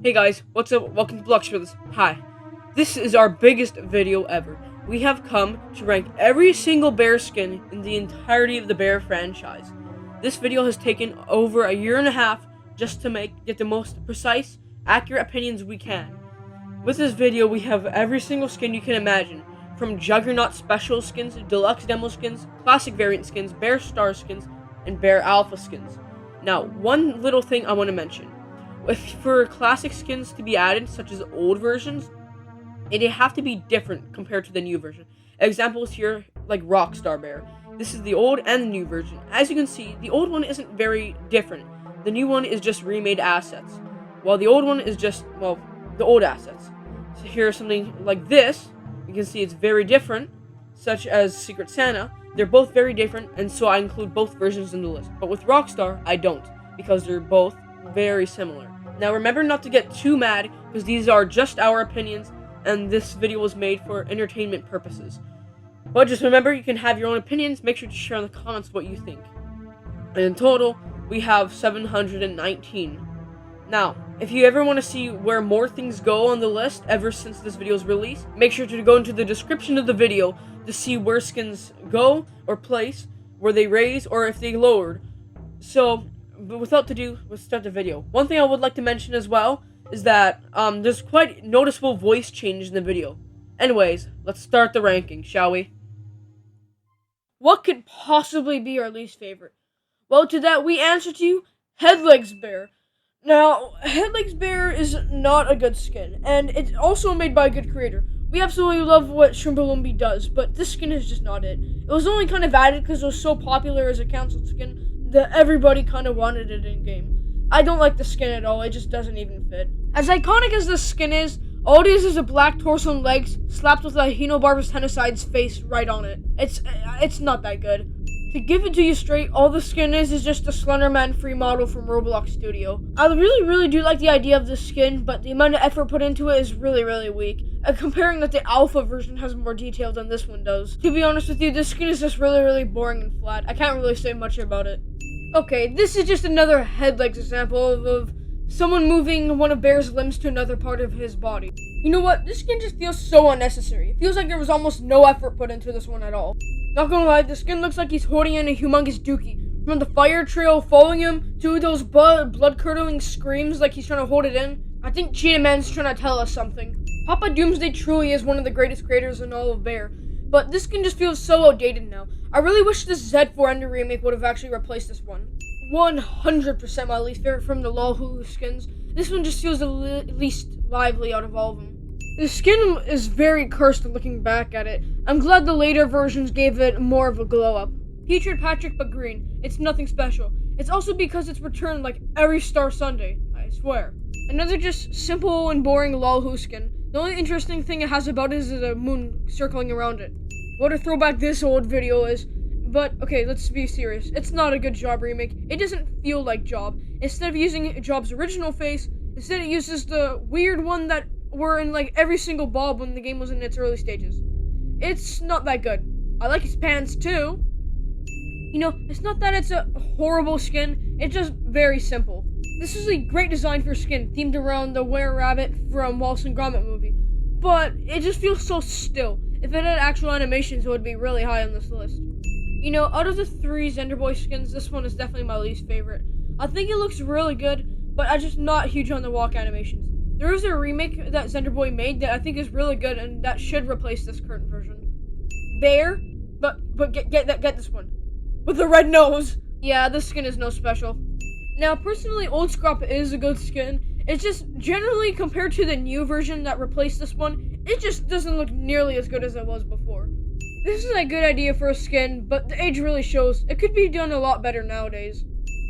Hey guys, what's up? Welcome to Blox Brothers. Hi. This is our biggest video ever. We have come to rank every single bear skin in the entirety of the bear franchise. This video has taken over a year and a half just to get the most precise, accurate opinions we can. With this video, we have every single skin you can imagine, from Juggernaut special skins, Deluxe demo skins, classic variant skins, Bear Star skins, and Bear Alpha skins. Now, one little thing I want to mention. For classic skins to be added, such as old versions, it'd have to be different compared to the new version. Examples here, like Rockstar Bear. This is the old and the new version. As you can see, the old one isn't very different. The new one is just remade assets, while the old one is just, well, the old assets. So here's something like this. You can see it's very different, such as Secret Santa. They're both very different, and so I include both versions in the list. But with Rockstar, I don't, because they're both very similar. Now remember not to get too mad, because these are just our opinions, and this video was made for entertainment purposes. But just remember, you can have your own opinions. Make sure to share in the comments what you think. And in total, we have 719. Now, if you ever want to see where more things go on the list ever since this video's release, make sure to go into the description of the video to see where skins go or place, where they raise, or if they lowered. So, but without ado, let's start the video. One thing I would like to mention as well is that there's quite noticeable voice change in the video. Anyways, let's start the ranking, shall we? What could possibly be our least favorite? Well, to that we answer to you, Headlegs Bear. Now, Headlegs Bear is not a good skin, and it's also made by a good creator. We absolutely love what CHANGELOG does, but this skin is just not it. It was only kind of added because it was so popular as a cancelled skin that everybody kind of wanted it in-game. I don't like the skin at all, it just doesn't even fit. As iconic as this skin is, all it is a black torso and legs slapped with a Henobarber's Tenocide's face right on it. It's not that good. To give it to you straight, all the skin is just a Slenderman free model from Roblox Studio. I really do like the idea of this skin, but the amount of effort put into it is really weak. Comparing that the alpha version has more detail than this one does. To be honest with you, this skin is just really boring and flat. I can't really say much about it. Okay, this is just another Headlegs example of someone moving one of Bear's limbs to another part of his body. You know what? This skin just feels so unnecessary. It feels like there was almost no effort put into this one at all. Not gonna lie, the skin looks like he's holding in a humongous dookie. From the fire trail following him to those blood-curdling screams like he's trying to hold it in. I think Cheetah Man's trying to tell us something. Papa Doomsday truly is one of the greatest creators in all of Bear, but this skin just feels so outdated now. I really wish this Z4 Ender remake would have actually replaced this one. 100% my least favorite from the LOL Hulu skins. This one just feels the least lively out of all of them. The skin is very cursed looking back at it. I'm glad the later versions gave it more of a glow up. Featured Patrick but green. It's nothing special. It's also because it's returned like every Star Sunday, I swear. Another just simple and boring LOL Hulu skin. The only interesting thing it has about it is a moon circling around it. What a throwback this old video is. But, okay, let's be serious. It's not a good Job remake. It doesn't feel like Job. Instead of using Job's original face, instead it uses the weird one that were in like every single Bob when the game was in its early stages. It's not that good. I like his pants too. You know, it's not that it's a horrible skin, it's just very simple. This is a great design for skin, themed around the Were-Rabbit from Wallace and Gromit movie. But it just feels so still. If it had actual animations, it would be really high on this list. You know, out of the three Zenderboy skins, this one is definitely my least favorite. I think it looks really good, but I'm just not huge on the walk animations. There is a remake that Zenderboy made that I think is really good, and that should replace this current version. Bear, but get this one with the red nose. Yeah, this skin is no special. Now, personally, Old Scrap is a good skin. It's just generally compared to the new version that replaced this one, it just doesn't look nearly as good as it was before. This is a good idea for a skin, but the age really shows. It could be done a lot better nowadays.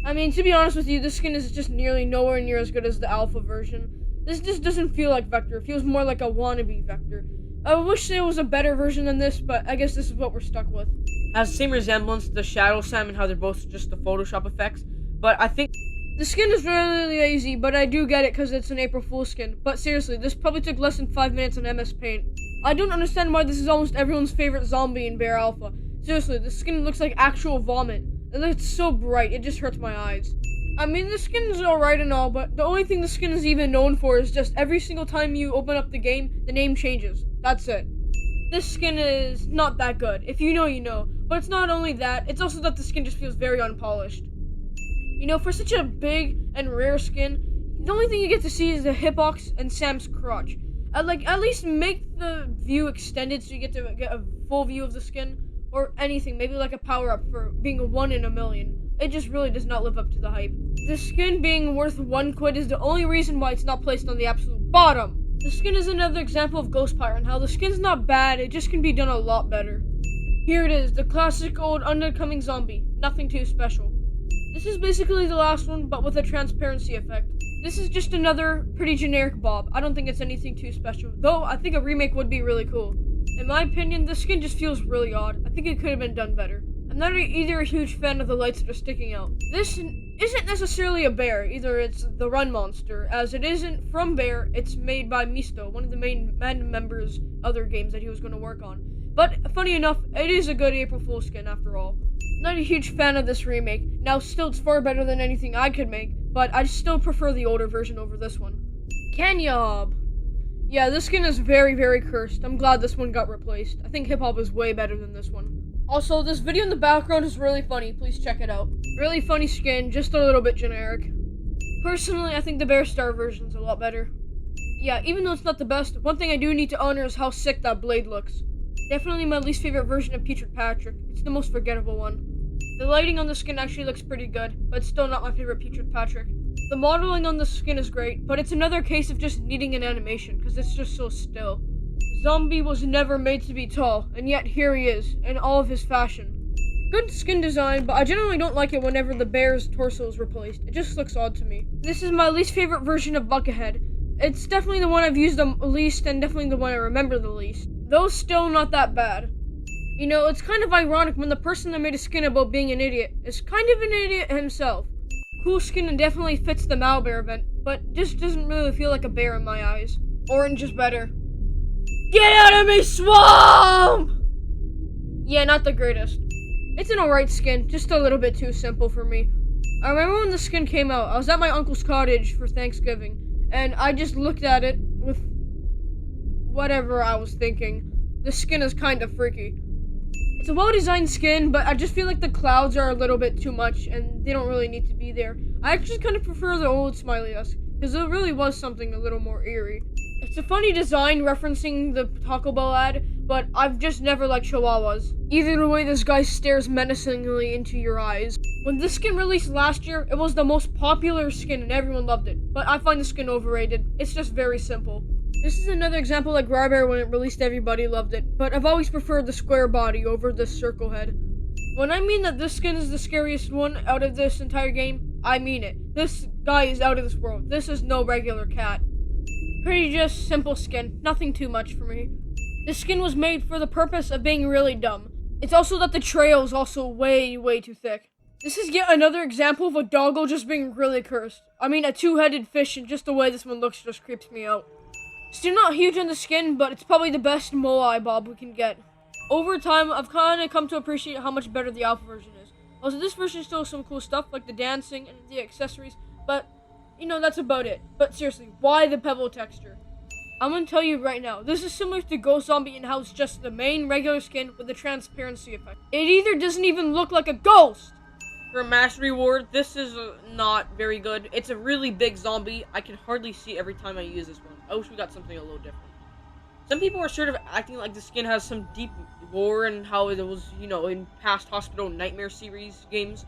I mean, to be honest with you, this skin is just nearly nowhere near as good as the alpha version. This just doesn't feel like Vector. It feels more like a wannabe Vector. I wish there was a better version than this, but I guess this is what we're stuck with. Has the same resemblance to the Shadow Sam and how they're both just the Photoshop effects, but I think the skin is really lazy, but I do get it because it's an April Fool's skin. But seriously, this probably took less than 5 minutes on MS Paint. I don't understand why this is almost everyone's favorite zombie in Bear Alpha. Seriously, the skin looks like actual vomit. It's so bright, it just hurts my eyes. I mean, the skin is alright and all, but the only thing the skin is even known for is just every single time you open up the game, the name changes. That's it. This skin is not that good. If you know, you know. But it's not only that, it's also that the skin just feels very unpolished. You know, for such a big and rare skin, the only thing you get to see is the hitbox and Sam's crotch. At least make the view extended so you get to get a full view of the skin. Or anything, maybe like a power-up for being a 1 in a million. It just really does not live up to the hype. The skin being worth £1 is the only reason why it's not placed on the absolute bottom. The skin is another example of Ghost Pirate and how the skin's not bad, it just can be done a lot better. Here it is, the classic old undercoming zombie. Nothing too special. This is basically the last one, but with a transparency effect. This is just another pretty generic Bob. I don't think it's anything too special, though I think a remake would be really cool. In my opinion, the skin just feels really odd. I think it could have been done better. I'm not either a huge fan of the lights that are sticking out. This isn't necessarily a bear, either it's the Run Monster, as it isn't from Bear, it's made by Misto, one of the main members' other games that he was going to work on. But, funny enough, it is a good April Fool's skin after all. Not a huge fan of this remake. Now, still, it's far better than anything I could make, but I still prefer the older version over this one. CHANGELOG. Yeah, this skin is very, very cursed. I'm glad this one got replaced. I think hip-hop is way better than this one. Also, this video in the background is really funny. Please check it out. Really funny skin, just a little bit generic. Personally, I think the Bear Star version's a lot better. Yeah, even though it's not the best, one thing I do need to honor is how sick that blade looks. Definitely my least favorite version of Peach with Patrick. It's the most forgettable one. The lighting on the skin actually looks pretty good, but it's still not my favorite Peach with Patrick. The modeling on the skin is great, but it's another case of just needing an animation, because it's just so still. Zombie was never made to be tall, and yet here he is, in all of his fashion. Good skin design, but I generally don't like it whenever the bear's torso is replaced. It just looks odd to me. This is my least favorite version of Buckethead. It's definitely the one I've used the least, and definitely the one I remember the least. Though still not that bad. You know, it's kind of ironic when the person that made a skin about being an idiot is kind of an idiot himself. Cool skin and definitely fits the Malbear event, but just doesn't really feel like a bear in my eyes. Orange is better. Get out of me, swamp! Yeah, not the greatest. It's an alright skin, just a little bit too simple for me. I remember when the skin came out, I was at my uncle's cottage for Thanksgiving, and I just looked at it with whatever I was thinking. The skin is kind of freaky. It's a well-designed skin, but I just feel like the clouds are a little bit too much, and they don't really need to be there. I actually kind of prefer the old Smiley-esque, because it really was something a little more eerie. It's a funny design referencing the Taco Bell ad, but I've just never liked chihuahuas. Either the way this guy stares menacingly into your eyes. When this skin released last year, it was the most popular skin and everyone loved it, but I find the skin overrated. It's just very simple. This is another example like Bear when it released everybody loved it, but I've always preferred the square body over the circle head. When I mean that this skin is the scariest one out of this entire game, I mean it. This guy is out of this world. This is no regular cat. Pretty just simple skin, nothing too much for me. This skin was made for the purpose of being really dumb. It's also that the trail is also way too thick. This is yet another example of a doggo just being really cursed. I mean, a two-headed fish, and just the way this one looks just creeps me out. Still not huge on the skin, but it's probably the best Moai Bob we can get. Over time, I've kind of come to appreciate how much better the alpha version is. Also, this version still has some cool stuff, like the dancing and the accessories, but, you know, that's about it. But seriously, why the pebble texture? I'm gonna tell you right now, this is similar to Ghost Zombie in how it's just the main regular skin with the transparency effect. It either doesn't even look like a ghost! For Master Reward, this is not very good. It's a really big zombie. I can hardly see every time I use this one. I wish we got something a little different. Some people are sort of acting like the skin has some deep lore and how it was, you know, in past Hospital Nightmare series games.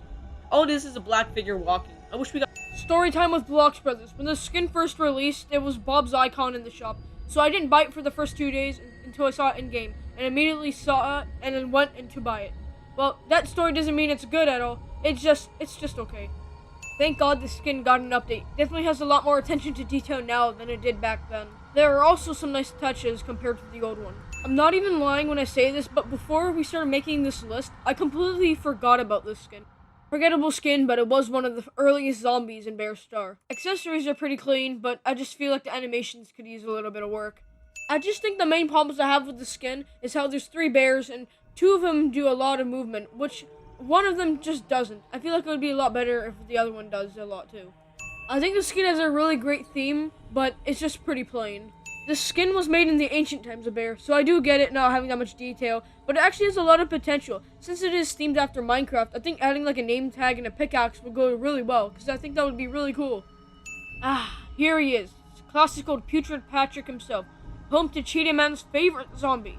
All it is a black figure walking. I wish we got story time with Blox Brothers. When the skin first released, it was Bob's icon in the shop. So I didn't buy it for the first 2 days until I saw it in game, and immediately saw it and then went in to buy it. Well, that story doesn't mean it's good at all. It's just okay. Thank God the skin got an update. Definitely has a lot more attention to detail now than it did back then. There are also some nice touches compared to the old one. I'm not even lying when I say this, but before we started making this list, I completely forgot about this skin. Forgettable skin, but it was one of the earliest zombies in Bear Star. Accessories are pretty clean, but I just feel like the animations could use a little bit of work. I just think the main problems I have with the skin is how there's 3 bears and 2 of them do a lot of movement, which one of them just doesn't. I feel like it would be a lot better if the other one does a lot too. I think the skin has a really great theme, but it's just pretty plain. The skin was made in the ancient times of Bear, so I do get it not having that much detail, but it actually has a lot of potential. Since it is themed after Minecraft, I think adding like a name tag and a pickaxe would go really well, because I think that would be really cool. Here he is. Classical Putrid Patrick himself, home to Cheetah Man's favorite zombie.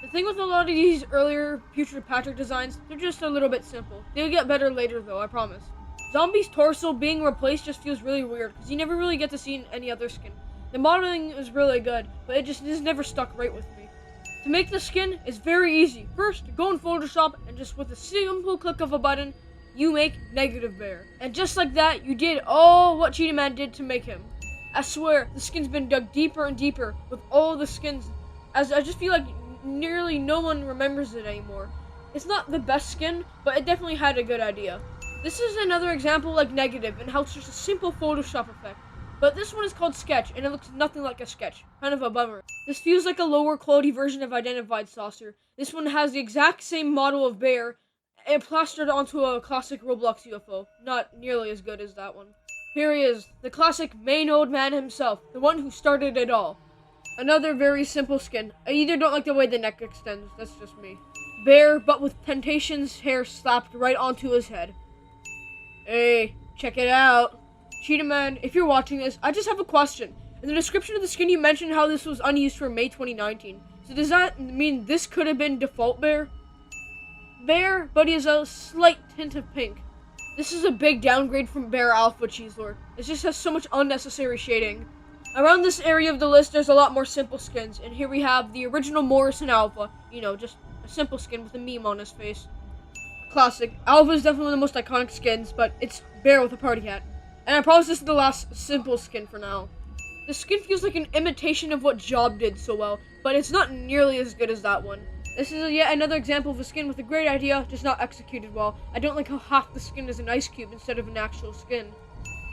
The thing with a lot of these earlier Putrid Patrick designs, they're just a little bit simple. They'll get better later though, I promise. Zombie's torso being replaced just feels really weird, because you never really get to see in any other skin. The modeling is really good, but it just never stuck right with me. To make the skin is very easy. First, go in Photoshop, and just with a simple click of a button, you make Negative Bear. And just like that, you did all what Cheetah Man did to make him. I swear, the skin's been dug deeper and deeper with all the skins, as I just feel like nearly no one remembers it anymore. It's not the best skin, but it definitely had a good idea. This is another example like Negative, and how it's just a simple Photoshop effect. But this one is called Sketch, and it looks nothing like a sketch. Kind of a bummer. This feels like a lower quality version of Identified Saucer. This one has the exact same model of Bear, and plastered onto a classic Roblox UFO. Not nearly as good as that one. Here he is, the classic main old man himself, the one who started it all. Another very simple skin. I either don't like the way the neck extends, that's just me. Bear, but with Temptation's hair slapped right onto his head. Hey, check it out. Cheetah Man, if you're watching this, I just have a question. In the description of the skin, you mentioned how this was unused for May 2019. So does that mean this could have been default Bear? Bear, but he has a slight tint of pink. This is a big downgrade from Bear Alpha Cheeselord. It just has so much unnecessary shading. Around this area of the list, there's a lot more simple skins. And here we have the original Morrison Alpha. You know, just a simple skin with a meme on his face. Classic. Alpha is definitely one of the most iconic skins, but it's Bear with a party hat. And I promise this is the last simple skin for now. The skin feels like an imitation of what Job did so well, but it's not nearly as good as that one. This is yet another example of a skin with a great idea, just not executed well. I don't like how half the skin is an ice cube instead of an actual skin.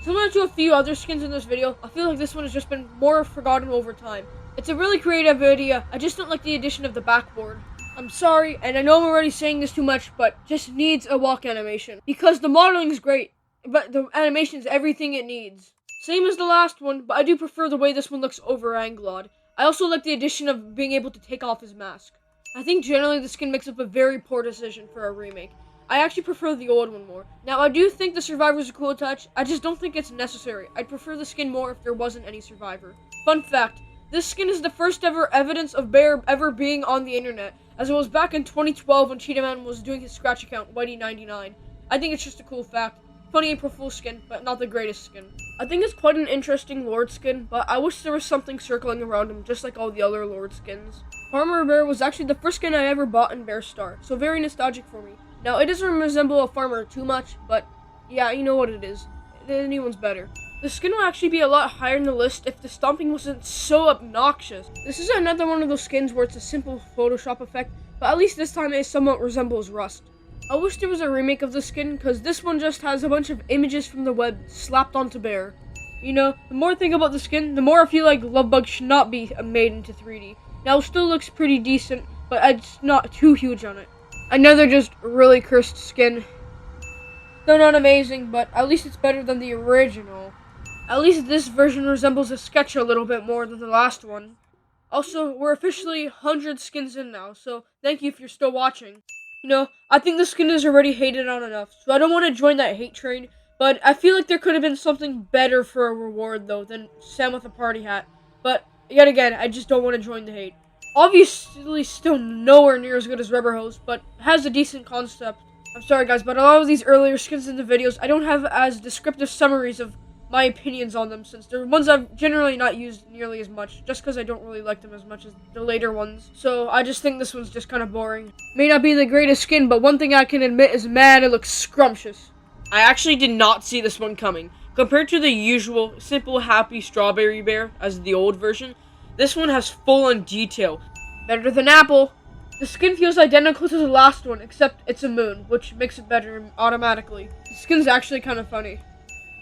Similar to a few other skins in this video, I feel like this one has just been more forgotten over time. It's a really creative idea, I just don't like the addition of the backboard. I'm sorry, and I know I'm already saying this too much, but just needs a walk animation. Because the modeling is great, but the animation is everything it needs. Same as the last one, but I do prefer the way this one looks over-angled. I also like the addition of being able to take off his mask. I think generally the skin makes up a very poor decision for a remake. I actually prefer the old one more. Now, I do think the Survivor is a cool touch, I just don't think it's necessary. I'd prefer the skin more if there wasn't any Survivor. Fun fact, this skin is the first ever evidence of Bear ever being on the internet, as it was back in 2012 when Cheetah Man was doing his scratch account, Whitey99. I think it's just a cool fact. Funny April Fool's skin, but not the greatest skin. I think it's quite an interesting Lord skin, but I wish there was something circling around him, just like all the other Lord skins. Farmer Bear was actually the first skin I ever bought in Bear Star, so very nostalgic for me. Now, it doesn't resemble a farmer too much, but yeah, you know what it is. The new one's better. The skin will actually be a lot higher in the list if the stomping wasn't so obnoxious. This is another one of those skins where it's a simple Photoshop effect, but at least this time it somewhat resembles Rust. I wish there was a remake of the skin, because this one just has a bunch of images from the web slapped onto Bear. You know, the more I think about the skin, the more I feel like Lovebug should not be made into 3D. Now, it still looks pretty decent, but it's not too huge on it. Another just really cursed skin. Though not amazing, but at least it's better than the original. At least this version resembles a sketch a little bit more than the last one. Also, we're officially 100 skins in now, so thank you if you're still watching. You know, I think the skin is already hated on enough, so I don't want to join that hate train, but I feel like there could have been something better for a reward, though, than Sam with a party hat. But, yet again, I just don't want to join the hate. Obviously, still nowhere near as good as Rubber Hose, but has a decent concept. I'm sorry, guys, but a lot of these earlier skins in the videos, I don't have as descriptive summaries of my opinions on them, since they're ones I've generally not used nearly as much, just because I don't really like them as much as the later ones. So I just think this one's just kind of boring. May not be the greatest skin, but one thing I can admit is, man, it looks scrumptious. I actually did not see this one coming. Compared to the usual simple happy strawberry bear as the old version, this one has full-on detail. Better than Apple. The skin feels identical to the last one, except it's a moon, which makes it better automatically. The skin's actually kind of funny.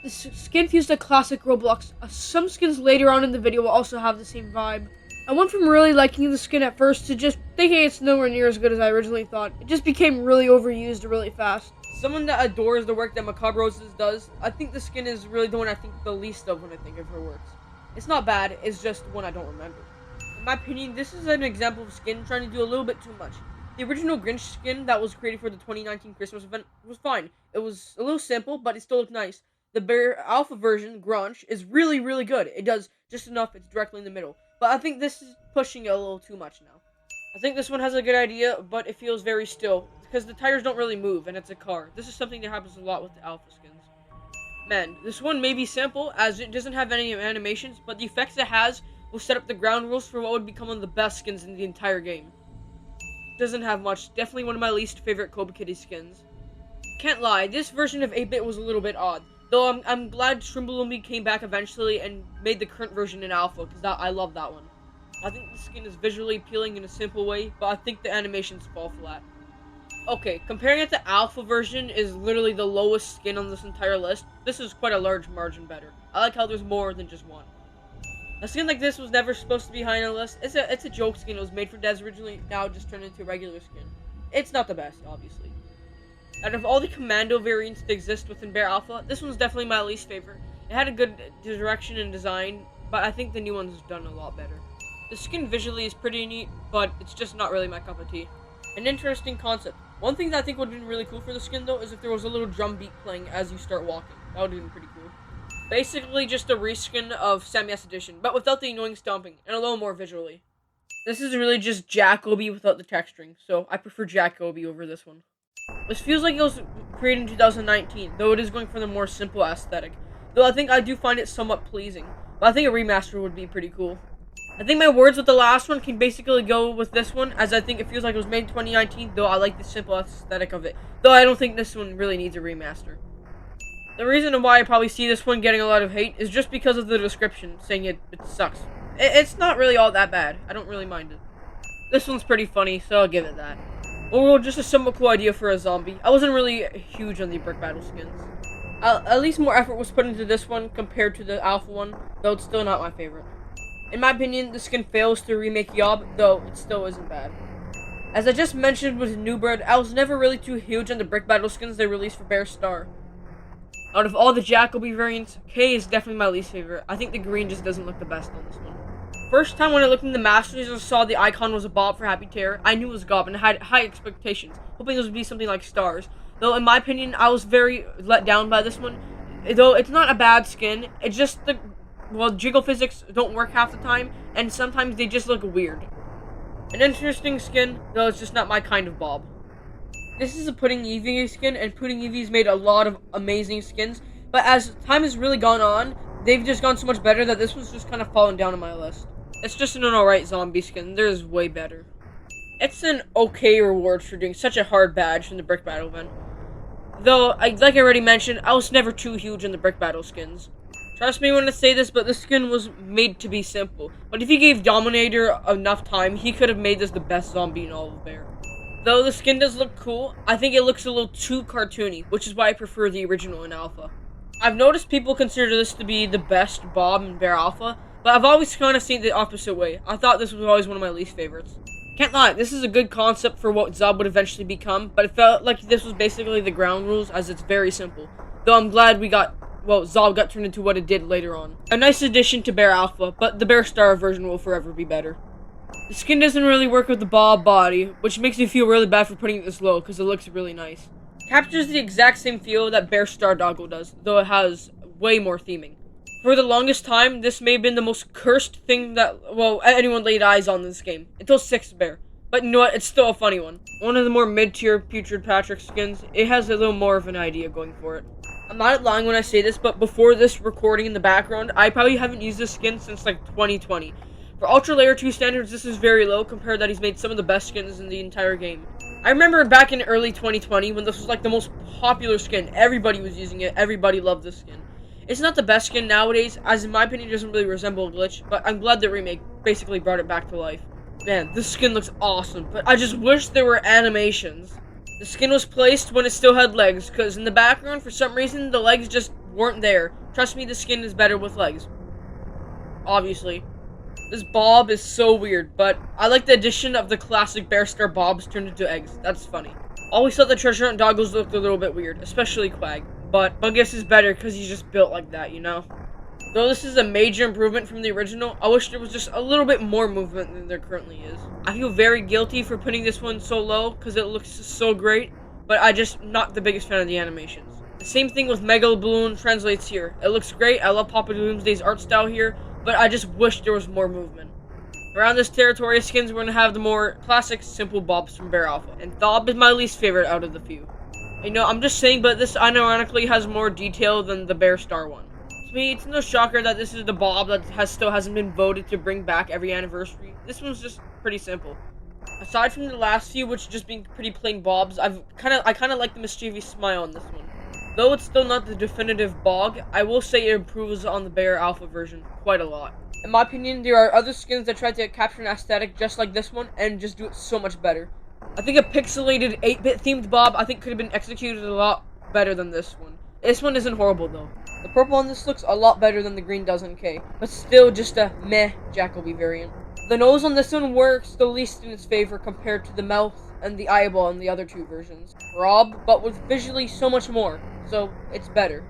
The skin feels like classic Roblox. Some skins later on in the video will also have the same vibe. I went from really liking the skin at first to just thinking it's nowhere near as good as I originally thought. It just became really overused really fast. Someone that adores the work that Macabre Roses does, I think the skin is really the one I think the least of when I think of her works. It's not bad, it's just one I don't remember. In my opinion, this is an example of skin trying to do a little bit too much. The original Grinch skin that was created for the 2019 Christmas event was fine. It was a little simple, but it still looked nice. The Bear Alpha version, Grunch, is really, really good. It does just enough, it's directly in the middle. But I think this is pushing it a little too much now. I think this one has a good idea, but it feels very still, because the tires don't really move, and it's a car. This is something that happens a lot with the Alpha skins. Man, this one may be simple, as it doesn't have any animations, but the effects it has will set up the ground rules for what would become one of the best skins in the entire game. Doesn't have much, definitely one of my least favorite Kobe Kitty skins. Can't lie, this version of 8-bit was a little bit odd. Though I'm glad Shrimbalumbi came back eventually and made the current version in Alpha, because I love that one. I think the skin is visually appealing in a simple way, but I think the animations fall flat. Okay, comparing it to Alpha version is literally the lowest skin on this entire list. This is quite a large margin better. I like how there's more than just one. A skin like this was never supposed to be high on the list. It's a joke skin. It was made for Dez originally, now just turned into a regular skin. It's not the best, obviously. Out of all the Commando variants that exist within Bear Alpha, this one's definitely my least favorite. It had a good direction and design, but I think the new one's done a lot better. The skin visually is pretty neat, but it's just not really my cup of tea. An interesting concept. One thing that I think would have been really cool for the skin, though, is if there was a little drum beat playing as you start walking. That would have been pretty cool. Basically, just a reskin of Sammy's Edition, but without the annoying stomping, and a little more visually. This is really just Jack-O.B without the texturing, so I prefer Jack-O.B over this one. This feels like it was created in 2019, though it is going for the more simple aesthetic. Though I think I do find it somewhat pleasing, but I think a remaster would be pretty cool. I think my words with the last one can basically go with this one, as I think it feels like it was made in 2019, though I like the simple aesthetic of it. Though I don't think this one really needs a remaster. The reason why I probably see this one getting a lot of hate is just because of the description, saying it sucks. It's not really all that bad. I don't really mind it. This one's pretty funny, so I'll give it that. Overall, just a somewhat cool idea for a zombie. I wasn't really huge on the Brick Battle skins. At least more effort was put into this one compared to the Alpha one, though it's still not my favorite. In my opinion, the skin fails to remake Yob, though it still isn't bad. As I just mentioned with Newbird, I was never really too huge on the Brick Battle skins they released for Bear Star. Out of all the Jack-O.B variants, K is definitely my least favorite. I think the green just doesn't look the best on this one. First time when I looked in the Masters and saw the icon was a Bob for Happy Terror, I knew it was Gob and had high expectations, hoping this would be something like Stars. Though in my opinion, I was very let down by this one. Though it's not a bad skin, it's just jiggle physics don't work half the time, and sometimes they just look weird. An interesting skin, though it's just not my kind of Bob. This is a Pudding Eevee skin, and Pudding Eevee's made a lot of amazing skins, but as time has really gone on, they've just gone so much better that this one's just kind of fallen down on my list. It's just an alright zombie skin, there's way better. It's an okay reward for doing such a hard badge from the Brick Battle event. Though, like I already mentioned, I was never too huge in the Brick Battle skins. Trust me when I say this, but this skin was made to be simple. But if you gave Dominator enough time, he could have made this the best zombie in all of Bear. Though the skin does look cool, I think it looks a little too cartoony, which is why I prefer the original in Alpha. I've noticed people consider this to be the best Bob in Bear Alpha, but I've always kind of seen it the opposite way. I thought this was always one of my least favorites. Can't lie, this is a good concept for what Zob would eventually become, but it felt like this was basically the ground rules, as it's very simple. Though I'm glad Zob got turned into what it did later on. A nice addition to Bear Alpha, but the Bear Star version will forever be better. The skin doesn't really work with the Bob body, which makes me feel really bad for putting it this low, because it looks really nice. Captures the exact same feel that Bear Star Doggo does, though it has way more theming. For the longest time, this may have been the most cursed thing that, anyone laid eyes on in this game, until 6th Bear. But you know what, it's still a funny one. One of the more mid-tier Putrid Patrick skins, it has a little more of an idea going for it. I'm not lying when I say this, but before this recording in the background, I probably haven't used this skin since like 2020. For Ultra Layer 2 standards, this is very low compared that he's made some of the best skins in the entire game. I remember back in early 2020 when this was like the most popular skin. Everybody was using it, everybody loved this skin. It's not the best skin nowadays, as in my opinion it doesn't really resemble a glitch, but I'm glad the remake basically brought it back to life. Man, this skin looks awesome, but I just wish there were animations. The skin was placed when it still had legs, because in the background, for some reason, the legs just weren't there. Trust me, the skin is better with legs. Obviously. This Bob is so weird, but I like the addition of the classic Bear Star Bobs turned into eggs. That's funny. Always thought the treasure hunt doggos looked a little bit weird, especially Quag. But I guess is better because he's just built like that, you know? Though this is a major improvement from the original, I wish there was just a little bit more movement than there currently is. I feel very guilty for putting this one so low because it looks so great, but I just not the biggest fan of the animations. The same thing with Mega Balloon translates here. It looks great, I love Papa Doomsday's art style here, but I just wish there was more movement. Around this territory of skins, we're going to have the more classic, simple Bobs from Bear Alpha. And T.H.O.B is my least favorite out of the few. You know, I'm just saying, but this unironically has more detail than the Bear Star one. To me, it's no shocker that this is the Bob that still hasn't been voted to bring back every anniversary. This one's just pretty simple. Aside from the last few, which just being pretty plain Bobs, I kind of like the mischievous smile on this one. Though it's still not the definitive Bog, I will say it improves on the Bear Alpha version quite a lot. In my opinion, there are other skins that try to capture an aesthetic just like this one and just do it so much better. I think a pixelated 8-bit themed Bob I think could have been executed a lot better than this one. This one isn't horrible though. The purple on this looks a lot better than the green does in K, but still just a meh CHANGELOG variant. The nose on this one works the least in its favor compared to the mouth and the eyeball in the other two versions. Rob, but with visually so much more, so it's better.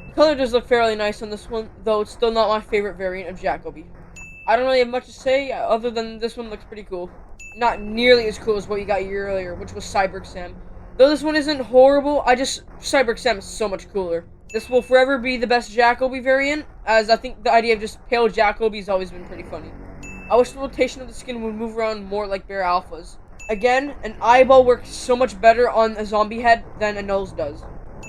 The color does look fairly nice on this one, though it's still not my favorite variant of CHANGELOG. I don't really have much to say, other than this one looks pretty cool. Not nearly as cool as what you got a year earlier, which was Cyborg Sam. Though this one isn't horrible, Cyborg Sam is so much cooler. This will forever be the best CHANGELOG variant, as I think the idea of just pale CHANGELOG has always been pretty funny. I wish the rotation of the skin would move around more like Bear Alpha's. Again, an eyeball works so much better on a zombie head than a nose does.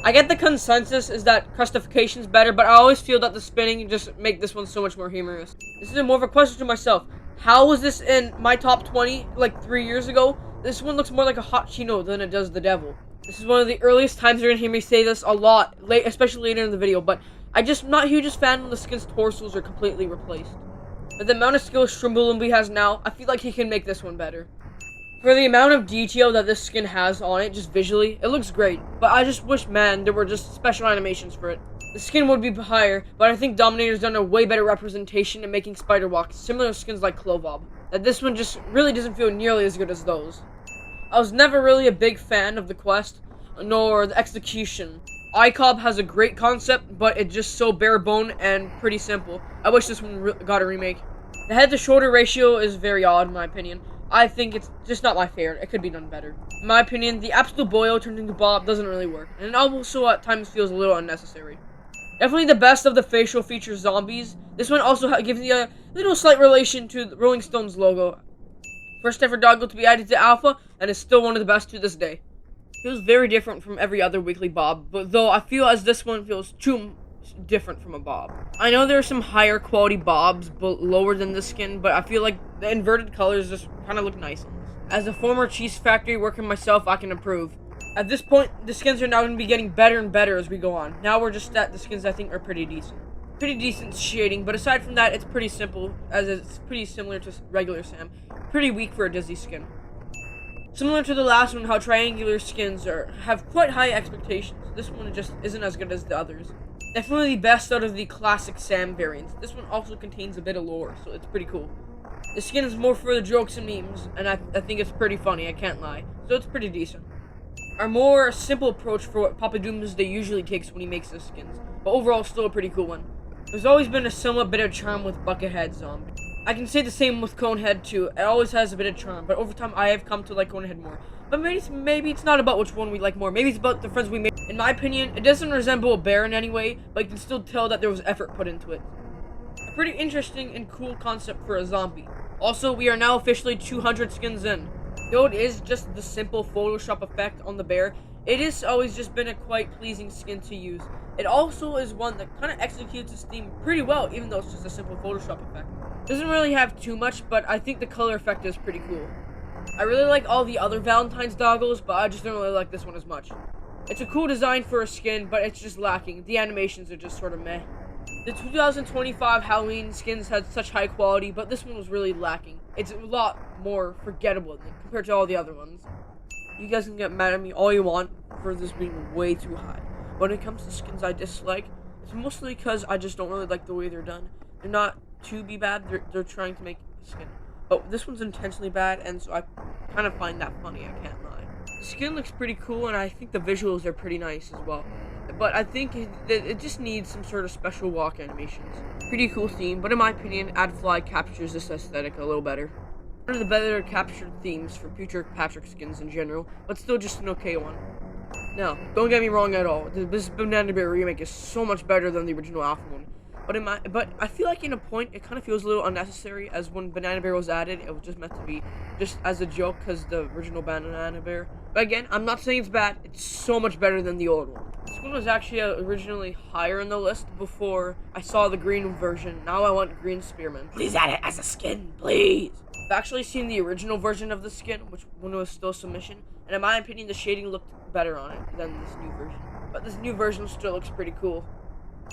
I get the consensus is that crustification's better, but I always feel that the spinning just make this one so much more humorous. This is more of a question to myself. How was this in my top 20 like 3 years ago? This one looks more like a hot chino than it does the devil. This is one of the earliest times you're gonna hear me say this a lot, especially later in the video, but I'm just not hugest fan when the skin's torsos are completely replaced. With the amount of skill Shrimbalumbi has now, I feel like he can make this one better. For the amount of detail that this skin has on it, just visually, it looks great, but I just wish, man, there were just special animations for it. The skin would be higher, but I think Dominator's done a way better representation in making Spider Walk similar to skins like Clovob. That this one just really doesn't feel nearly as good as those. I was never really a big fan of the quest, nor the execution. I.C.O.B has a great concept, but it's just so bare bone and pretty simple. I wish this one got a remake. The head to shoulder ratio is very odd in my opinion. I think it's just not my favorite. It could be done better. In my opinion, the absolute boyo turned into Bob doesn't really work, and it also at times feels a little unnecessary. Definitely the best of the facial features zombies. This one also gives me a little slight relation to the Rolling Stones logo. First ever doggo to be added to Alpha, and is still one of the best to this day. Feels very different from every other weekly Bob, but though I feel as this one feels too different from a Bob. I know there are some higher quality Bobs but lower than this skin, but I feel like the inverted colors just kind of look nice on this. As a former cheese factory worker myself, I can approve. At this point, the skins are now going to be getting better and better as we go on. Now we're just at the skins I think are pretty decent. Pretty decent shading, but aside from that, it's pretty simple, as it's pretty similar to regular Sam. Pretty weak for a Disney skin. Similar to the last one, how triangular skins have quite high expectations. This one just isn't as good as the others. Definitely the best out of the classic Sam variants. This one also contains a bit of lore, so it's pretty cool. The skin is more for the jokes and memes, and I think it's pretty funny, I can't lie. So it's pretty decent. Our more simple approach for what Papa Doomsday usually takes when he makes his skins, but overall still a pretty cool one. There's always been a somewhat bit of charm with Buckethead Zombie. I can say the same with Conehead too. It always has a bit of charm, but over time I have come to like Conehead more. But maybe it's not about which one we like more. Maybe it's about the friends we made. In my opinion, it doesn't resemble a bear in any way, but you can still tell that there was effort put into it. A pretty interesting and cool concept for a zombie. Also, we are now officially 200 skins in. Though it is just the simple Photoshop effect on the bear, it has always just been a quite pleasing skin to use. It also is one that kind of executes its theme pretty well, even though it's just a simple Photoshop effect. Doesn't really have too much, but I think the color effect is pretty cool. I really like all the other Valentine's doggos, but I just don't really like this one as much. It's a cool design for a skin, but it's just lacking. The animations are just sort of meh. The 2025 Halloween skins had such high quality, but this one was really lacking. It's a lot more forgettable compared to all the other ones. You guys can get mad at me all you want for this being way too high. When it comes to skins I dislike, it's mostly because I just don't really like the way they're done. They're not to be bad. They're trying to make skin, but this one's intentionally bad, and so I kind of find that funny. I can't lie. The skin looks pretty cool, and I think the visuals are pretty nice as well. But I think it just needs some sort of special walk animations. Pretty cool theme, but in my opinion, AdFly captures this aesthetic a little better. One of the better captured themes for future Patrick skins in general, but still just an okay one. Now, don't get me wrong at all. This Banana Bear remake is so much better than the original Alpha one. But I feel like in a point it kind of feels a little unnecessary, as when Banana Bear was added, it was just meant to be just as a joke because the original Banana Bear. But again, I'm not saying it's bad. It's so much better than the old one. This one was actually originally higher in the list before I saw the green version. Now I want Green Spearman. Please add it as a skin, please. I've actually seen the original version of the skin, which one was still submission, and in my opinion, the shading looked better on it than this new version. But this new version still looks pretty cool.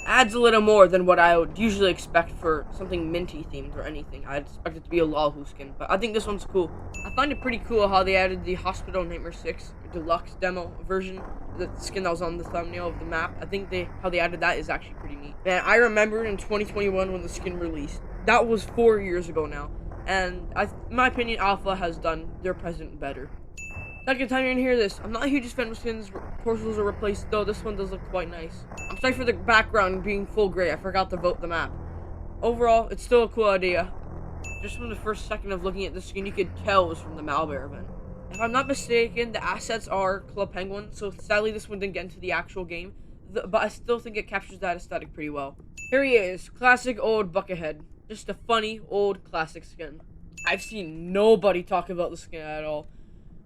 Adds a little more than what I would usually expect for something minty themed or anything. I'd expect it to be a Lahu skin, but I think this one's cool. I find it pretty cool how they added the Hospital Nightmare 6 Deluxe demo version, the skin that was on the thumbnail of the map. I think how they added that is actually pretty neat. Man, I remember in 2021 when the skin released. That was 4 years ago now, and in my opinion, Alpha has done their present better. Second time you're gonna hear this, I'm not a huge fan of skins. Portals are replaced, though this one does look quite nice. I'm sorry for the background being full gray. I forgot to vote the map. Overall, it's still a cool idea. Just from the first second of looking at the skin, you could tell it was from the Malbear event. If I'm not mistaken, the assets are Club Penguin, so sadly this one didn't get into the actual game, but I still think it captures that aesthetic pretty well. Here he is, classic old Buckethead. Just a funny, old, classic skin. I've seen nobody talk about the skin at all.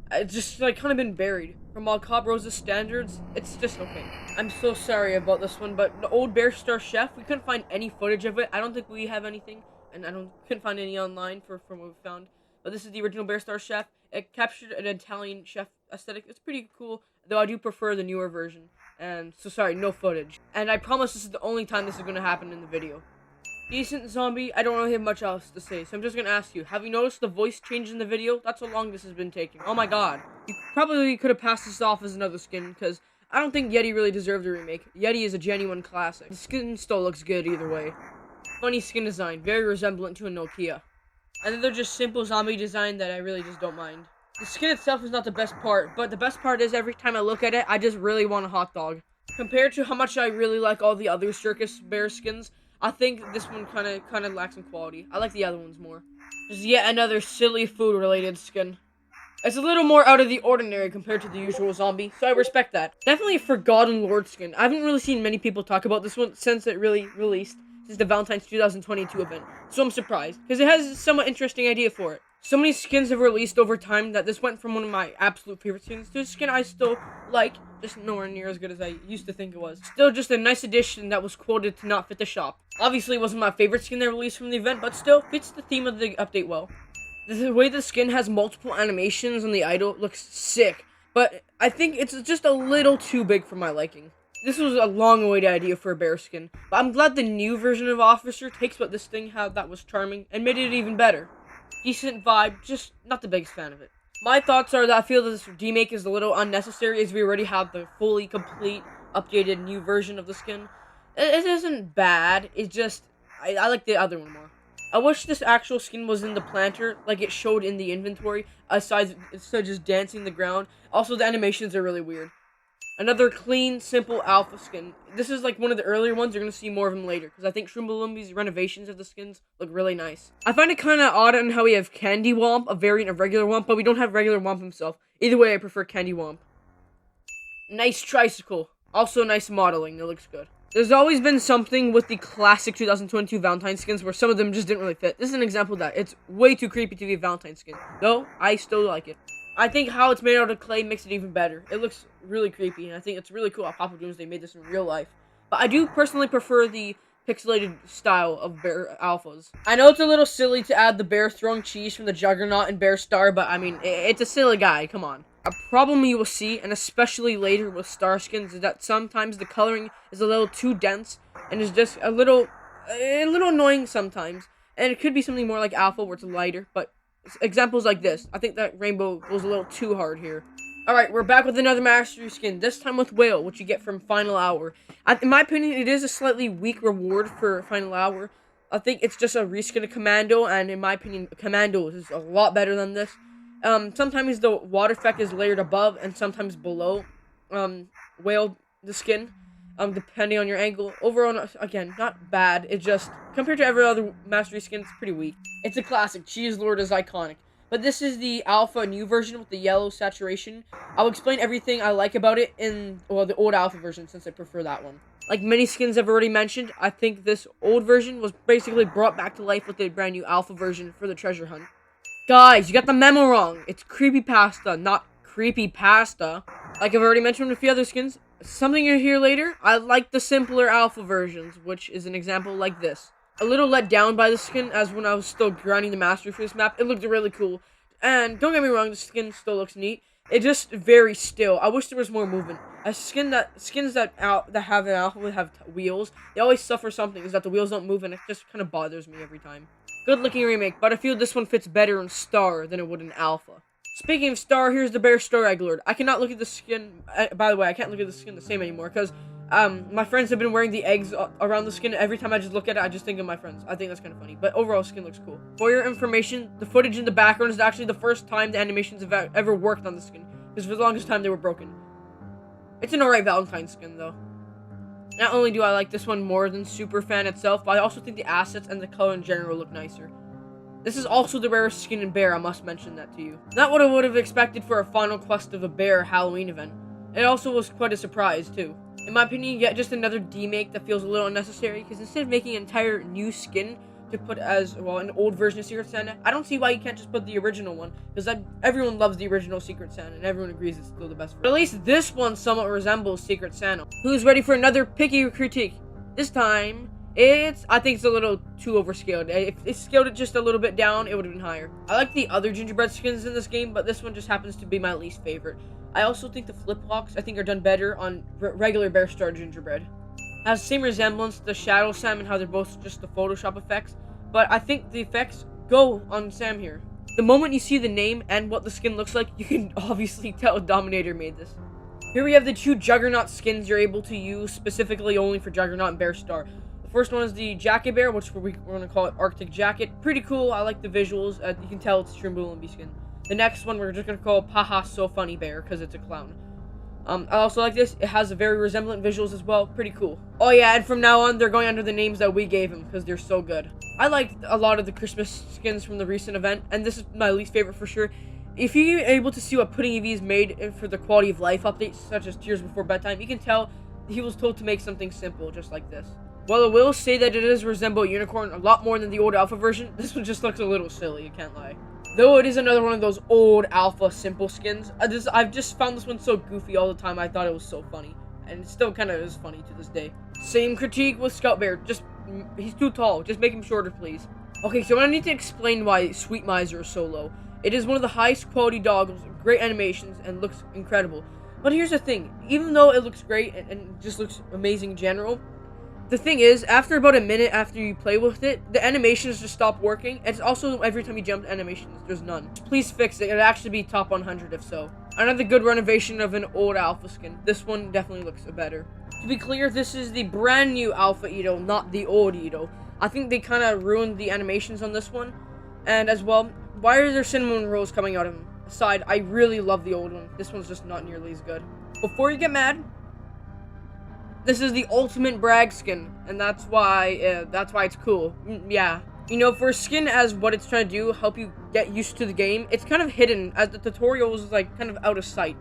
It's just like kind of been buried. From Malcabro's standards, it's just okay. I'm so sorry about this one, but the old Bear Star Chef, we couldn't find any footage of it. I don't think we have anything, and couldn't find any online from what we found. But this is the original Bear Star Chef. It captured an Italian chef aesthetic. It's pretty cool, though I do prefer the newer version. And so sorry, no footage. And I promise this is the only time this is going to happen in the video. Decent zombie, I don't really have much else to say, so I'm just gonna ask you, have you noticed the voice change in the video? That's how long this has been taking. Oh my god. You probably could have passed this off as another skin, because I don't think Yeti really deserved a remake. Yeti is a genuine classic. The skin still looks good either way. Funny skin design, very resemblant to a Nokia. And then they're just simple zombie design that I really just don't mind. The skin itself is not the best part, but the best part is every time I look at it, I just really want a hot dog. Compared to how much I really like all the other circus bear skins, I think this one kind of lacks in quality. I like the other ones more. Just yet another silly food-related skin. It's a little more out of the ordinary compared to the usual zombie, so I respect that. Definitely a Forgotten Lord skin. I haven't really seen many people talk about this one since it really released, since the Valentine's 2022 event. So I'm surprised, because it has a somewhat interesting idea for it. So many skins have released over time that this went from one of my absolute favorite skins to a skin I still like, just nowhere near as good as I used to think it was. Still just a nice addition that was quoted to not fit the shop. Obviously it wasn't my favorite skin they released from the event, but still fits the theme of the update well. The way the skin has multiple animations on the idol looks sick, but I think it's just a little too big for my liking. This was a long-awaited idea for a bear skin, but I'm glad the new version of Officer takes what this thing had that was charming and made it even better. Decent vibe, just not the biggest fan of it. My thoughts are that I feel that this remake is a little unnecessary, as we already have the fully complete, updated new version of the skin. It isn't bad, it's just, I like the other one more. I wish this actual skin was in the planter, like it showed in the inventory, instead of just dancing the ground. Also, the animations are really weird. Another clean, simple alpha skin. This is like one of the earlier ones. You're going to see more of them later, because I think Shroombalumbi's renovations of the skins look really nice. I find it kind of odd on how we have Candy Womp, a variant of regular Womp, but we don't have regular Womp himself. Either way, I prefer Candy Womp. Nice tricycle. Also nice modeling. It looks good. There's always been something with the classic 2022 Valentine skins where some of them just didn't really fit. This is an example of that. It's way too creepy to be a Valentine skin, though I still like it. I think how it's made out of clay makes it even better. It looks really creepy, and I think it's really cool how Papa Doomsday made this in real life. But I do personally prefer the pixelated style of Bear Alphas. I know it's a little silly to add the bear throwing cheese from the Juggernaut and Bear Star, but I mean, it's a silly guy, come on. A problem you will see, and especially later with star skins, is that sometimes the coloring is a little too dense, and is just a little annoying sometimes. And it could be something more like Alpha, where it's lighter, but examples like this, I think that rainbow goes a little too hard here. Alright, we're back with another mastery skin, this time with Whale, which you get from Final Hour. In my opinion, it is a slightly weak reward for Final Hour, I think it's just a reskin of Commando, and in my opinion, Commando is a lot better than this. Sometimes the water effect is layered above and sometimes below, whale the skin, depending on your angle. Overall, again, not bad. It just, compared to every other Mastery skin, it's pretty weak. It's a classic. Cheese Lord is iconic. But this is the alpha new version with the yellow saturation. I'll explain everything I like about it in, well, the old alpha version, since I prefer that one. Like many skins I've already mentioned, I think this old version was basically brought back to life with the brand new alpha version for the treasure hunt. Guys, you got the memo wrong. It's creepypasta, not creepypasta. Like I've already mentioned with a few other skins, something you'll hear later, I like the simpler alpha versions, which is an example like this. A little let down by the skin, as when I was still grinding the mastery for this map, it looked really cool. And don't get me wrong, the skin still looks neat. It just very still. I wish there was more movement. Skins that have an alpha would have wheels, they always suffer something, is that the wheels don't move, and it just kind of bothers me every time. Good looking remake, but I feel this one fits better in Star than it would in Alpha. Speaking of Star, here's the Bear Star Egg Lord. I cannot look at the skin, by the way, I can't look at the skin the same anymore, because my friends have been wearing the eggs around the skin. Every time I just look at it, I just think of my friends. I think that's kind of funny, but overall, skin looks cool. For your information, the footage in the background is actually the first time the animations have ever worked on the skin, because for the longest time they were broken. It's an alright Valentine skin, though. Not only do I like this one more than Superfan itself, but I also think the assets and the color in general look nicer. This is also the rarest skin in Bear, I must mention that to you. Not what I would have expected for a final quest of a Bear Halloween event. It also was quite a surprise, too. In my opinion, yet just another demake that feels a little unnecessary, because instead of making an entire new skin to put as, well, an old version of Secret Santa, I don't see why you can't just put the original one, because everyone loves the original Secret Santa, and everyone agrees it's still the best version. But at least this one somewhat resembles Secret Santa. Who's ready for another picky critique? This time, I think it's a little too overscaled. If it scaled it just a little bit down, it would have been higher. I like the other gingerbread skins in this game, but this one just happens to be my least favorite. I also think the flip locks, I think, are done better on regular Bear Star gingerbread. Has the same resemblance to the Shadow Sam and how they're both just the Photoshop effects, but I think the effects go on Sam here. The moment you see the name and what the skin looks like, you can obviously tell Dominator made this. Here we have the two Juggernaut skins you're able to use specifically only for Juggernaut and Bear Star. The first one is the Jacket Bear, which we're going to call it Arctic Jacket. Pretty cool, I like the visuals, you can tell it's Trimble and B skin. The next one we're just going to call Haha So Funny Bear, because it's a clown. I also like this. It has a very resemblant visuals as well. Pretty cool. Oh yeah, and from now on, they're going under the names that we gave them, because they're so good. I liked a lot of the Christmas skins from the recent event, and this is my least favorite for sure. If you're able to see what Pudding EV's made for the quality of life updates, such as Tears Before Bedtime, you can tell he was told to make something simple, just like this. While I will say that it does resemble a unicorn a lot more than the old alpha version, this one just looks a little silly, you can't lie. Though it is another one of those old alpha simple skins, I've just found this one so goofy all the time, I thought it was so funny. And it still kind of is funny to this day. Same critique with Scout Bear, he's too tall, just make him shorter please. Okay, so I need to explain why Sweet Miser is so low. It is one of the highest quality dogs, great animations, and looks incredible. But here's the thing, even though it looks great and just looks amazing in general, the thing is, after about a minute after you play with it, the animations just stop working. It's also, every time you jump to animations, there's none. Please fix it. It'd actually be top 100 if so. Another good renovation of an old alpha skin. This one definitely looks better. To be clear, this is the brand new alpha Ito, not the old Ito. I think they kind of ruined the animations on this one. And as well, why are there cinnamon rolls coming out of him? Aside, I really love the old one. This one's just not nearly as good. Before you get mad, this is the ultimate brag skin, and that's why it's cool. Yeah. You know, for a skin as what it's trying to do, help you get used to the game, it's kind of hidden, as the tutorial is, like, kind of out of sight.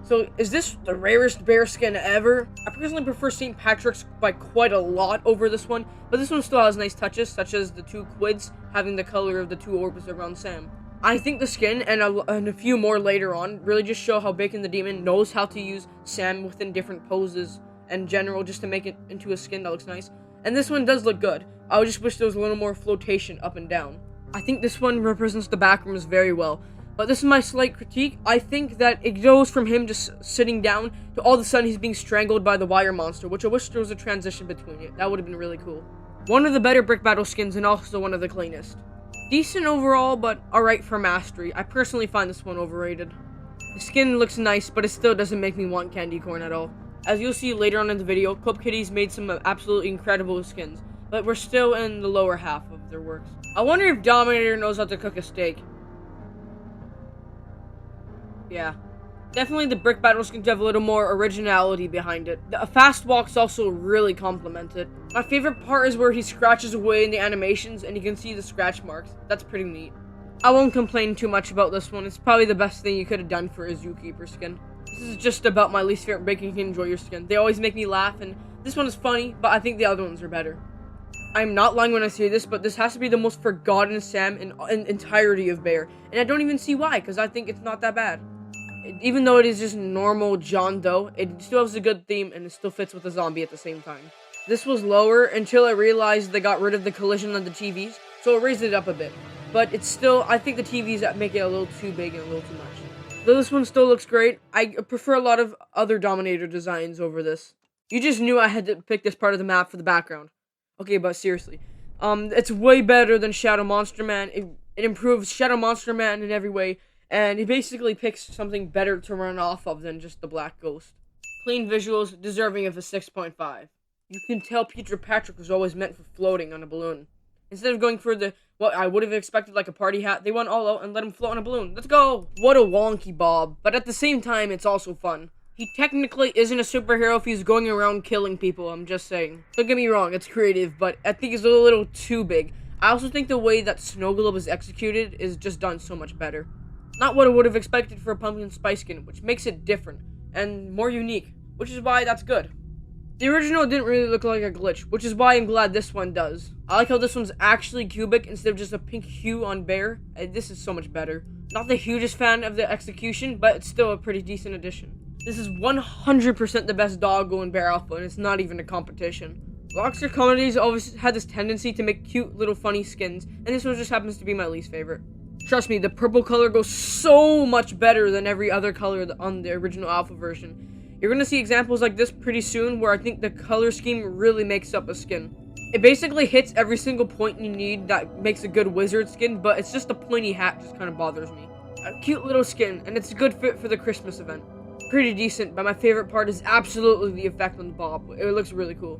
So, is this the rarest bear skin ever? I personally prefer St. Patrick's by quite a lot over this one, but this one still has nice touches, such as the two quids having the color of the two orbs around Sam. I think the skin, and a few more later on, really just show how Bacon the Demon knows how to use Sam within different poses in general, just to make it into a skin that looks nice. And this one does look good. I just wish there was a little more flotation up and down. I think this one represents the backrooms very well. But this is my slight critique. I think that it goes from him just sitting down to all of a sudden he's being strangled by the wire monster, which I wish there was a transition between it. That would have been really cool. One of the better Brick Battle skins and also one of the cleanest. Decent overall, but alright for mastery. I personally find this one overrated. The skin looks nice, but it still doesn't make me want candy corn at all. As you'll see later on in the video, Club Kitties made some absolutely incredible skins. but we're still in the lower half of their works. I wonder if Dominator knows how to cook a steak. Yeah. Definitely the brick battles can have a little more originality behind it. The fast walks also really complement it. My favorite part is where he scratches away in the animations and you can see the scratch marks. That's pretty neat. I won't complain too much about this one. It's probably the best thing you could have done for a Zookeeper skin. This is just about my least favorite making you enjoy your skin. They always make me laugh, and this one is funny, but I think the other ones are better. I'm not lying when I say this, but this has to be the most forgotten Sam in entirety of Bear. And I don't even see why, because I think it's not that bad. Even though it is just normal John Doe, it still has a good theme, and it still fits with the zombie at the same time. This was lower until I realized they got rid of the collision on the TVs, so I raised it up a bit. But it's still, I think the TVs that make it a little too big and a little too much. Though this one still looks great, I prefer a lot of other Dominator designs over this. You just knew I had to pick this part of the map for the background. Okay, but seriously. It's way better than Shadow Monster Man. It improves Shadow Monster Man in every way, and it basically picks something better to run off of than just the Black Ghost. Clean visuals, deserving of a 6.5. You can tell Peter Patrick was always meant for floating on a balloon. Instead of going for what I would have expected, like a party hat, they went all out and let him float on a balloon. Let's go! What a wonky Bob, but at the same time, it's also fun. He technically isn't a superhero if he's going around killing people, I'm just saying. Don't get me wrong, it's creative, but I think it's a little too big. I also think the way that Snow Globe is executed is just done so much better. Not what I would have expected for a pumpkin spice skin, which makes it different and more unique, which is why that's good. The original didn't really look like a glitch, which is why I'm glad this one does. I like how this one's actually cubic instead of just a pink hue on Bear. This is so much better. Not the hugest fan of the execution, but it's still a pretty decent addition. This is 100% the best doggo in Bear Alpha, and it's not even a competition. Blox comedies always had this tendency to make cute little funny skins, and this one just happens to be my least favorite. Trust me, the purple color goes so much better than every other color on the original Alpha version. You're gonna see examples like this pretty soon where I think the color scheme really makes up a skin. It basically hits every single point you need that makes a good wizard skin, but it's just the pointy hat just kind of bothers me. A cute little skin, and it's a good fit for the Christmas event. Pretty decent, but my favorite part is absolutely the effect on the Bob. It looks really cool.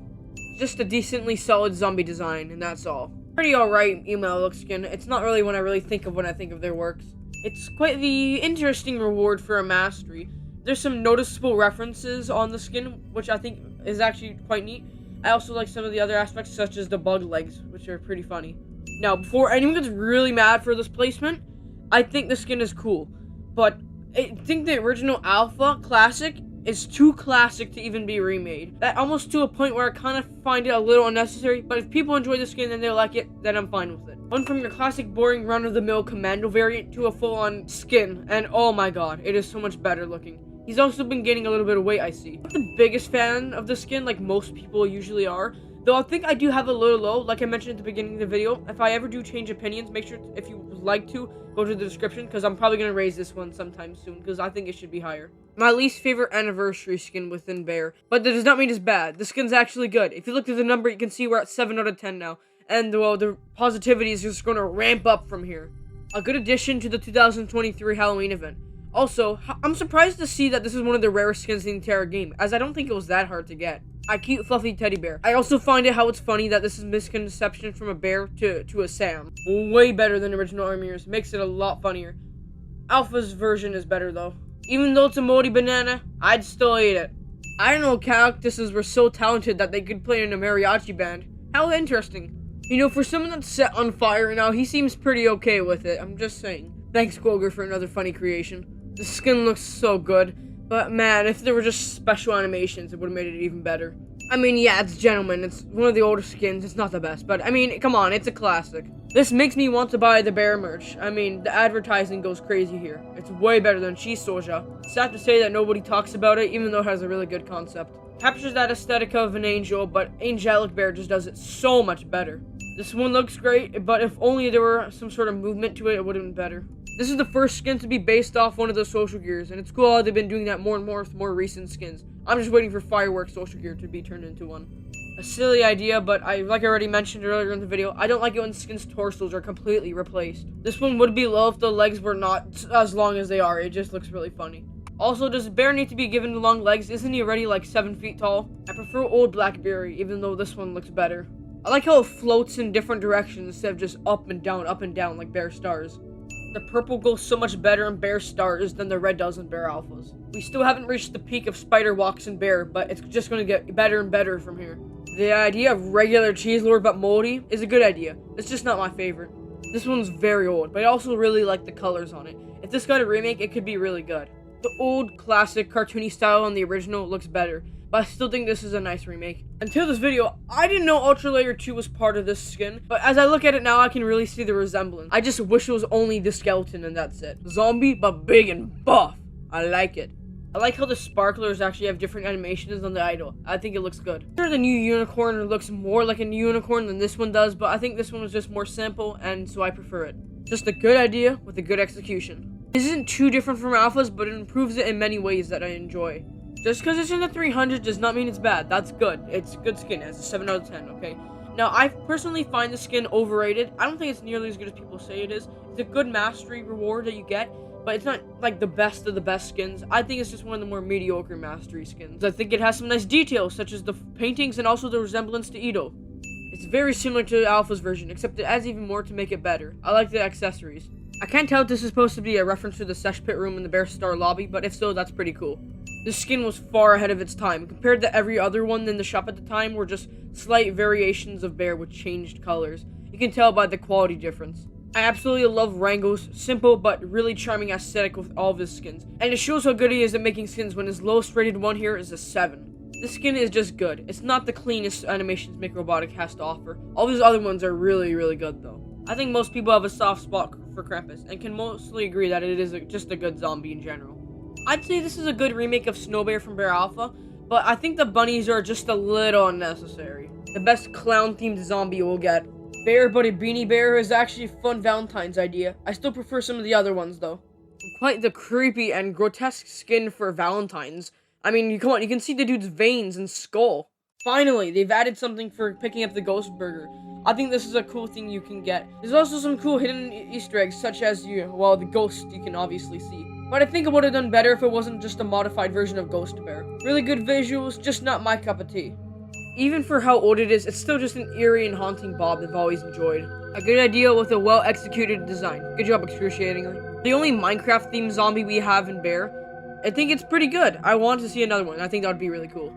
Just a decently solid zombie design, and that's all. Pretty alright email look skin. It's not really what I really think of when I think of their works. It's quite the interesting reward for a mastery. There's some noticeable references on the skin, which I think is actually quite neat. I also like some of the other aspects, such as the bug legs, which are pretty funny. Now, before anyone gets really mad for this placement, I think the skin is cool. But I think the original Alpha Classic is too classic to even be remade. That almost to a point where I kind of find it a little unnecessary, but if people enjoy the skin and they like it, then I'm fine with it. Went from your classic boring run-of-the-mill Commando variant to a full-on skin, and oh my god, it is so much better looking. He's also been gaining a little bit of weight, I see. I'm not the biggest fan of the skin, like most people usually are. Though I think I do have a little low, like I mentioned at the beginning of the video. If I ever do change opinions, make sure, if you would like to, go to the description, because I'm probably going to raise this one sometime soon, because I think it should be higher. My least favorite anniversary skin within Bear, but that does not mean it's bad. The skin's actually good. If you look at the number, you can see we're at 7 out of 10 now, and well, the positivity is just going to ramp up from here. A good addition to the 2023 Halloween event. Also, I'm surprised to see that this is one of the rarest skins in the entire game, as I don't think it was that hard to get. A cute fluffy teddy bear. I also find it how it's funny that this is misconception from a bear to a Sam. Way better than original Armier's, makes it a lot funnier. Alpha's version is better though. Even though it's a moldy banana, I'd still eat it. I didn't know cactuses were so talented that they could play in a mariachi band. How interesting. You know, for someone that's set on fire now, he seems pretty okay with it, I'm just saying. Thanks, Quoger, for another funny creation. The skin looks so good, but man, if there were just special animations, it would have made it even better. I mean, yeah, it's Gentleman, it's one of the older skins, it's not the best, but I mean, come on, it's a classic. This makes me want to buy the Bear merch. I mean, the advertising goes crazy here. It's way better than Cheese Soja. Sad to say that nobody talks about it, even though it has a really good concept. Captures that aesthetic of an angel, but Angelic Bear just does it so much better. This one looks great, but if only there were some sort of movement to it, it would have been better. This is the first skin to be based off one of the social gears, and it's cool how they've been doing that more and more with more recent skins. I'm just waiting for Fireworks social gear to be turned into one. A silly idea, but like I already mentioned earlier in the video, I don't like it when skins' torsos are completely replaced. This one would be low if the legs were not as long as they are, it just looks really funny. Also, does Bear need to be given long legs? Isn't he already like 7 feet tall? I prefer old Blackberry, even though this one looks better. I like how it floats in different directions instead of just up and down like Bear Stars. The purple goes so much better in Bear Stars than the red does in Bear Alphas. We still haven't reached the peak of Spider Walks in Bear, but it's just going to get better and better from here. The idea of regular Cheese Lord but moldy is a good idea. It's just not my favorite. This one's very old, but I also really like the colors on it. If this got a remake, it could be really good. The old, classic, cartoony style on the original looks better, but I still think this is a nice remake. Until this video, I didn't know Ultra Layer 2 was part of this skin, but as I look at it now, I can really see the resemblance. I just wish it was only the skeleton and that's it. Zombie, but big and buff. I like it. I like how the sparklers actually have different animations on the idol. I think it looks good. Sure, the new unicorn looks more like a unicorn than this one does, but I think this one was just more simple, and so I prefer it. Just a good idea with a good execution. It isn't too different from Alphas, but it improves it in many ways that I enjoy. Just because it's in the 300 does not mean it's bad. That's good. It's good skin. It's a 7 out of 10, okay? Now, I personally find the skin overrated. I don't think it's nearly as good as people say it is. It's a good mastery reward that you get, but it's not like the best of the best skins. I think it's just one of the more mediocre mastery skins. I think it has some nice details, such as the paintings and also the resemblance to Ito. It's very similar to Alpha's version, except it adds even more to make it better. I like the accessories. I can't tell if this is supposed to be a reference to the Sesh Pit room in the Bear Star lobby, but if so, that's pretty cool. This skin was far ahead of its time. Compared to every other one in the shop at the time, were just slight variations of Bear with changed colors. You can tell by the quality difference. I absolutely love Rango's simple but really charming aesthetic with all of his skins, and it shows how good he is at making skins when his lowest rated one here is a 7. This skin is just good. It's not the cleanest animations Make Robotic has to offer. All these other ones are really, really good though. I think most people have a soft spot for Krampus, and can mostly agree that it is just a good zombie in general. I'd say this is a good remake of Snow Bear from Bear Alpha, but I think the bunnies are just a little unnecessary. The best clown-themed zombie we'll get. Bear but a Beanie Bear is actually a fun Valentine's idea. I still prefer some of the other ones though. Quite the creepy and grotesque skin for Valentine's. I mean, come on, you can see the dude's veins and skull. Finally, they've added something for picking up the Ghost Burger. I think this is a cool thing you can get. There's also some cool hidden Easter eggs, such as the ghost you can obviously see. But I think it would have done better if it wasn't just a modified version of Ghost Bear. Really good visuals, just not my cup of tea. Even for how old it is, it's still just an eerie and haunting Bob I've always enjoyed. A good idea with a well-executed design. Good job, excruciatingly. The only Minecraft-themed zombie we have in Bear, I think it's pretty good. I want to see another one. I think that would be really cool.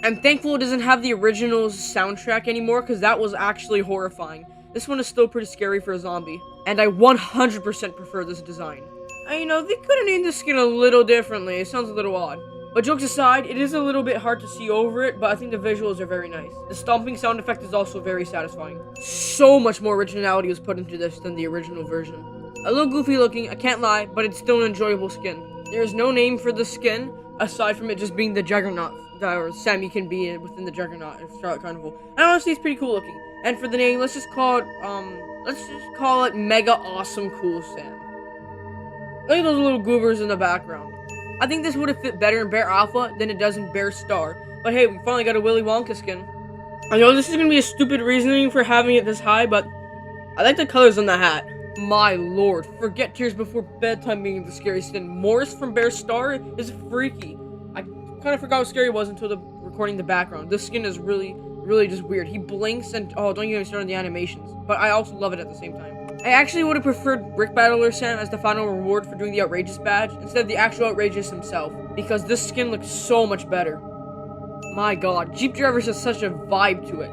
I'm thankful it doesn't have the original's soundtrack anymore, because that was actually horrifying. This one is still pretty scary for a zombie. And I 100% prefer this design. They could have named this skin a little differently. It sounds a little odd. But jokes aside, it is a little bit hard to see over it, but I think the visuals are very nice. The stomping sound effect is also very satisfying. So much more originality was put into this than the original version. A little goofy looking, I can't lie, but it's still an enjoyable skin. There is no name for the skin, aside from it just being the juggernaut, or Sammy can be within the juggernaut of Charlotte Carnival. And honestly, it's pretty cool looking. And for the name, let's just call it Mega Awesome Cool Sam. Look at those little goobers in the background. I think this would have fit better in Bear Alpha than it does in Bear Star. But hey, we finally got a Willy Wonka skin. I know this is going to be a stupid reasoning for having it this high, but I like the colors on the hat. My lord, forget Tears Before Bedtime being the scary skin. Morris from Bear Star is freaky. I kind of forgot how scary it was until recording the background. This skin is really just weird. He blinks and, oh, don't even start on the animations. But I also love it at the same time. I actually would have preferred Brick Battler Sam as the final reward for doing the Outrageous badge, instead of the actual Outrageous himself, because this skin looks so much better. My god, Jeep Drivers has such a vibe to it.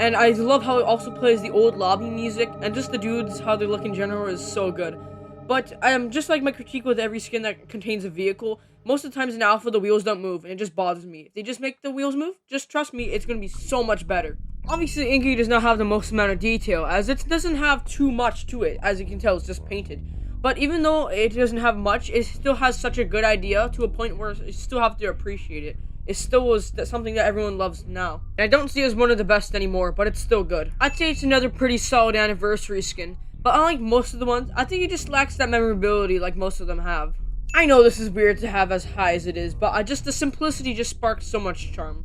And I love how it also plays the old lobby music, and just the dudes, how they look in general is so good. But, just like my critique with every skin that contains a vehicle, most of the times in Alpha the wheels don't move, and it just bothers me. If they just make the wheels move, just trust me, it's gonna be so much better. Obviously, Inky does not have the most amount of detail, as it doesn't have too much to it. As you can tell, it's just painted. But even though it doesn't have much, it still has such a good idea to a point where you still have to appreciate it. It still was something that everyone loves now. And I don't see it as one of the best anymore, but it's still good. I'd say it's another pretty solid anniversary skin. But unlike most of the ones, I think it just lacks that memorability like most of them have. I know this is weird to have as high as it is, but the simplicity just sparks so much charm.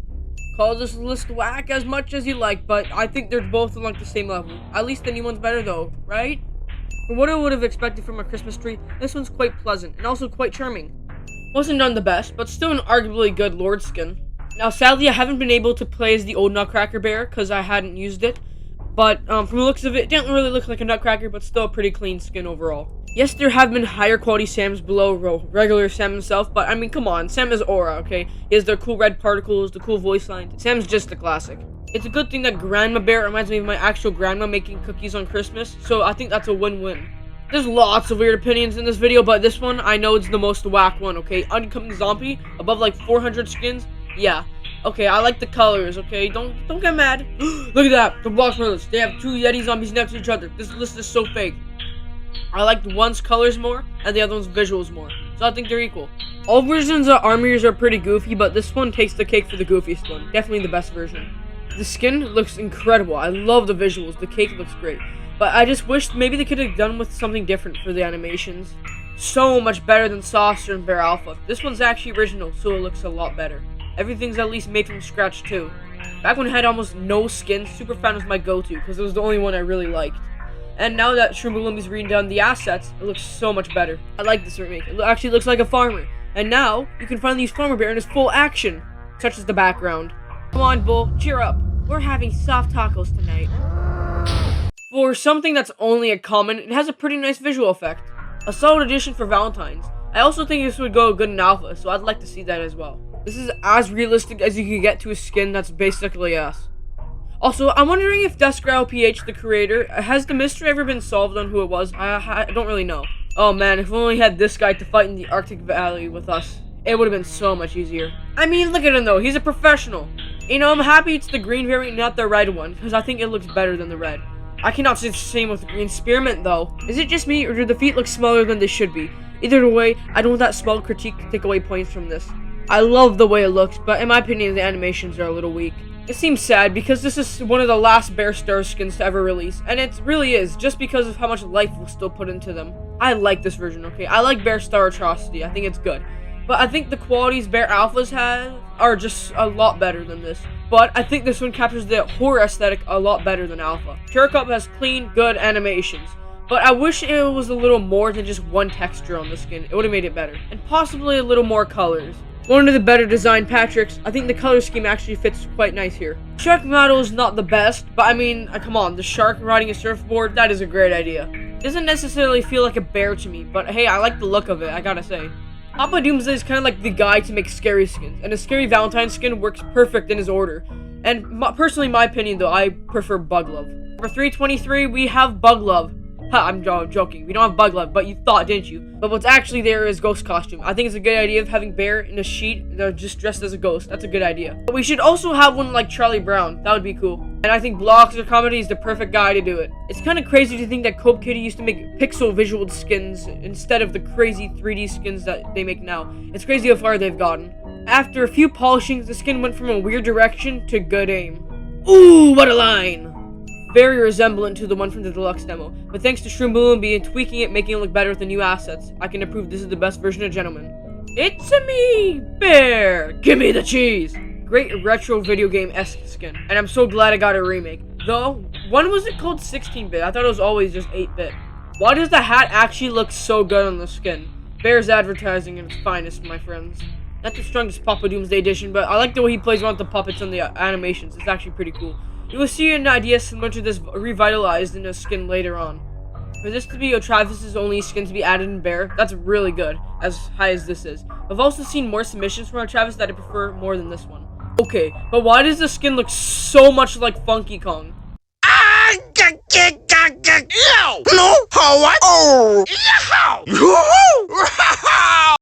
Call this list whack as much as you like, but I think they're both on like the same level. At least the new one's better though, right? For what I would have expected from a Christmas tree, this one's quite pleasant, and also quite charming. Wasn't done the best, but still an arguably good Lord skin. Now sadly I haven't been able to play as the old Nutcracker Bear, because I hadn't used it, But from the looks of it, it didn't really look like a nutcracker, but still a pretty clean skin overall. Yes, there have been higher quality Sams below regular Sam himself, but I mean, come on, Sam is aura, okay? He has the cool red particles, the cool voice lines. Sam's just a classic. It's a good thing that Grandma Bear reminds me of my actual grandma making cookies on Christmas, so I think that's a win-win. There's lots of weird opinions in this video, but this one, I know it's the most whack one, okay? Uncommon Zombie, above like 400 skins, yeah. Okay, I like the colors, okay? Don't get mad. Look at that, the Blox Brothers. They have 2 Yeti zombies next to each other. This list is so fake. I like one's colors more, and the other one's visuals more. So I think they're equal. All versions of armors are pretty goofy, but this one takes the cake for the goofiest one. Definitely the best version. The skin looks incredible. I love the visuals. The cake looks great. But I just wish maybe they could have done with something different for the animations. So much better than Saucer and Bear Alpha. This one's actually original, so it looks a lot better. Everything's at least made from scratch too. Back when I had almost no skins, Super Fan was my go-to because it was the only one I really liked. And now that CHANGELOG's reading down the assets, it looks so much better. I like this remake. It actually looks like a farmer. And now, you can finally use Farmer Bear in his full action, such as the background. Come on, Bull, cheer up. We're having soft tacos tonight. For something that's only a common, it has a pretty nice visual effect. A solid addition for Valentine's. I also think this would go good in Alpha, so I'd like to see that as well. This is as realistic as you can get to a skin that's basically us. Also, I'm wondering if Disco P.H.O.B, the creator, has the mystery ever been solved on who it was? I don't really know. Oh man, if we only had this guy to fight in the Arctic Valley with us, it would have been so much easier. I mean, look at him though, he's a professional. You know, I'm happy it's the green variant, not the red one, because I think it looks better than the red. I cannot say the same with the green spearmint though. Is it just me, or do the feet look smaller than they should be? Either way, I don't want that small critique to take away points from this. I love the way it looks, but in my opinion, the animations are a little weak. It seems sad because this is one of the last Bear Star skins to ever release, and it really is, just because of how much life we'll still put into them. I like this version, okay? I like Bear Star Atrocity, I think it's good. But I think the qualities Bear Alphas have are just a lot better than this. But I think this one captures the horror aesthetic a lot better than Alpha. T.H.O.B has clean, good animations. But I wish it was a little more than just one texture on the skin. It would have made it better. And possibly a little more colors. One of the better designed Patricks, I think the color scheme actually fits quite nice here. Shark model is not the best, but I mean, come on, the shark riding a surfboard, that is a great idea. It doesn't necessarily feel like a bear to me, but hey, I like the look of it, I gotta say. Papa Doomsday is kind of like the guy to make scary skins, and a scary Valentine skin works perfect in his order. And personally, in my opinion though, I prefer Bug Love. For 323, we have Bug Love. Ha, I'm joking. We don't have Bug Love, but you thought, didn't you? But what's actually there is Ghost Costume. I think it's a good idea of having Bear in a sheet. They're just dressed as a ghost. That's a good idea. But we should also have one like Charlie Brown. That would be cool. And I think Blox Comedy is the perfect guy to do it. It's kind of crazy to think that Cope Kitty used to make pixel visual skins instead of the crazy 3D skins that they make now. It's crazy how far they've gotten. After a few polishings, the skin went from a weird direction to good aim. Ooh, what a line! Very resemblant to the one from the Deluxe demo, but thanks to CHANGELOG and tweaking it, making it look better with the new assets, I can approve this is the best version of Gentleman. It's a me, Bear! Give me the cheese! Great retro video game-esque skin, and I'm so glad I got a remake. Though, when was it called 16-bit? I thought it was always just 8-bit. Why does the hat actually look so good on the skin? Bear's advertising at its finest, my friends. Not the strongest Papa Doomsday edition, but I like the way he plays around with the puppets and the animations. It's actually pretty cool. You will see an idea similar to this revitalized in a skin later on. For this to be Travis's only skin to be added in Bear, that's really good, as high as this is. I've also seen more submissions from Travis that I prefer more than this one. Okay, but why does the skin look so much like Funky Kong?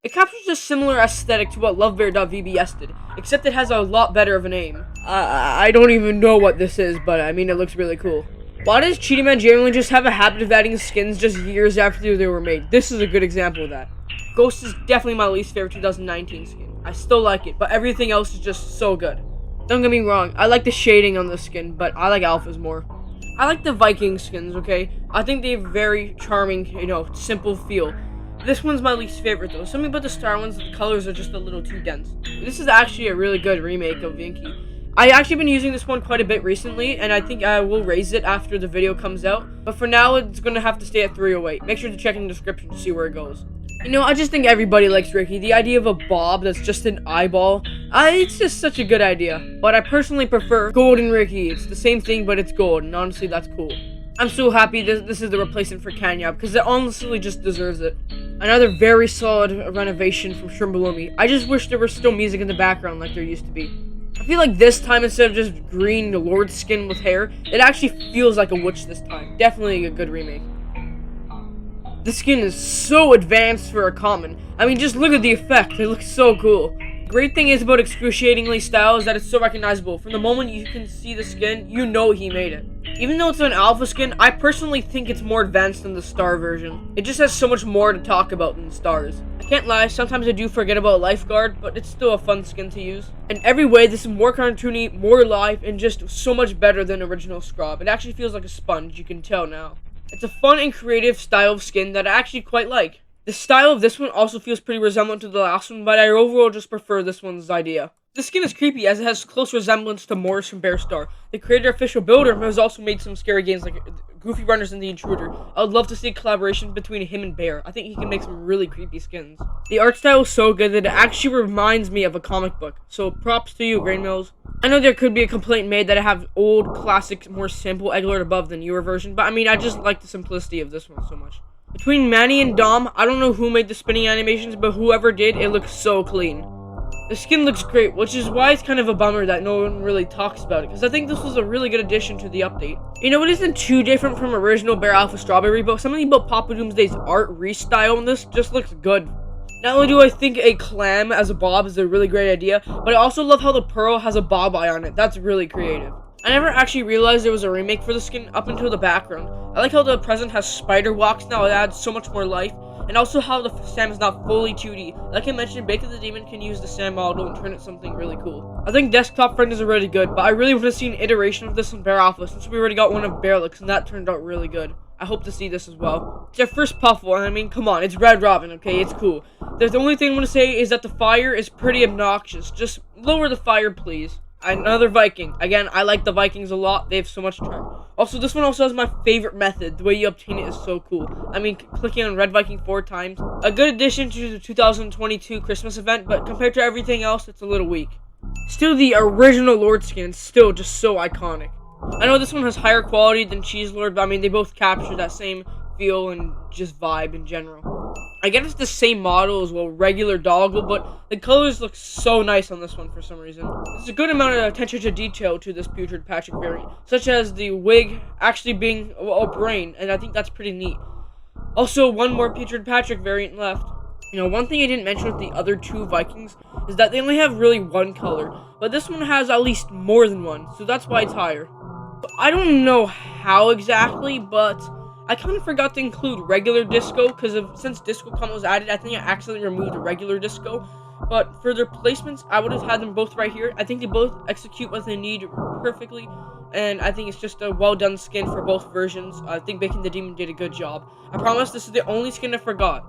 It captures a similar aesthetic to what LoveBear.vbs did, except it has a lot better of a name. I don't even know what this is, but I mean, it looks really cool. Why does Cheetah Man generally just have a habit of adding skins just years after they were made? This is a good example of that. Ghost is definitely my least favorite 2019 skin. I still like it, but everything else is just so good. Don't get me wrong, I like the shading on the skin, but I like Alphas more. I like the Viking skins, okay? I think they have very charming, simple feel. This one's my least favorite though. Something about the Star ones, the colors are just a little too dense. This is actually a really good remake of Vinky. I actually been using this one quite a bit recently, and I think I will raise it after the video comes out. But for now, it's going to have to stay at 308. Make sure to check in the description to see where it goes. You know, I just think everybody likes Ricky. The idea of a Bob that's just an eyeball, it's just such a good idea. But I personally prefer Golden Ricky. It's the same thing, but it's gold, and honestly, that's cool. I'm so happy this is the replacement for Kenya, because it honestly just deserves it. Another very solid renovation from Shrimp Below Me. I just wish there was still music in the background like there used to be. I feel like this time, instead of just green Lord skin with hair, it actually feels like a witch this time. Definitely a good remake. The skin is so advanced for a common. I mean, just look at the effect. It looks so cool. Great thing is about excruciatingly style is that it's so recognizable. From the moment you can see the skin, you know he made it. Even though it's an alpha skin, I personally think it's more advanced than the star version. It just has so much more to talk about than stars. I can't lie, sometimes I do forget about Lifeguard, but it's still a fun skin to use. In every way, this is more cartoony, more live, and just so much better than original Scrub. It actually feels like a sponge, you can tell now. It's a fun and creative style of skin that I actually quite like. The style of this one also feels pretty resemblant to the last one, but I overall just prefer this one's idea. The skin is creepy as it has close resemblance to Morris from Bear Star. The creator official builder has also made some scary games like Goofy Runners and The Intruder. I would love to see a collaboration between him and Bear. I think he can make some really creepy skins. The art style is so good that it actually reminds me of a comic book. So props to you, Grain Mills. I know there could be a complaint made that I have old, classic, more simple Egglord above the newer version, but I mean, I just like the simplicity of this one so much. Between Manny and Dom, I don't know who made the spinning animations, but whoever did, it looks so clean. The skin looks great, which is why it's kind of a bummer that no one really talks about it, because I think this was a really good addition to the update. You know, it isn't too different from original Bear Alpha Strawberry, but something about Papa Doomsday's art restyle in this just looks good. Not only do I think a clam as a bob is a really great idea, but I also love how the pearl has a bob eye on it. That's really creative. I never actually realized there was a remake for the skin up until the background. I like how the present has spider walks now, it adds so much more life, and also how the Sam is not fully 2D. Like I mentioned, Bacon the Demon can use the Sam model and turn it something really cool. I think Desktop Friend is already good, but I really want to see an iteration of this in Bear Alpha since we already got one of Bearlix and that turned out really good. I hope to see this as well. It's our first Puffle, and I mean, come on, it's Red Robin, okay? It's cool. The only thing I'm going to say is that the fire is pretty obnoxious. Just lower the fire, please. Another Viking. Again, I like the Vikings a lot. They have so much charm. Also, this one also has my favorite method. The way you obtain it is so cool. I mean, clicking on Red Viking 4 times. A good addition to the 2022 Christmas event, but compared to everything else, it's a little weak. Still, the original Lord skin is still just so iconic. I know this one has higher quality than Cheese Lord, but I mean, they both capture that same feel and just vibe in general. I get it's the same model as well, regular Doggle, but the colors look so nice on this one for some reason. There's a good amount of attention to detail to this Putrid Patrick variant, such as the wig actually being a brain, and I think that's pretty neat. Also, one more Putrid Patrick variant left. You know, one thing I didn't mention with the other two Vikings is that they only have really one color, but this one has at least more than one, so that's why it's higher. I don't know how exactly, but I kind of forgot to include regular Disco, because since Disco Comet was added, I think I accidentally removed the regular Disco. But for their placements, I would have had them both right here. I think they both execute what they need perfectly, and I think it's just a well-done skin for both versions. I think Bacon the Demon did a good job. I promise this is the only skin I forgot.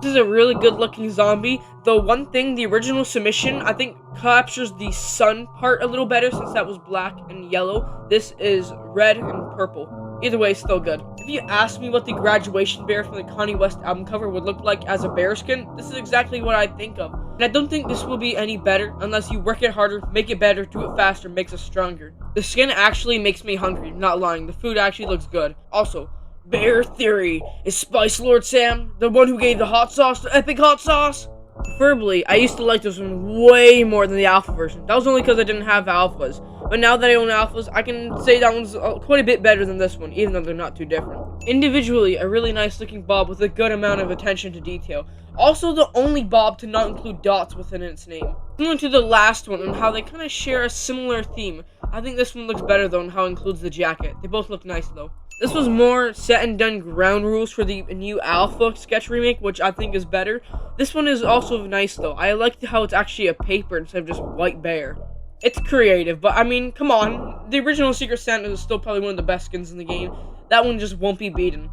This is a really good-looking zombie, though one thing, the original submission, I think, captures the sun part a little better since that was black and yellow. This is red and purple. Either way, still good. If you ask me what the graduation bear from the Kanye West album cover would look like as a bear skin, this is exactly what I think of. And I don't think this will be any better unless you work it harder, make it better, do it faster, makes us stronger. The skin actually makes me hungry, not lying. The food actually looks good. Also, Bear Theory. Is Spice Lord Sam the one who gave the hot sauce the epic hot sauce? Preferably, I used to like this one way more than the alpha version. That was only because I didn't have alphas. But now that I own alphas, I can say that one's quite a bit better than this one, even though they're not too different. Individually, a really nice looking bob with a good amount of attention to detail. Also the only bob to not include dots within its name. Similar to the last one and how they kind of share a similar theme. I think this one looks better though and how it includes the jacket. They both look nice though. This was more set and done ground rules for the new Alpha sketch remake, which I think is better. This one is also nice though. I like how it's actually a paper instead of just white bear. It's creative, but I mean, come on. The original Secret Santa is still probably one of the best skins in the game. That one just won't be beaten.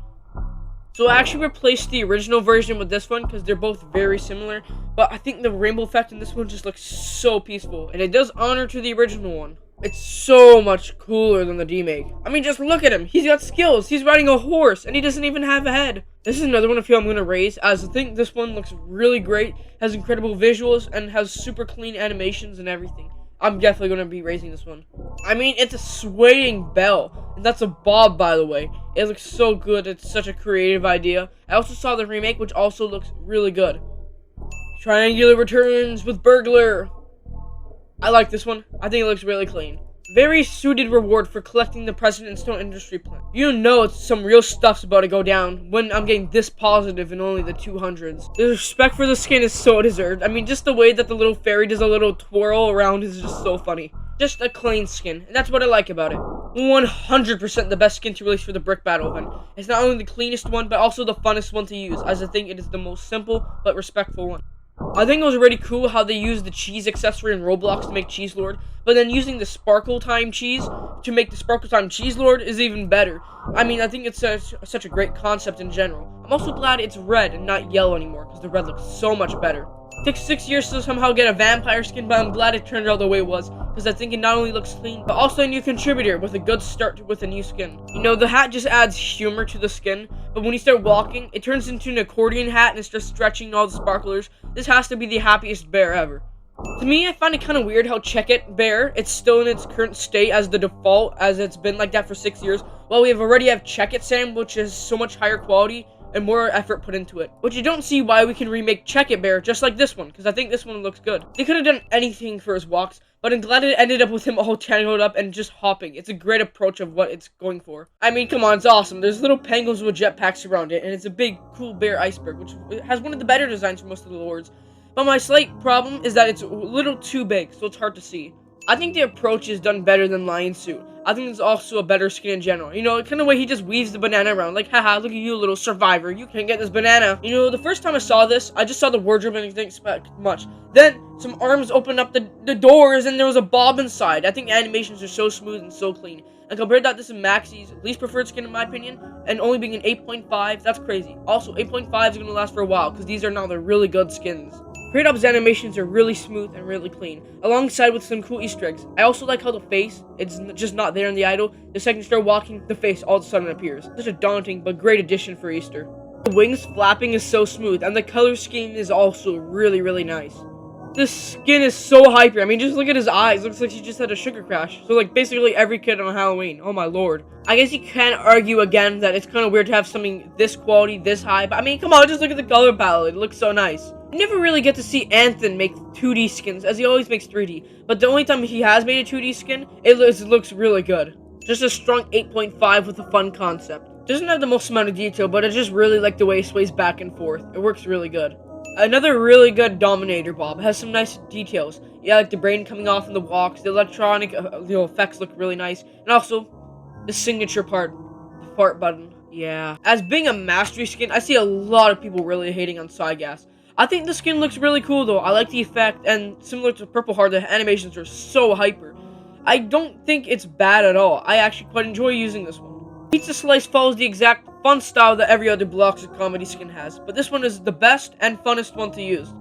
So I actually replaced the original version with this one because they're both very similar. But I think the rainbow effect in this one just looks so peaceful. And it does honor to the original one. It's so much cooler than the remake. I mean, just look at him. He's got skills. He's riding a horse, and he doesn't even have a head. This is another one of I'm going to raise, as I think this one looks really great, has incredible visuals, and has super clean animations and everything. I'm definitely going to be raising this one. I mean, it's a swaying bell, and that's a bob, by the way. It looks so good. It's such a creative idea. I also saw the remake, which also looks really good. Triangular returns with burglar. I like this one. I think it looks really clean. Very suited reward for collecting the President's Stone Industry Plant. You know it's some real stuff's about to go down when I'm getting this positive in only the 200s. The respect for the skin is so deserved. I mean, just the way that the little fairy does a little twirl around is just so funny. Just a clean skin, and that's what I like about it. 100% the best skin to release for the Brick Battle event. It's not only the cleanest one, but also the funnest one to use, as I think it is the most simple but respectful one. I think it was really cool how they used the cheese accessory in Roblox to make Cheese Lord, but then using the Sparkle Time cheese to make the Sparkle Time Cheese Lord is even better. I mean, I think it's such a great concept in general. I'm also glad it's red and not yellow anymore, because the red looks so much better. It took 6 years to somehow get a vampire skin, but I'm glad it turned out the way it was, because I think it not only looks clean, but also a new contributor with a good start with a new skin. You know, the hat just adds humor to the skin, but when you start walking, it turns into an accordion hat and it starts stretching all the sparklers. This has to be the happiest bear ever. To me, I find it kind of weird how Check It Bear, it's still in its current state as the default, as it's been like that for 6 years, while we already have Check It Sam, which is so much higher quality and more effort put into it. Which you don't see why we can remake Check It Bear just like this one, because I think this one looks good. They could have done anything for his walks, but I'm glad it ended up with him all tangled up and just hopping. It's a great approach of what it's going for. I mean, come on, it's awesome. There's little penguins with jetpacks around it, and it's a big, cool bear iceberg, which has one of the better designs for most of the lords. But my slight problem is that it's a little too big, so it's hard to see. I think the approach is done better than Lion Suit. I think it's also a better skin in general. You know, kind of way he just weaves the banana around. Like, haha, look at you, little survivor. You can't get this banana. You know, the first time I saw this, I just saw the wardrobe and I didn't expect much. Then, some arms opened up the doors and there was a bob inside. I think animations are so smooth and so clean. And compared to that, this is Maxi's least preferred skin in my opinion. And only being an 8.5, that's crazy. Also, 8.5 is going to last for a while because these are now the really good skins. K-Dub's animations are really smooth and really clean, alongside with some cool Easter eggs. I also like how the face, it's just not there in the idol. The second you start walking, the face all of a sudden appears. Such a daunting but great addition for Easter. The wings flapping is so smooth, and the color scheme is also really, really nice. This skin is so hyper. I mean, just look at his eyes. Looks like he just had a sugar crash. So, like, basically every kid on Halloween. Oh my lord. I guess you can argue again that it's kind of weird to have something this quality, this high. But, I mean, come on, just look at the color palette. It looks so nice. You never really get to see Anthony make 2D skins, as he always makes 3D. But the only time he has made a 2D skin, it looks really good. Just a strong 8.5 with a fun concept. Doesn't have the most amount of detail, but I just really like the way it sways back and forth. It works really good. Another really good Dominator Bob. Has some nice details. Yeah, like the brain coming off in the walks. The electronic effects look really nice. And also, the signature part. The fart button. Yeah. As being a mastery skin, I see a lot of people really hating on Psygas. I think the skin looks really cool though. I like the effect, and similar to Purple Heart, the animations are so hyper. I don't think it's bad at all. I actually quite enjoy using this one. Pizza Slice follows the exact fun style that every other Blox comedy skin has, but this one is the best and funnest one to use.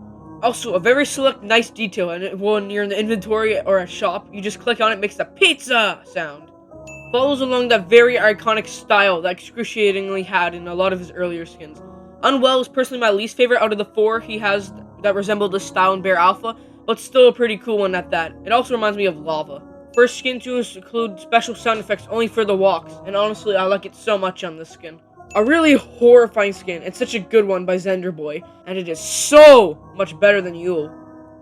Also, a very select nice detail, and when you're in the inventory or a shop, you just click on it, makes the pizza sound. Follows along that very iconic style that excruciatingly had in a lot of his earlier skins. Unwell is personally my least favorite out of the 4 he has that resemble this style in Bear Alpha, but still a pretty cool one at that. It also reminds me of Lava. First skin to include special sound effects only for the walks, and honestly I like it so much on this skin. A really horrifying skin, and such a good one by Zender Boy, and it is so much better than Yule.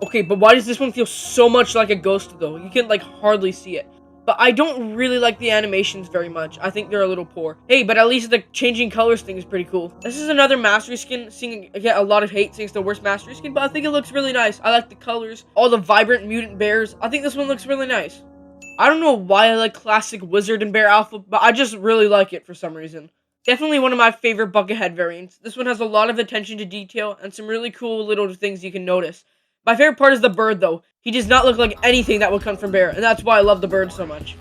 Okay, but why does this one feel so much like a ghost though? You can like hardly see it. But I don't really like the animations very much. I think they're a little poor. Hey, but at least the changing colors thing is pretty cool. This is another mastery skin, seeing get a lot of hate saying it's the worst mastery skin, but I think it looks really nice. I like the colors, all the vibrant mutant bears. I think this one looks really nice. I don't know why I like classic Wizard and Bear Alpha, but I just really like it for some reason. Definitely one of my favorite Buckethead variants. This one has a lot of attention to detail and some really cool little things you can notice. My favorite part is the bird though. He does not look like anything that would come from Bear, and that's why I love the bird so much.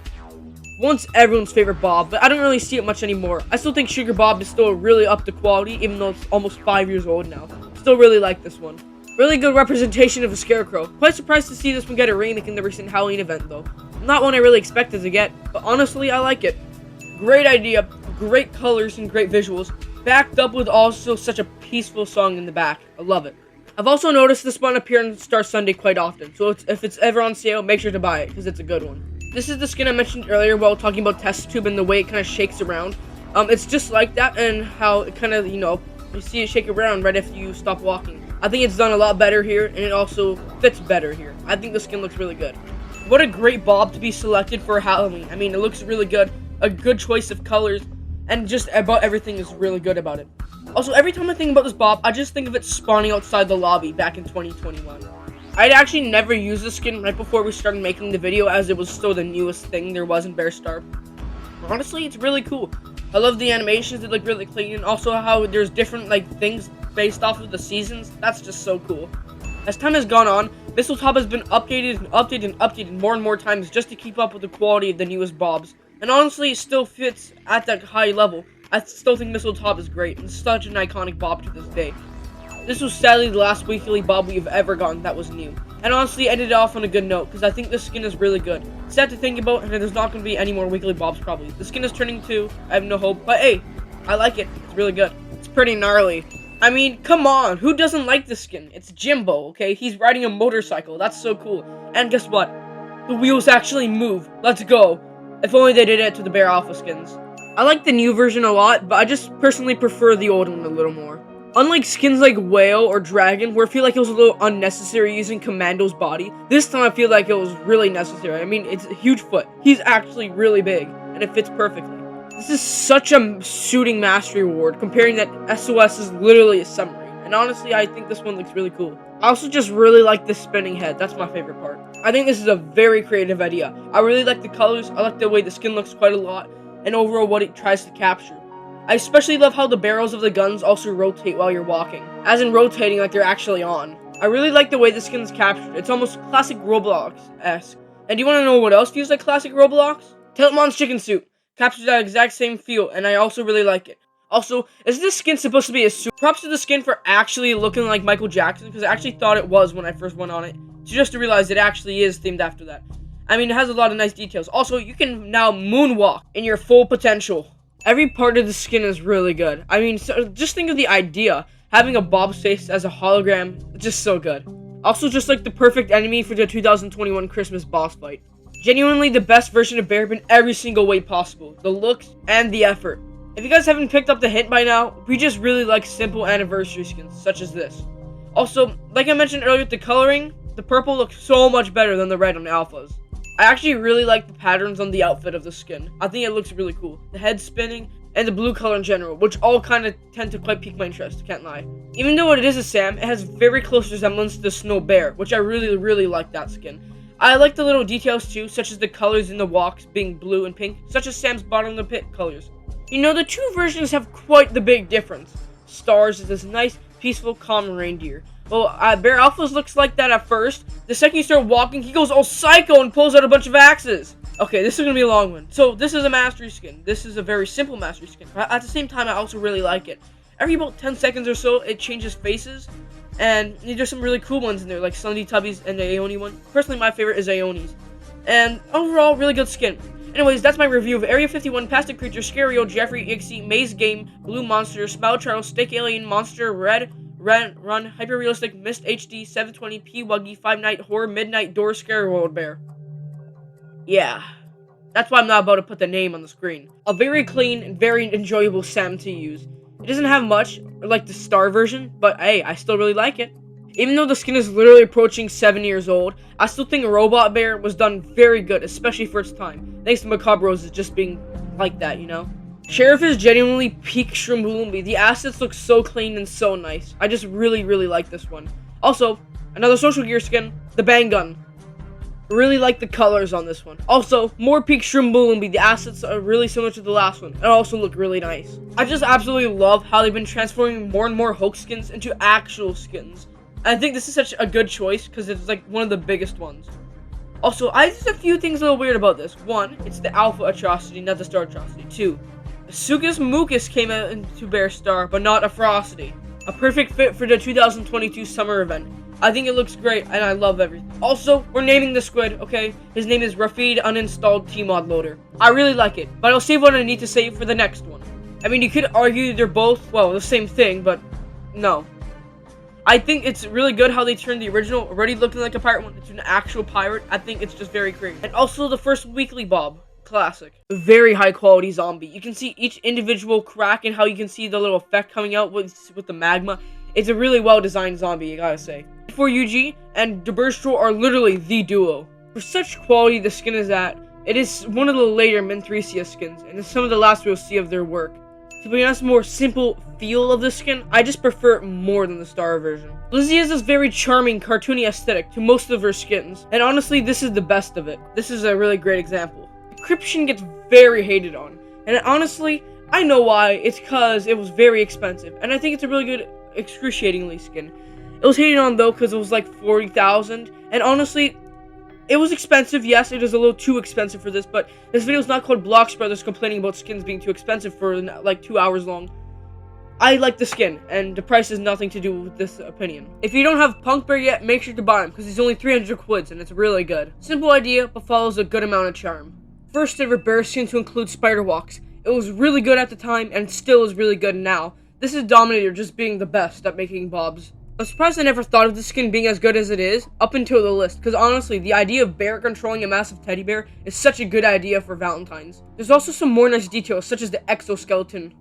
Once everyone's favorite Bob, but I don't really see it much anymore. I still think Sugar Bob is still really up to quality, even though it's almost 5 years old now. Still really like this one. Really good representation of a scarecrow. Quite surprised to see this one get a remake in the recent Halloween event though. Not one I really expected to get, but honestly, I like it. Great idea, great colors, and great visuals, backed up with also such a peaceful song in the back. I love it. I've also noticed this one appear on Star Sunday quite often, so if it's ever on sale, make sure to buy it, because it's a good one. This is the skin I mentioned earlier while talking about Test-Tube and the way it kind of shakes around. It's just like that, and how it kind of, you see it shake around right after you stop walking. I think it's done a lot better here, and it also fits better here. I think the skin looks really good. What a great bob to be selected for Halloween. I mean, it looks really good, a good choice of colors, and just about everything is really good about it. Also, every time I think about this bob, I just think of it spawning outside the lobby back in 2021. I'd actually never used this skin right before we started making the video, as it was still the newest thing there was in Bear Star. Honestly, it's really cool. I love the animations, they look really clean, and also how there's different things based off of the seasons. That's just so cool. As time has gone on, T.H.O.B has been updated and updated and updated more and more times just to keep up with the quality of the newest bobs. And honestly, it still fits at that high level. I still think T.H.O.B is great, and such an iconic bob to this day. This was sadly the last weekly bob we've ever gotten that was new. And honestly, ended off on a good note, because I think this skin is really good. Sad to think about, and there's not going to be any more weekly bobs probably. The skin is turning 2, I have no hope, but hey, I like it. It's really good. It's pretty gnarly. I mean, come on, who doesn't like this skin? It's Jimbo, okay? He's riding a motorcycle, that's so cool. And guess what? The wheels actually move. Let's go. If only they did it to the Bear Alpha skins. I like the new version a lot, but I just personally prefer the old one a little more. Unlike skins like Whale or Dragon, where I feel like it was a little unnecessary using Commando's body, this time I feel like it was really necessary. I mean, it's a huge foot. He's actually really big, and it fits perfectly. This is such a shooting mastery award, comparing that SOS is literally a submarine. And honestly, I think this one looks really cool. I also just really like the spinning head. That's my favorite part. I think this is a very creative idea. I really like the colors, I like the way the skin looks quite a lot, and overall what it tries to capture. I especially love how the barrels of the guns also rotate while you're walking, as in rotating like they're actually on. I really like the way the skin is captured. It's almost classic Roblox-esque. And do you want to know what else feels like classic Roblox? Tiltmon's chicken suit. Captures that exact same feel, and I also really like it. Also, is this skin supposed to be a suit? Props to the skin for actually looking like Michael Jackson, because I actually thought it was when I first went on it. So just to realize it actually is themed after that. I mean, it has a lot of nice details. Also, you can now moonwalk in your full potential. Every part of the skin is really good. I mean, so just think of the idea. Having a Bob's face as a hologram, just so good. Also, just like the perfect enemy for the 2021 Christmas boss fight. Genuinely the best version of Bear in every single way possible. The looks and the effort. If you guys haven't picked up the hint by now, we just really like simple anniversary skins, such as this. Also, like I mentioned earlier with the coloring, the purple looks so much better than the red on alphas. I actually really like the patterns on the outfit of the skin. I think it looks really cool. The head spinning, and the blue color in general, which all kind of tend to quite pique my interest, can't lie. Even though it is a Sam, it has very close resemblance to the Snow Bear, which I really like that skin. I like the little details too, such as the colors in the walks being blue and pink, such as Sam's bottom of the pit colors. You know, the two versions have quite the big difference. Stars is this nice, peaceful, calm reindeer. Well, Bear Alpha's looks like that at first. The second you start walking, he goes all psycho and pulls out a bunch of axes. Okay, this is gonna be a long one. So, this is a mastery skin. This is a very simple mastery skin. At the same time, I also really like it. Every about 10 seconds or so, it changes faces. And there's some really cool ones in there, like Sunday Tubby's and the Aoni one. Personally, my favorite is Aoni's. And overall, really good skin. Anyways, that's my review of Area 51, Plastic Creature, Scario, Jeffrey, Ixie, Maze Game, Blue Monster, Smile Charles, Stick Alien, Monster, Red, Run, Hyper Realistic, Mist HD, 720, P-Wuggy, Five Night, Horror, Midnight, Door, Scare World Bear. Yeah. That's why I'm not about to put the name on the screen. A very clean and very enjoyable Sam to use. It doesn't have much, like the Star version, but hey, I still really like it. Even though the skin is literally approaching 7 years old, I still think Robot Bear was done very good, especially for its time. Thanks to Macabre Roses just being like that, you know? Sheriff is genuinely peak Shroomboombi. The assets look so clean and so nice. I just really like this one. Also, another Social Gear skin, the Bang Gun. Really like the colors on this one. Also, more peak Shroomboombi. The assets are really similar to the last one, and also look really nice. I just absolutely love how they've been transforming more and more hoax skins into actual skins. I think this is such a good choice because it's like one of the biggest ones. Also, there's a few things a little weird about this. One, it's the Alpha Atrocity, not the Star Atrocity. Two, Sucus Mucus came out into Bear Star, but not a Frosty. A perfect fit for the 2022 summer event. I think it looks great, and I love everything. Also, we're naming the squid, okay? His name is Rafid Uninstalled Tmod Loader. I really like it, but I'll save what I need to save for the next one. I mean, you could argue they're both, well, the same thing, but no. I think it's really good how they turned the original, already looking like a pirate one, into an actual pirate. I think it's just very creative. And also the first weekly Bob. Classic. Very high quality zombie. You can see each individual crack and how you can see the little effect coming out with the magma. It's a really well designed zombie, you gotta say. For UG and Deburstro are literally the duo. For such quality the skin is at, it is one of the later Menthrecia skins, and it's some of the last we'll see of their work. To be honest, more simple feel of the skin, I just prefer it more than the Star version. Lizzie has this very charming, cartoony aesthetic to most of her skins, and honestly, this is the best of it. This is a really great example. Encryption gets very hated on, and honestly, I know why. It's because it was very expensive, and I think it's a really good, excruciatingly skin. It was hated on though because it was like 40,000, and honestly, it was expensive. Yes, it is a little too expensive for this, but this video is not called Blox Brothers complaining about skins being too expensive for like 2 hours long. I like the skin, and the price has nothing to do with this opinion. If you don't have Punk Bear yet, make sure to buy him, because he's only 300 quids, and it's really good. Simple idea, but follows a good amount of charm. First ever bear skin to include spider walks. It was really good at the time, and still is really good now. This is Dominator just being the best at making bobs. I'm surprised I never thought of the skin being as good as it is, up until the list, because honestly, the idea of Bear controlling a massive teddy bear is such a good idea for Valentine's. There's also some more nice details, such as the exoskeleton.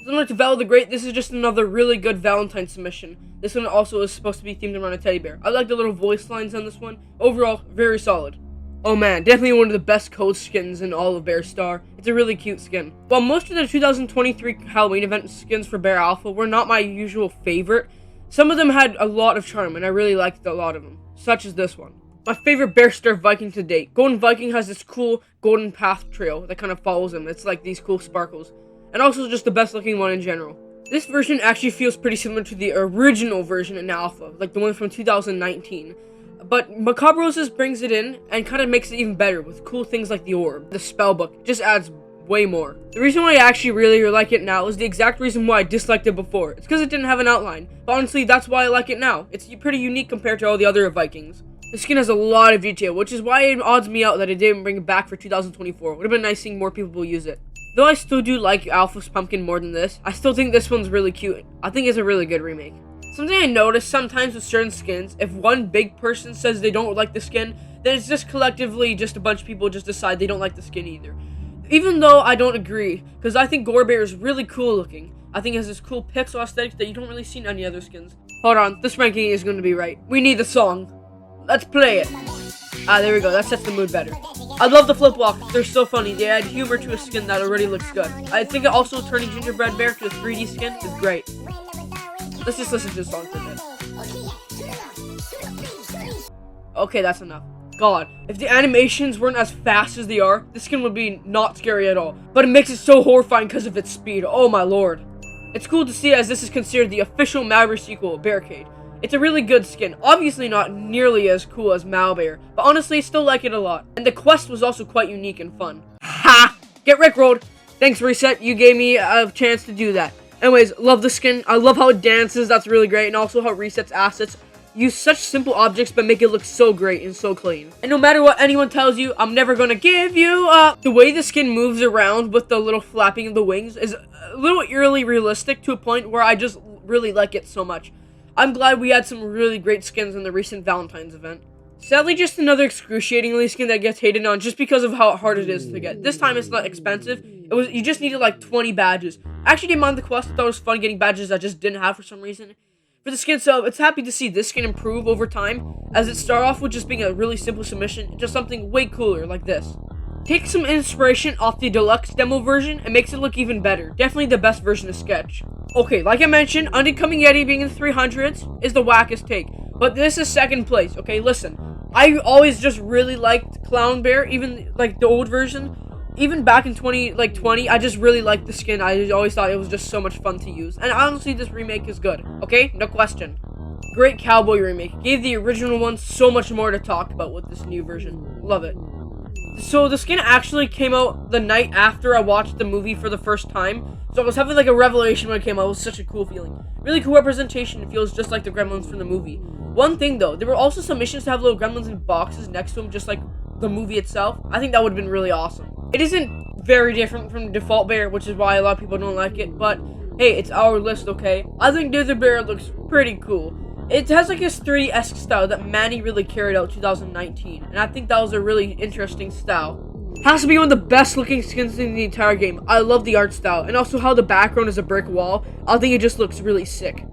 Similar to Val the Great, this is just another really good Valentine's submission. This one also is supposed to be themed around a teddy bear. I like the little voice lines on this one. Overall, very solid. Oh man, definitely one of the best code skins in all of Bear Star. It's a really cute skin. While most of the 2023 Halloween event skins for Bear Alpha were not my usual favorite, some of them had a lot of charm, and I really liked a lot of them, such as this one. My favorite Bear Star Viking to date. Golden Viking has this cool golden path trail that kind of follows him. It's like these cool sparkles. And also just the best looking one in general. This version actually feels pretty similar to the original version in Alpha, like the one from 2019. But Macabrosis brings it in and kind of makes it even better with cool things like the orb. The spellbook just adds way more. The reason why I actually really like it now is the exact reason why I disliked it before. It's because it didn't have an outline. But honestly, that's why I like it now. It's pretty unique compared to all the other Vikings. The skin has a lot of detail, which is why it odds me out that it didn't bring it back for 2024. Would have been nice seeing more people use it. Though I still do like Alpha's pumpkin more than this, I still think this one's really cute. I think it's a really good remake. Something I noticed sometimes with certain skins, if one big person says they don't like the skin, then it's just collectively just a bunch of people just decide they don't like the skin either. Even though I don't agree, because I think Gore Bear is really cool looking. I think it has this cool pixel aesthetic that you don't really see in any other skins. Hold on, this ranking is going to be right. We need the song. Let's play it. Ah, there we go. That sets the mood better. I love the flip walks. They're so funny. They add humor to a skin that already looks good. I think also turning Gingerbread Bear to a 3D skin is great. Let's just listen to the song for a bit. Okay, that's enough. God, if the animations weren't as fast as they are, this skin would be not scary at all. But it makes it so horrifying because of its speed. Oh my lord. It's cool to see as this is considered the official Malbear sequel, Barricade. It's a really good skin. Obviously not nearly as cool as Malbear, but honestly, still like it a lot. And the quest was also quite unique and fun. Ha! Get rickrolled! Thanks, Reset. You gave me a chance to do that. Anyways, love the skin. I love how it dances. That's really great. And also how Reset's assets use such simple objects but make it look so great and so clean. And no matter what anyone tells you, I'm never gonna give you up. The way the skin moves around with the little flapping of the wings is a little eerily realistic to a point where I just really like it so much. I'm glad we had some really great skins in the recent Valentine's event. Sadly, just another excruciatingly skin that gets hated on just because of how hard it is to get. This time it's not expensive. You just needed like 20 badges. I actually didn't mind the quest. I thought it was fun getting badges I just didn't have for some reason. For the skin sub, it's happy to see this skin improve over time, as it started off with just being a really simple submission into something way cooler like this. Take some inspiration off the Deluxe demo version and makes it look even better. Definitely the best version of Sketch. Okay, like I mentioned, Unbecoming Yeti being in the 300s is the wackest take, but this is second place. Okay, listen, I always just really liked Clown Bear, even like the old version. Even back in 2020, I just really liked the skin. I always thought it was just so much fun to use. And honestly, this remake is good. Okay? No question. Great cowboy remake. Gave the original one so much more to talk about with this new version. Love it. So the skin actually came out the night after I watched the movie for the first time. So I was having like a revelation when it came out. It was such a cool feeling. Really cool representation. It feels just like the gremlins from the movie. One thing though, there were also some missions to have little gremlins in boxes next to them, just like the movie itself. I think that would have been really awesome. It isn't very different from the default bear, which is why a lot of people don't like it, but hey, it's our list, okay? I think the other bear looks pretty cool. It has like this 3D-esque style that Manny really carried out 2019, and I think that was a really interesting style. Has to be one of the best looking skins in the entire game. I love the art style, and also how the background is a brick wall. I think it just looks really sick.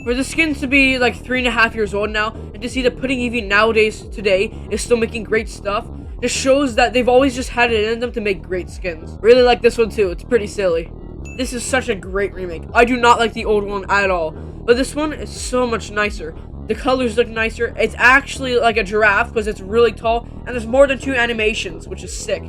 For the skins to be like 3.5 years old now, and to see that Pudding even nowadays today is still making great stuff, just shows that they've always just had it in them to make great skins. Really like this one too, it's pretty silly. This is such a great remake. I do not like the old one at all, but this one is so much nicer. The colors look nicer. It's actually like a giraffe because it's really tall, and there's more than 2 animations, which is sick.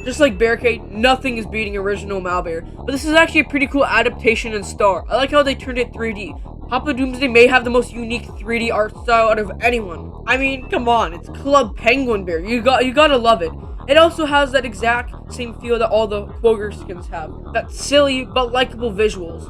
Just like Barricade, nothing is beating original Malbear, but this is actually a pretty cool adaptation and star. I like how they turned it 3D. Papa Doomsday may have the most unique 3D art style out of anyone. I mean, come on, it's Club Penguin Bear. You gotta love it. It also has that exact same feel that all the Quogger skins have. That silly but likable visuals.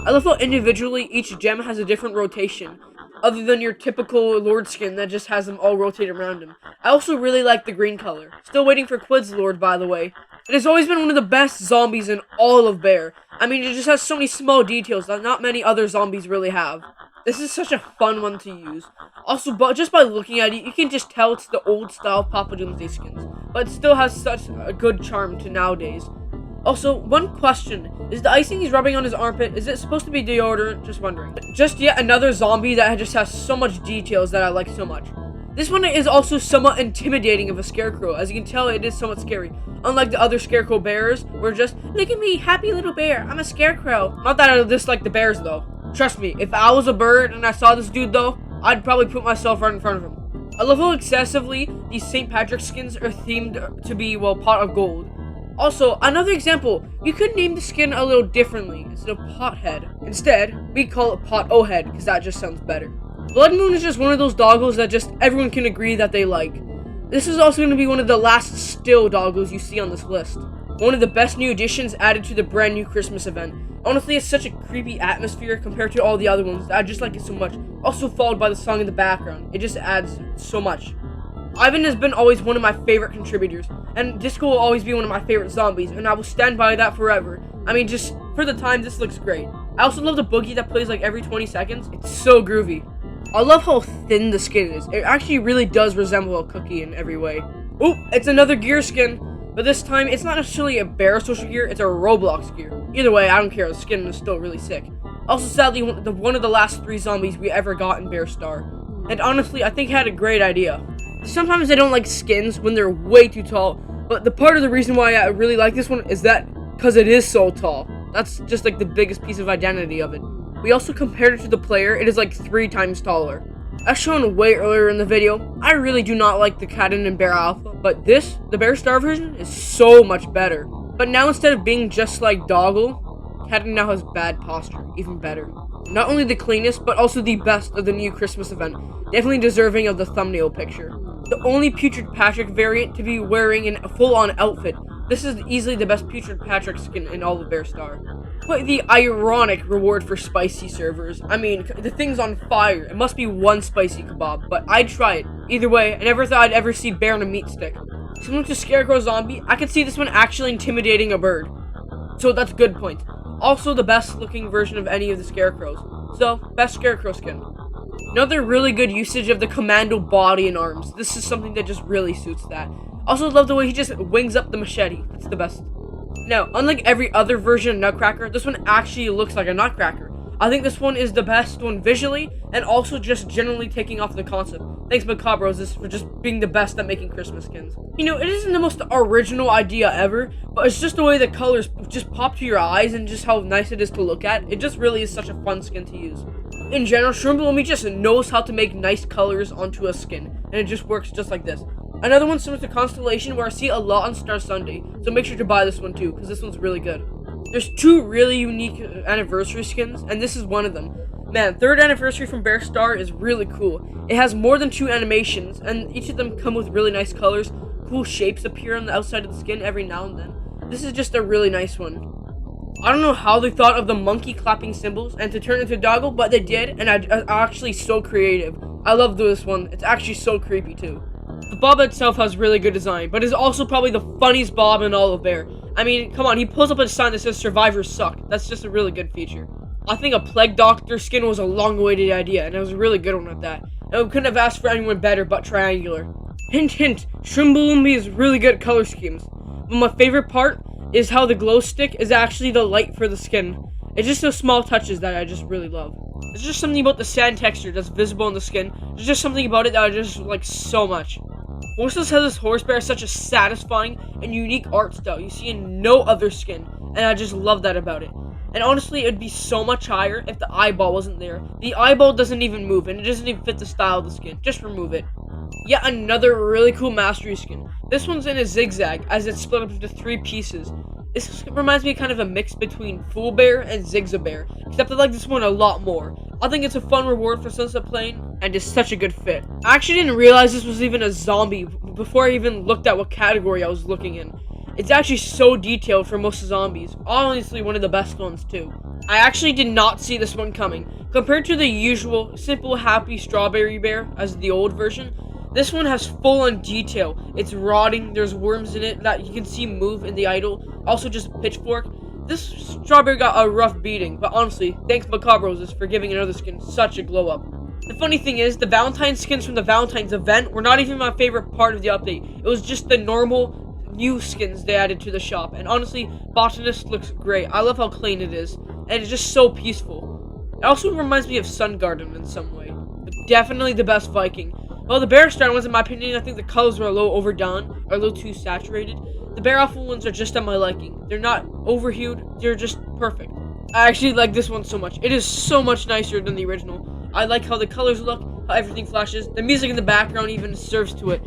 I love how individually each gem has a different rotation, other than your typical Lord skin that just has them all rotate around him. I also really like the green color. Still waiting for Quid's Lord, by the way. It has always been one of the best zombies in all of Bear. I mean, it just has so many small details that not many other zombies really have. This is such a fun one to use. Also, just by looking at it, you can just tell it's the old style Papa Doomsday skins, but it still has such a good charm to nowadays. Also, one question, is the icing he's rubbing on his armpit, is it supposed to be deodorant? Just wondering. Just yet another zombie that just has so much details that I like so much. This one is also somewhat intimidating of a scarecrow. As you can tell, it is somewhat scary. Unlike the other scarecrow bears, where just, look at me, happy little bear, I'm a scarecrow. Not that I dislike the bears though. Trust me, if I was a bird and I saw this dude though, I'd probably put myself right in front of him. I love how excessively these St. Patrick skins are themed to be, well, pot of gold. Also, another example, you could name the skin a little differently instead of Pothead. Instead, we call it Pot-O-Head because that just sounds better. Blood Moon is just one of those doggos that just everyone can agree that they like. This is also going to be one of the last still doggos you see on this list. One of the best new additions added to the brand new Christmas event. Honestly, it's such a creepy atmosphere compared to all the other ones. I just like it so much. Also followed by the song in the background. It just adds so much. Ivan has been always one of my favorite contributors, and Disco will always be one of my favorite zombies, and I will stand by that forever. I mean, just for the time, this looks great. I also love the boogie that plays like every 20 seconds. It's so groovy. I love how thin the skin is. It actually really does resemble a cookie in every way. Oh, it's another gear skin, but this time it's not necessarily a bear social gear, it's a Roblox gear. Either way, I don't care, the skin is still really sick. Also, sadly, one of the last 3 zombies we ever got in Bear Star. And honestly, I think he had a great idea. Sometimes I don't like skins when they're way too tall, but the part of the reason why I really like this one is that because it is so tall. That's just like the biggest piece of identity of it. We also compared it to the player, it is like 3 times taller. As shown way earlier in the video, I really do not like the Cadden and Bear Alpha, but this, the Bear Star version, is so much better. But now instead of being just like Doggle, Cadden now has bad posture, even better. Not only the cleanest, but also the best of the new Christmas event, definitely deserving of the thumbnail picture. The only Putrid Patrick variant to be wearing a full-on outfit. This is easily the best Putrid Patrick skin in all of Bear Star. Quite the ironic reward for spicy servers. I mean, the thing's on fire. It must be one spicy kebab, but I'd try it. Either way, I never thought I'd ever see Bear on a meat stick. Similar to Scarecrow Zombie, I could see this one actually intimidating a bird. So that's a good point. Also the best looking version of any of the Scarecrows. So, best Scarecrow skin. Another really good usage of the commando body and arms. This is something that just really suits that. Also love the way he just wings up the machete. It's the best. Now, unlike every other version of Nutcracker, this one actually looks like a Nutcracker. I think this one is the best one visually, and also just generally taking off the concept. Thanks Macabre Roses for just being the best at making Christmas skins. You know, it isn't the most original idea ever, but it's just the way the colors just pop to your eyes and just how nice it is to look at. It just really is such a fun skin to use. In general, Shroom Below Me just knows how to make nice colors onto a skin, and it just works just like this. Another one similar to Constellation, where I see a lot on Star Sunday, so make sure to buy this one too, because this one's really good. There's 2 really unique anniversary skins, and this is one of them. Man, 3rd anniversary from Bear Star is really cool. It has more than 2 animations, and each of them come with really nice colors. Cool shapes appear on the outside of the skin every now and then. This is just a really nice one. I don't know how they thought of the monkey clapping cymbals and to turn it into a doggle, but they did, and I actually so creative. I love this one. It's actually so creepy too. The Bob itself has really good design, but is also probably the funniest Bob in all of Bear. I mean, come on, he pulls up a sign that says survivors suck. That's just a really good feature. I think a Plague Doctor skin was a long-awaited idea, and it was a really good one at that. And we couldn't have asked for anyone better but Triangular. Hint hint, Shrimbalumbi is really good at color schemes. But my favorite part is how the glow stick is actually the light for the skin. It's just those small touches that I just really love. There's just something about the sand texture that's visible on the skin. There's just something about it that I just like so much. Horseless Headless Horse Bear is such a satisfying and unique art style you see in no other skin, and I just love that about it. And honestly, it would be so much higher if the eyeball wasn't there. The eyeball doesn't even move, and it doesn't even fit the style of the skin. Just remove it. Yet another really cool Mastery skin. This one's in a zigzag, as it's split up into 3 pieces. This reminds me kind of a mix between Fool Bear and Zigza Bear, except I like this one a lot more. I think it's a fun reward for Sunset Plane, and it's such a good fit. I actually didn't realize this was even a zombie before I even looked at what category I was looking in. It's actually so detailed for most zombies, honestly one of the best ones too. I actually did not see this one coming. Compared to the usual simple happy strawberry bear as the old version, this one has full-on detail. It's rotting, there's worms in it that you can see move in the idol, also just pitchfork. This strawberry got a rough beating, but honestly, thanks Blox Brothers for giving another skin such a glow up. The funny thing is, the Valentine's skins from the Valentine's event were not even my favorite part of the update. It was just the normal new skins they added to the shop, and honestly, Botanist looks great. I love how clean it is, and it's just so peaceful. It also reminds me of Sun Garden in some way, but definitely the best Viking. Well, the Bear Star ones, in my opinion, I think the colors were a little overdone, or a little too saturated. The bearalpha ones are just at my liking. They're not overhued, they're just perfect. I actually like this one so much. It is so much nicer than the original. I like how the colors look, how everything flashes. The music in the background even serves to it.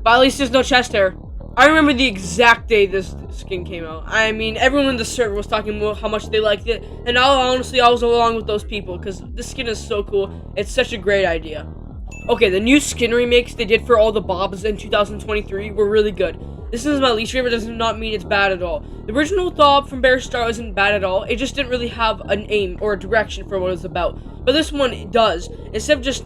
But at least there's no chest hair. I remember the exact day this skin came out. I mean, everyone in the server was talking about how much they liked it, and honestly, I was along with those people, because this skin is so cool. It's such a great idea. Okay, the new skin remakes they did for all the Bobs in 2023 were really good. This is my least favorite, does not mean it's bad at all. The original Bob from Bear Star isn't bad at all, it just didn't really have an aim or a direction for what it was about. But this one does. Instead of just,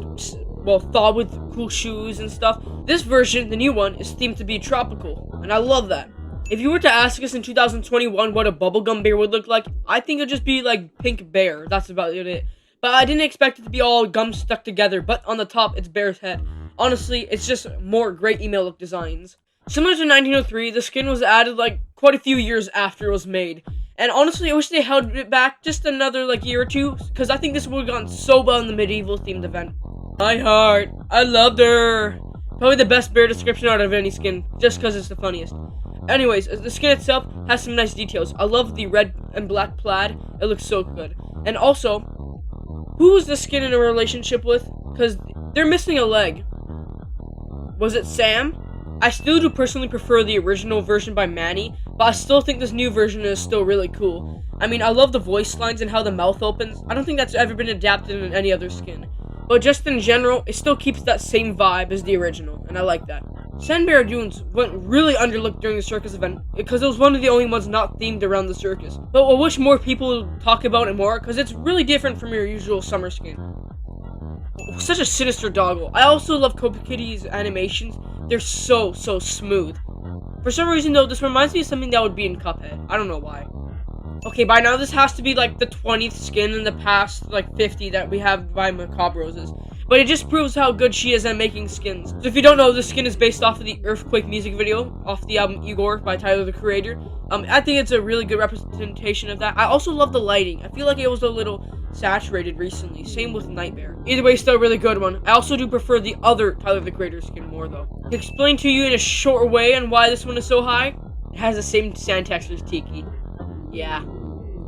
well, Thaw with cool shoes and stuff, this version, the new one, is themed to be tropical, and I love that. If you were to ask us in 2021 what a bubblegum bear would look like, I think it'd just be like Pink Bear, that's about it. But I didn't expect it to be all gum stuck together, but on the top, it's Bear's head. Honestly, it's just more great email look designs. Similar to 1903, the skin was added like quite a few years after it was made. And honestly, I wish they held it back just another like year or two, because I think this would have gone so well in the medieval themed event. My heart, I loved her. Probably the best bear description out of any skin, just because it's the funniest. Anyways, the skin itself has some nice details. I love the red and black plaid, it looks so good. And also, who is the skin in a relationship with? Because they're missing a leg. Was it Sam? I still do personally prefer the original version by Manny, but I still think this new version is still really cool. I mean, I love the voice lines and how the mouth opens. I don't think that's ever been adapted in any other skin. But just in general, it still keeps that same vibe as the original, and I like that. Sand Bear Dunes went really underlooked during the circus event, because it was one of the only ones not themed around the circus. But I wish more people would talk about it more, because it's really different from your usual summer skin. Such a sinister doggle. I also love Copa Kitty's animations. They're so smooth. For some reason though, this reminds me of something that would be in Cuphead. I don't know why. Okay, by now this has to be like the 20th skin in the past like 50 that we have by Blox Brothers. But it just proves how good she is at making skins. So if you don't know, this skin is based off of the Earthquake music video, off the album Igor by Tyler the Creator. I think it's a really good representation of that. I also love the lighting. I feel like it was a little saturated recently. Same with Nightmare. Either way, still a really good one. I also do prefer the other Tyler the Creator skin more though. To explain to you in a short way on why this one is so high, it has the same sand texture as Tiki. Yeah.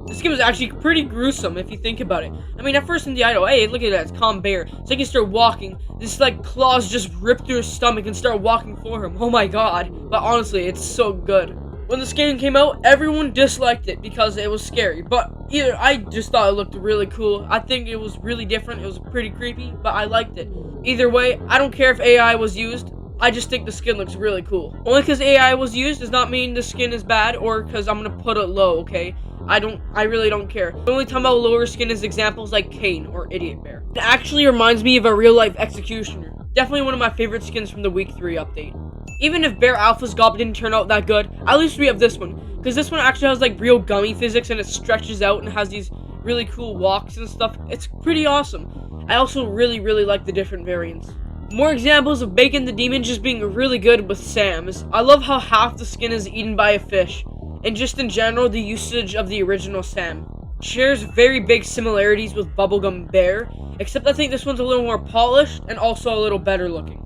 This skin was actually pretty gruesome if you think about it. I mean, at first in the idol, hey, look at that, it's Calm Bear. So he can start walking. This, like, claws just rip through his stomach and start walking for him. Oh my god. But honestly, it's so good. When the skin came out, everyone disliked it because it was scary. But either I just thought it looked really cool. I think it was really different. It was pretty creepy, but I liked it. Either way, I don't care if AI was used. I just think the skin looks really cool. Only because AI was used does not mean the skin is bad, or because I'm gonna put it low, okay? I really don't care. The only time about lower skin is examples like Kane or Idiot Bear. It actually reminds me of a real-life executioner. Definitely one of my favorite skins from the Week 3 update. Even if Bear Alpha's gob didn't turn out that good, at least we have this one. Because this one actually has like real gummy physics and it stretches out and has these really cool walks and stuff. It's pretty awesome. I also really like the different variants. More examples of Bacon the Demon just being really good with Sam's. I love how half the skin is eaten by a fish. And just in general, the usage of the original Sam. Shares very big similarities with Bubblegum Bear, except I think this one's a little more polished and also a little better looking.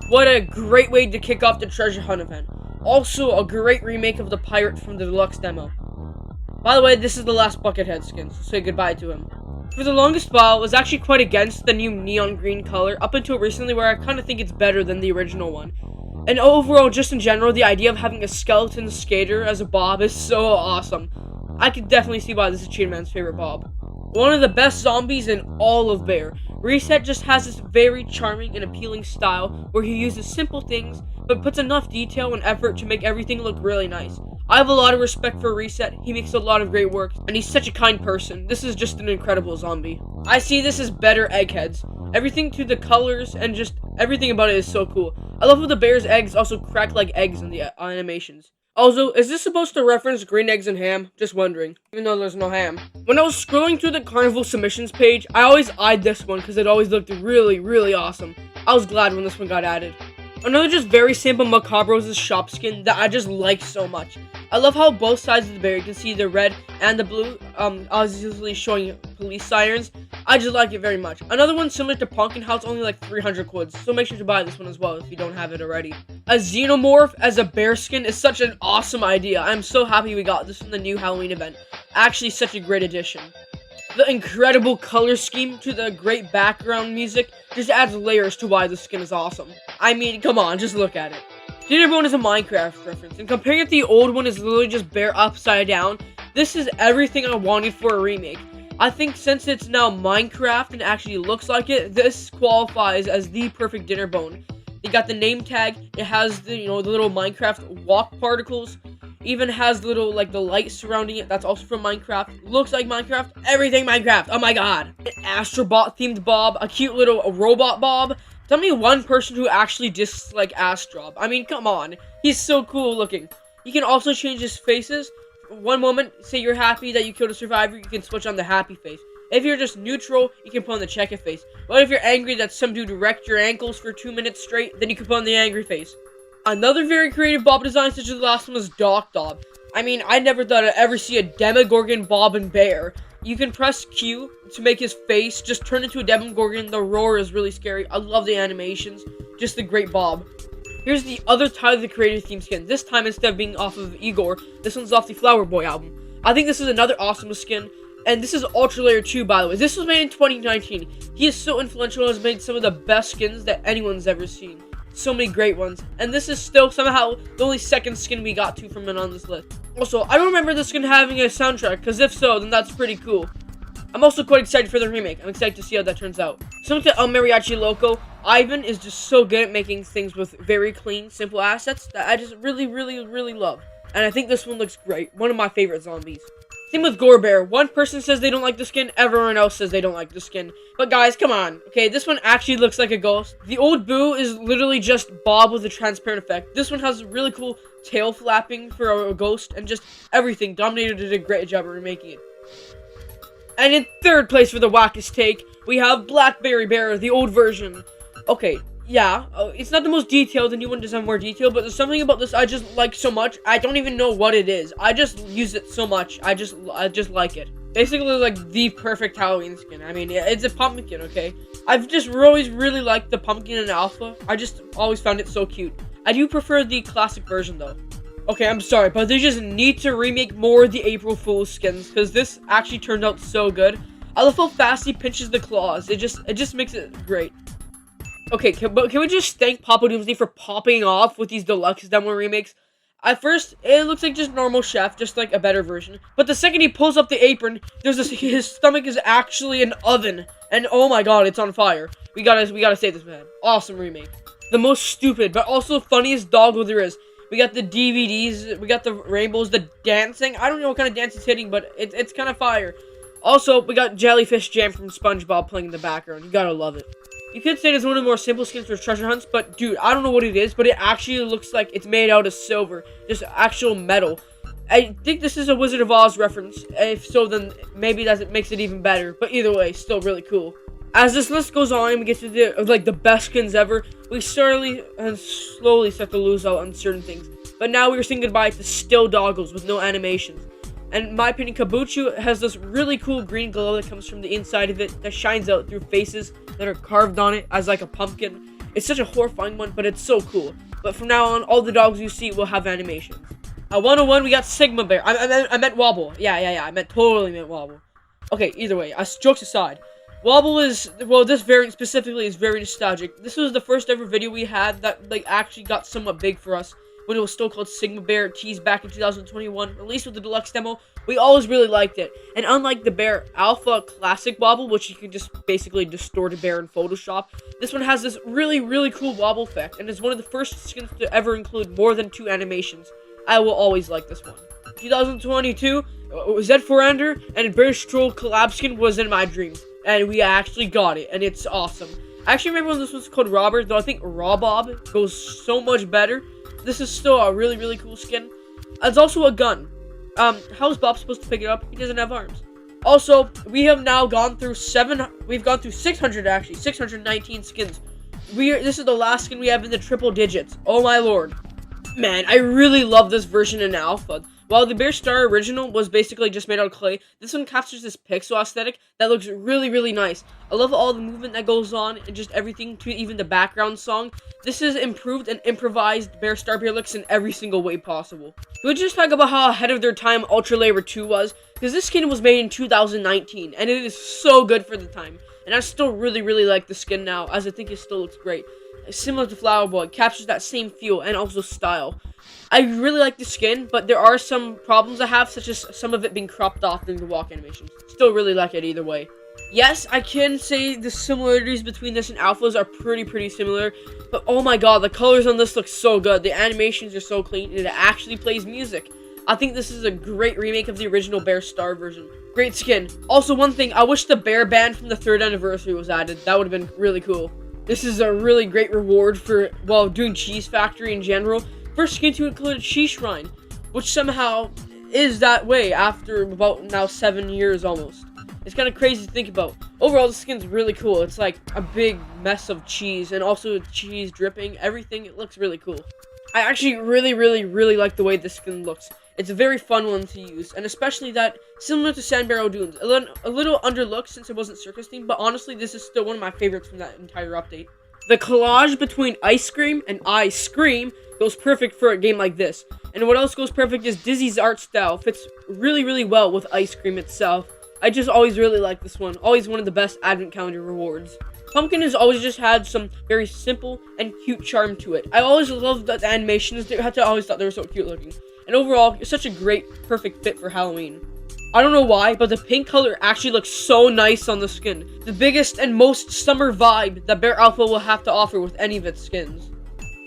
What a great way to kick off the treasure hunt event. Also, a great remake of the pirate from the Deluxe demo. By the way, this is the last Buckethead skin, so say goodbye to him. For the longest while, I was actually quite against the new neon green color, up until recently where I kind of think it's better than the original one. And overall, just in general, the idea of having a skeleton skater as a Bob is so awesome. I could definitely see why this is Cheetah Man's favorite Bob. One of the best zombies in all of Bear. Reset just has this very charming and appealing style where he uses simple things, but puts enough detail and effort to make everything look really nice. I have a lot of respect for Reset, he makes a lot of great work, and he's such a kind person. This is just an incredible zombie. I see this as better eggheads. Everything to the colors and just everything about it is so cool. I love how the bear's eggs also crack like eggs in the animations. Also, is this supposed to reference green eggs and ham? Just wondering, even though there's no ham. When I was scrolling through the Carnival submissions page, I always eyed this one because it always looked really awesome. I was glad when this one got added. Another just very simple Macabros' shop skin that I just like so much. I love how both sides of the bear, you can see the red and the blue, obviously showing police sirens. I just like it very much. Another one similar to Pumpkin House, only like 300 quids, so make sure to buy this one as well if you don't have it already. A xenomorph as a bear skin is such an awesome idea. I'm so happy we got this from the new Halloween event. Actually, such a great addition. The incredible color scheme to the great background music just adds layers to why the skin is awesome. I mean, come on, just look at it. Dinnerbone is a Minecraft reference, and comparing it to the old one is literally just Bear upside down. This is everything I wanted for a remake. I think since it's now Minecraft and actually looks like it, this qualifies as the perfect Dinnerbone. It got the name tag, it has the, the little Minecraft walk particles, even has little, like, the light surrounding it, that's also from Minecraft, looks like Minecraft, everything Minecraft, oh my god. An Astrobot themed Bob, a cute little robot Bob. Tell me one person who actually dislikes Astrob. I mean, come on, he's so cool looking. You can also change his faces. One moment, say you're happy that you killed a survivor, you can switch on the happy face. If you're just neutral, you can put on the check it face. But if you're angry that some dude wrecked your ankles for 2 minutes straight, then you can put on the angry face. Another very creative Bob design, such as the last one, was Doc Dob. I mean, I never thought I'd ever see a Demogorgon Bob and Bear. You can press Q to make his face just turn into a Demogorgon. The roar is really scary. I love the animations. Just a great Bob. Here's the other Tyler the Creator theme skin. This time, instead of being off of Igor, this one's off the Flower Boy album. I think this is another awesome skin. And this is Ultra Layer 2, by the way. This was made in 2019. He is so influential and has made some of the best skins that anyone's ever seen. So many great ones. And this is still somehow the only second skin we got to from it on this list. Also, I don't remember this skin having a soundtrack, because if so, then that's pretty cool. I'm also quite excited for the remake. I'm excited to see how that turns out. Similar to El Mariachi Loco, Ivan is just so good at making things with very clean, simple assets that I just really love. And I think this one looks great. One of my favorite zombies. Same with Gore Bear. One person says they don't like the skin, everyone else says they don't like the skin. But guys, come on. Okay, this one actually looks like a ghost. The old Boo is literally just Bob with a transparent effect. This one has really cool tail flapping for a ghost, and just everything. Dominator did a great job at remaking it. And in third place for the wackest take, we have Blackberry Bear, the old version. Okay, yeah, it's not the most detailed, the new one does have more detail, but there's something about this I just like so much, I don't even know what it is. I just use it so much, I just like it. Basically, like, the perfect Halloween skin. I mean, it's a pumpkin, okay? I've just always really liked the pumpkin and alpha. I just always found it so cute. I do prefer the classic version, though. Okay, I'm sorry, but they just need to remake more of the April Fool's skins, because this actually turned out so good. I love how fast he pinches the claws. It just makes it great. Okay, can we just thank Papa Doomsday for popping off with these Deluxe demo remakes? At first, it looks like just normal chef, just like a better version. But the second he pulls up the apron, his stomach is actually an oven. And oh my god, it's on fire. We gotta save this man. Awesome remake. the most stupid, but also funniest doggo there is. We got the DVDs, we got the rainbows, the dancing. I don't know what kind of dance it's hitting, but it's kind of fire. Also, we got Jellyfish Jam from SpongeBob playing in the background. You gotta love it. You could say it's one of the more simple skins for treasure hunts, but dude, I don't know what it is, but it actually looks like it's made out of silver. Just actual metal. I think this is a Wizard of Oz reference. If so, then maybe that makes it even better. But either way, still really cool. As this list goes on and we get to the best skins ever, we slowly start to lose out on certain things. But now we're saying goodbye to still doggles with no animations. And in my opinion, Kabuchu has this really cool green glow that comes from the inside of it that shines out through faces that are carved on it as like a pumpkin. It's such a horrifying one, but it's so cool. But from now on, all the dogs you see will have animations. At 101, we got Sigma Bear. I meant Wobble. Yeah. I totally meant Wobble. Okay, either way, jokes aside. Wobble is, well, this variant specifically is very nostalgic. This was the first ever video we had that, like, actually got somewhat big for us when it was still called Sigma Bear teased back in 2021, released with the Deluxe demo. We always really liked it. And unlike the Bear Alpha Classic Wobble, which you can just basically distort a bear in Photoshop, this one has this really cool wobble effect, and is one of the first skins to ever include more than 2 animations. I will always like this one. 2022, Z4Ender and Bear Stroll collab skin was in my dreams. And we actually got it, and it's awesome. I actually remember when this was called Robert, though I think Bob goes so much better. This is still a really cool skin. It's also a gun. How is Bob supposed to pick it up? He doesn't have arms. Also, we have now gone through 600 actually, 619 skins. This is the last skin we have in the triple digits. Oh my lord. Man, I really love this version in alpha. While the Bear Star original was basically just made out of clay, this one captures this pixel aesthetic that looks really nice. I love all the movement that goes on and just everything to even the background song. This is improved and improvised Bear Star bear looks in every single way possible. We just talk about how ahead of their time Ultra Labor 2 was, because this skin was made in 2019 and it is so good for the time. And I still really like the skin now, as I think it still looks great. Similar to Flower Boy, it captures that same feel and also style. I really like the skin, but there are some problems I have, such as some of it being cropped off during the walk animations. Still really like it either way. Yes, I can say the similarities between this and Alphas are pretty similar, but oh my god, the colors on this look so good. The animations are so clean, and it actually plays music. I think this is a great remake of the original Bear Star version. Great skin. Also, one thing, I wish the bear band from the 3rd anniversary was added. That would have been really cool. This is a really great reward for, well, doing Cheese Factory in general. First skin to include a Cheese Shrine, which somehow is that way after about now 7 years almost. It's kind of crazy to think about. Overall, the skin's really cool. It's like a big mess of cheese and also cheese dripping. Everything, it looks really cool. I actually really like the way this skin looks. It's a very fun one to use, and especially that, similar to San Barrow Dunes, a little underlooked since it wasn't circus themed, but honestly, this is still one of my favorites from that entire update. The collage between Ice Cream and I Scream goes perfect for a game like this. And what else goes perfect is Dizzy's art style fits really well with Ice Cream itself. I just always really like this one. Always one of the best advent calendar rewards. Pumpkin has always just had some very simple and cute charm to it. I always loved the animations. I always thought they were so cute looking. And overall, it's such a great, perfect fit for Halloween. I don't know why, but the pink color actually looks so nice on the skin. The biggest and most summer vibe that Bear Alpha will have to offer with any of its skins.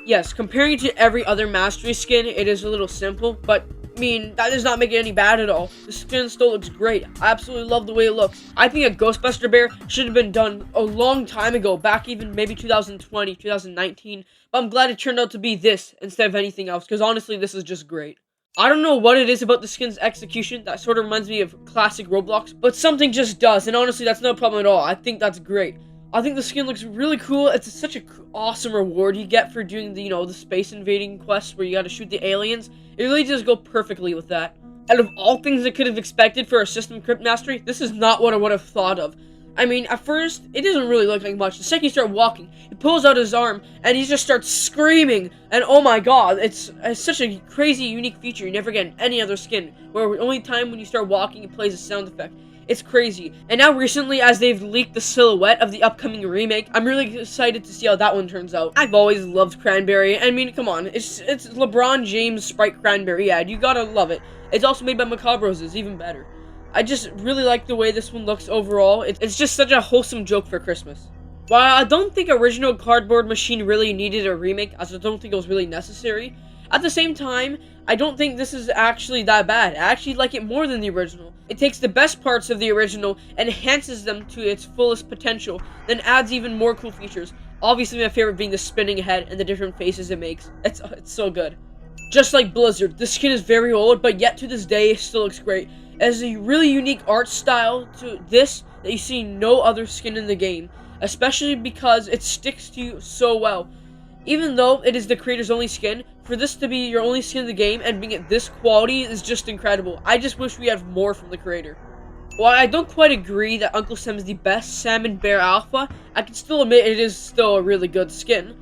Yes, comparing it to every other Mastery skin, it is a little simple, but I mean, that does not make it any bad at all. The skin still looks great. I absolutely love the way it looks. I think a Ghostbuster bear should have been done a long time ago, back even maybe 2020, 2019, but I'm glad it turned out to be this instead of anything else, because honestly, this is just great. I don't know what it is about the skin's execution that sort of reminds me of classic Roblox, but something just does, and honestly, that's no problem at all. I think that's great. I think the skin looks really cool. It's such an awesome reward you get for doing the, the space invading quests where you gotta shoot the aliens. It really does go perfectly with that. Out of all things I could have expected for a system crypt mastery, this is not what I would have thought of. I mean, at first, it doesn't really look like much. The second you start walking, he pulls out his arm, and he just starts screaming, and oh my god, it's such a crazy, unique feature you never get in any other skin, where the only time when you start walking, it plays a sound effect. It's crazy. And now recently, as they've leaked the silhouette of the upcoming remake, I'm really excited to see how that one turns out. I've always loved Cranberry. I mean, come on, it's LeBron James Sprite Cranberry, yeah, you gotta love it. It's also made by Macabre Roses, even better. I just really like the way this one looks overall. It's just such a wholesome joke for Christmas. While I don't think original Cardboard Machine really needed a remake, as I don't think it was really necessary, at the same time, I don't think this is actually that bad. I actually like it more than the original. It takes the best parts of the original and enhances them to its fullest potential, then adds even more cool features. Obviously, my favorite being the spinning head and the different faces it makes. It's so good. Just like Blizzard, this skin is very old, but yet to this day, it still looks great. It has a really unique art style to this that you see no other skin in the game, especially because it sticks to you so well. Even though it is the creator's only skin, for this to be your only skin in the game and being at this quality is just incredible. I just wish we had more from the creator. While I don't quite agree that Uncle Sam is the best Sam in Bear Alpha, I can still admit it is still a really good skin.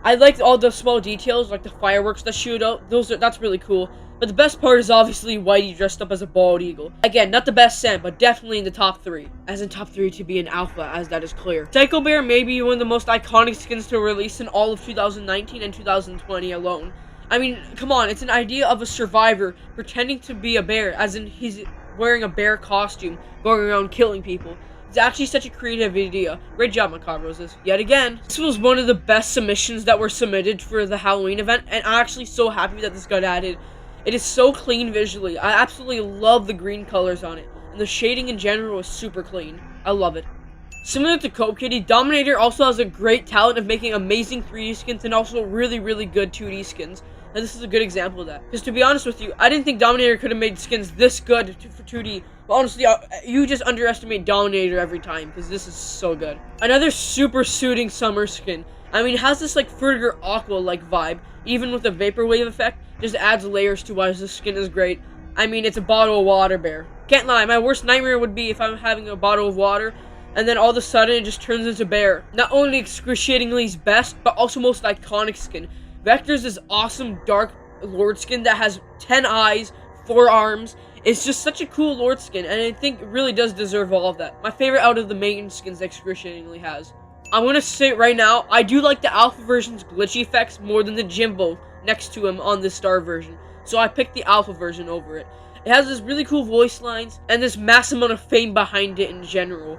I liked all the small details, like the fireworks that shoot out. That's really cool. But the best part is obviously Whitey dressed up as a bald eagle. Again, not the best Sam, but definitely in the top 3. As in top 3 to be an alpha, as that is clear. Psycho Bear may be one of the most iconic skins to release in all of 2019 and 2020 alone. I mean, come on, it's an idea of a survivor pretending to be a bear, as in he's wearing a bear costume, going around killing people. It's actually such a creative idea. Great job, Macabre Roses. Yet again, this was one of the best submissions that were submitted for the Halloween event, and I'm actually so happy that this got added. It is so clean visually. I absolutely love the green colors on it, and the shading in general is super clean. I love it. Similar to Coke Kitty, Dominator also has a great talent of making amazing 3D skins and also really, really good 2D skins. And this is a good example of that. Because to be honest with you, I didn't think Dominator could have made skins this good for 2D. But honestly, you just underestimate Dominator every time, because this is so good. Another super suiting summer skin. I mean, it has this like Ferger Aqua-like vibe, even with the Vaporwave effect, just adds layers to why this skin is great. I mean, it's a bottle of water bear. Can't lie, my worst nightmare would be if I'm having a bottle of water, and then all of a sudden it just turns into bear. Not only excruciatingly best, but also most iconic skin. Vector's is awesome dark Lord skin that has 10 eyes, 4 arms. It's just such a cool Lord skin, and I think it really does deserve all of that. My favorite out of the main skins excruciatingly has. I'm gonna say it right now, I do like the alpha version's glitchy effects more than the Jimbo next to him on the star version. So I picked the alpha version over it. It has this really cool voice lines, and this massive amount of fame behind it in general.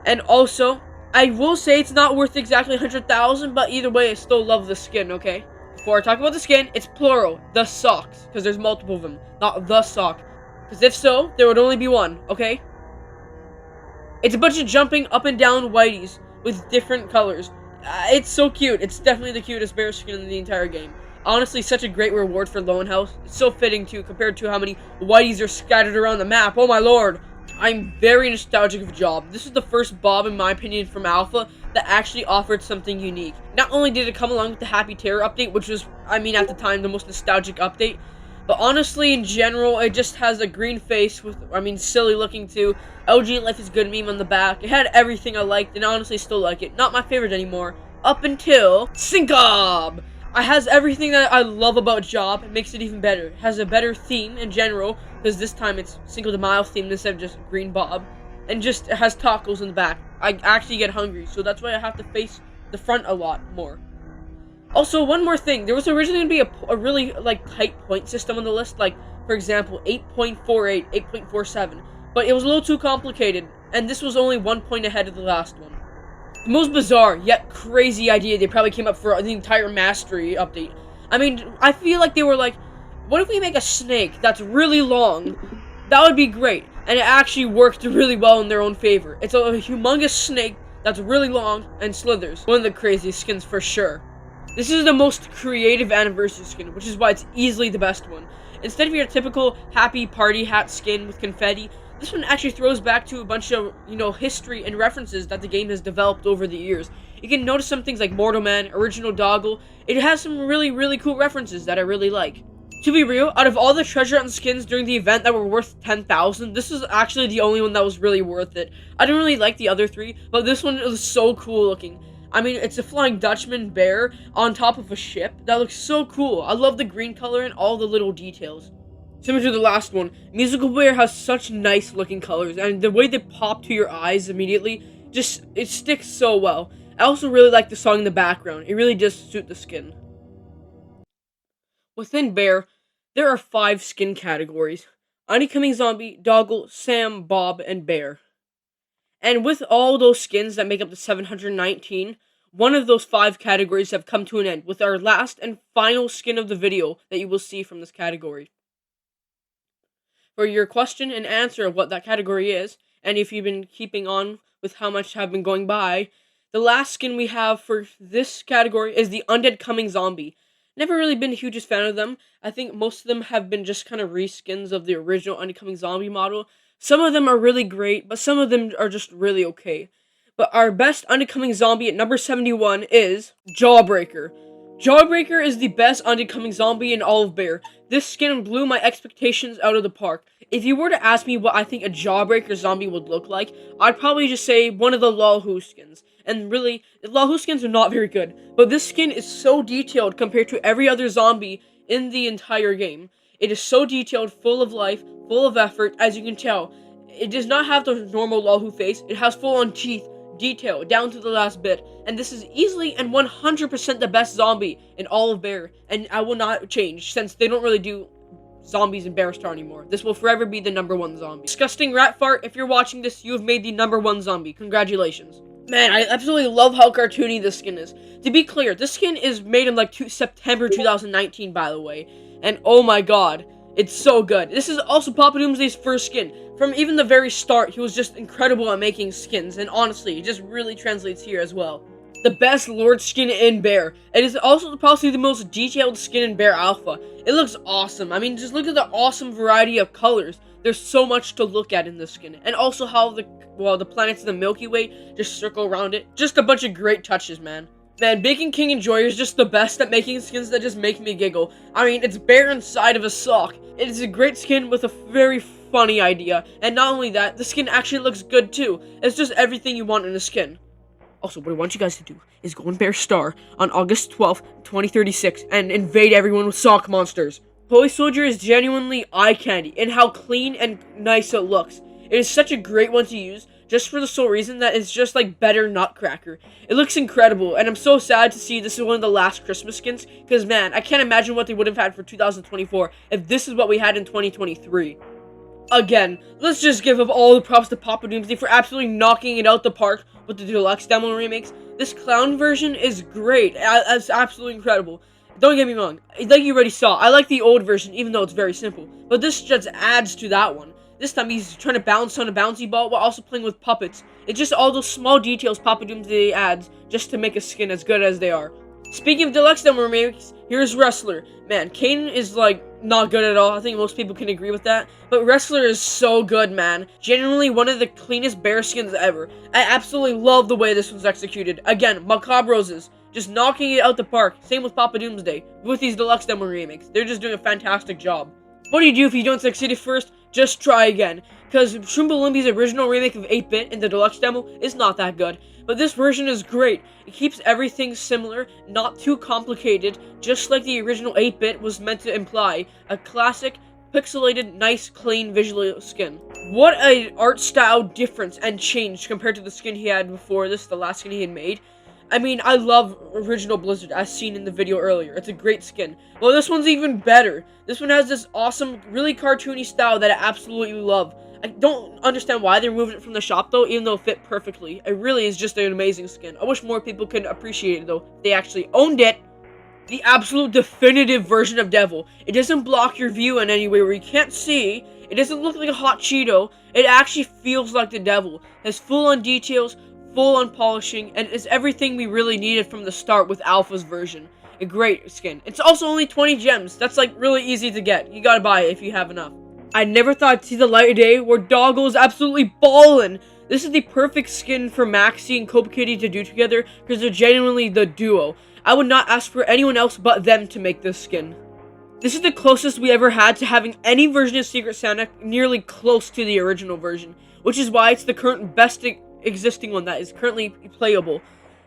And also, I will say it's not worth exactly 100,000, but either way, I still love the skin, okay? Before I talk about the skin, it's plural, the socks, because there's multiple of them, not the sock. Because if so, there would only be one, okay? It's a bunch of jumping up and down whiteys with different colors. It's so cute. It's definitely the cutest bear skin in the entire game. Honestly, such a great reward for Lone House. It's so fitting too, compared to how many whiteys are scattered around the map. Oh my lord! I'm very nostalgic of Job. This is the first Bob, in my opinion, from Alpha that actually offered something unique. Not only did it come along with the Happy Terror update, which was, I mean, at the time, the most nostalgic update, but honestly, in general, it just has a green face with, I mean, silly looking too. LG Life is Good meme on the back. It had everything I liked, and honestly still like it. Not my favorite anymore. Up until Syncob! It has everything that I love about Job. It makes it even better. It has a better theme in general, because this time it's Cinco de Mayo themed instead of just Green Bob. And just, it has tacos in the back. I actually get hungry, so that's why I have to face the front a lot more. Also, one more thing. There was originally going to be a really, like, tight point system on the list. Like, for example, 8.48, 8.47. But it was a little too complicated, and this was only 1 point ahead of the last one. The most bizarre, yet crazy idea they probably came up for the entire Mastery update. I mean, I feel like they were like, what if we make a snake that's really long? That would be great. And it actually worked really well in their own favor. It's a humongous snake that's really long and slithers. One of the craziest skins for sure. This is the most creative anniversary skin, which is why it's easily the best one. Instead of your typical happy party hat skin with confetti, this one actually throws back to a bunch of, history and references that the game has developed over the years. You can notice some things like Mortal Man, Original Doggle. It has some really, really cool references that I really like. To be real, out of all the treasure hunt skins during the event that were worth 10,000, this is actually the only one that was really worth it. I didn't really like the other three, but this one was so cool looking. I mean, it's a Flying Dutchman bear on top of a ship. That looks so cool. I love the green color and all the little details. Similar to the last one, Musical Bear has such nice looking colors, and the way they pop to your eyes immediately, it sticks so well. I also really like the song in the background. It really does suit the skin. Within Bear, there are 5 skin categories: Unbecoming Zombie, Doggle, Sam, Bob, and Bear. And with all those skins that make up the 719, one of those 5 categories have come to an end with our last and final skin of the video that you will see from this category. For your question and answer of what that category is, and if you've been keeping on with how much have been going by, the last skin we have for this category is the Undead Coming Zombie. Never really been the hugest fan of them. I think most of them have been just kind of reskins of the original Undead Coming Zombie model. Some of them are really great, but some of them are just really okay. But our best Undead Coming Zombie at number 71 is Jawbreaker. Jawbreaker is the best Undead Coming Zombie in all of Bear. This skin blew my expectations out of the park. If you were to ask me what I think a Jawbreaker zombie would look like, I'd probably just say one of the Lahu skins. And really, the Lahu skins are not very good, but this skin is so detailed compared to every other zombie in the entire game. It is so detailed, full of life, full of effort, as you can tell. It does not have the normal Lahu face, it has full-on teeth, detail, down to the last bit, and this is easily and 100% the best zombie in all of Bear, and I will not change, since they don't really do zombies in Bear Star anymore. This will forever be the #1 zombie. Disgusting rat fart, if you're watching this, you have made the #1 zombie. Congratulations. Man, I absolutely love how cartoony this skin is. To be clear, this skin is made in like September 2019, by the way, and oh my god, it's so good. This is also Papa Doomsday's first skin. From even the very start, he was just incredible at making skins, and honestly, it just really translates here as well. The best Lord skin in Bear. It is also possibly the most detailed skin in Bear Alpha. It looks awesome. I mean, just look at the awesome variety of colors. There's so much to look at in this skin. And also how the planets of the Milky Way just circle around it. Just a bunch of great touches, man. Man, Bacon King Enjoyer is just the best at making skins that just make me giggle. I mean, it's Bear inside of a sock. It is a great skin with a very funny idea. And not only that, the skin actually looks good too. It's just everything you want in a skin. Also, what I want you guys to do is go on Bear Star on August 12th, 2036 and invade everyone with sock monsters. Toy Soldier is genuinely eye candy in how clean and nice it looks. It is such a great one to use, just for the sole reason that it's just like better Nutcracker. It looks incredible, and I'm so sad to see this is one of the last Christmas skins, because man, I can't imagine what they would have had for 2024 if this is what we had in 2023. Again, let's just give up all the props to Papa Doomsday for absolutely knocking it out the park with the Deluxe demo remakes. This clown version is great. It's absolutely incredible. Don't get me wrong, like you already saw, I like the old version even though it's very simple. But this just adds to that one. This time he's trying to bounce on a bouncy ball while also playing with puppets. It's just all those small details Papa Doomsday adds just to make a skin as good as they are. Speaking of Deluxe demo remakes, here's Wrestler. Man, Kane is like not good at all. I think most people can agree with that. But Wrestler is so good, man. Genuinely one of the cleanest Bear skins ever. I absolutely love the way this one's executed. Again, Macabre Roses, just knocking it out the park. Same with Papa Doomsday. With these Deluxe demo remakes, they're just doing a fantastic job. What do you do if you don't succeed at first? Just try again. Because Shroombalumbi's original remake of 8-bit in the Deluxe demo is not that good. But this version is great. It keeps everything similar, not too complicated, just like the original 8-bit was meant to imply. A classic, pixelated, nice, clean visual skin. What an art style difference and change compared to the skin he had before this, the last skin he had made. I mean, I love original Blizzard, as seen in the video earlier. It's a great skin. Well, this one's even better. This one has this awesome, really cartoony style that I absolutely love. I don't understand why they removed it from the shop, though, even though it fit perfectly. It really is just an amazing skin. I wish more people could appreciate it, though, if they actually owned it. The absolute definitive version of Devil. It doesn't block your view in any way where you can't see. It doesn't look like a hot Cheeto. It actually feels like the Devil. It has full-on details, full-on polishing, and it's everything we really needed from the start with Alpha's version. A great skin. It's also only 20 gems. That's like really easy to get. You gotta buy it if you have enough. I never thought I'd see the light of day where Doggle is absolutely ballin'. This is the perfect skin for Maxie and Copa Kitty to do together because they're genuinely the duo. I would not ask for anyone else but them to make this skin. This is the closest we ever had to having any version of Secret Santa nearly close to the original version, which is why it's the current best existing one that is currently playable.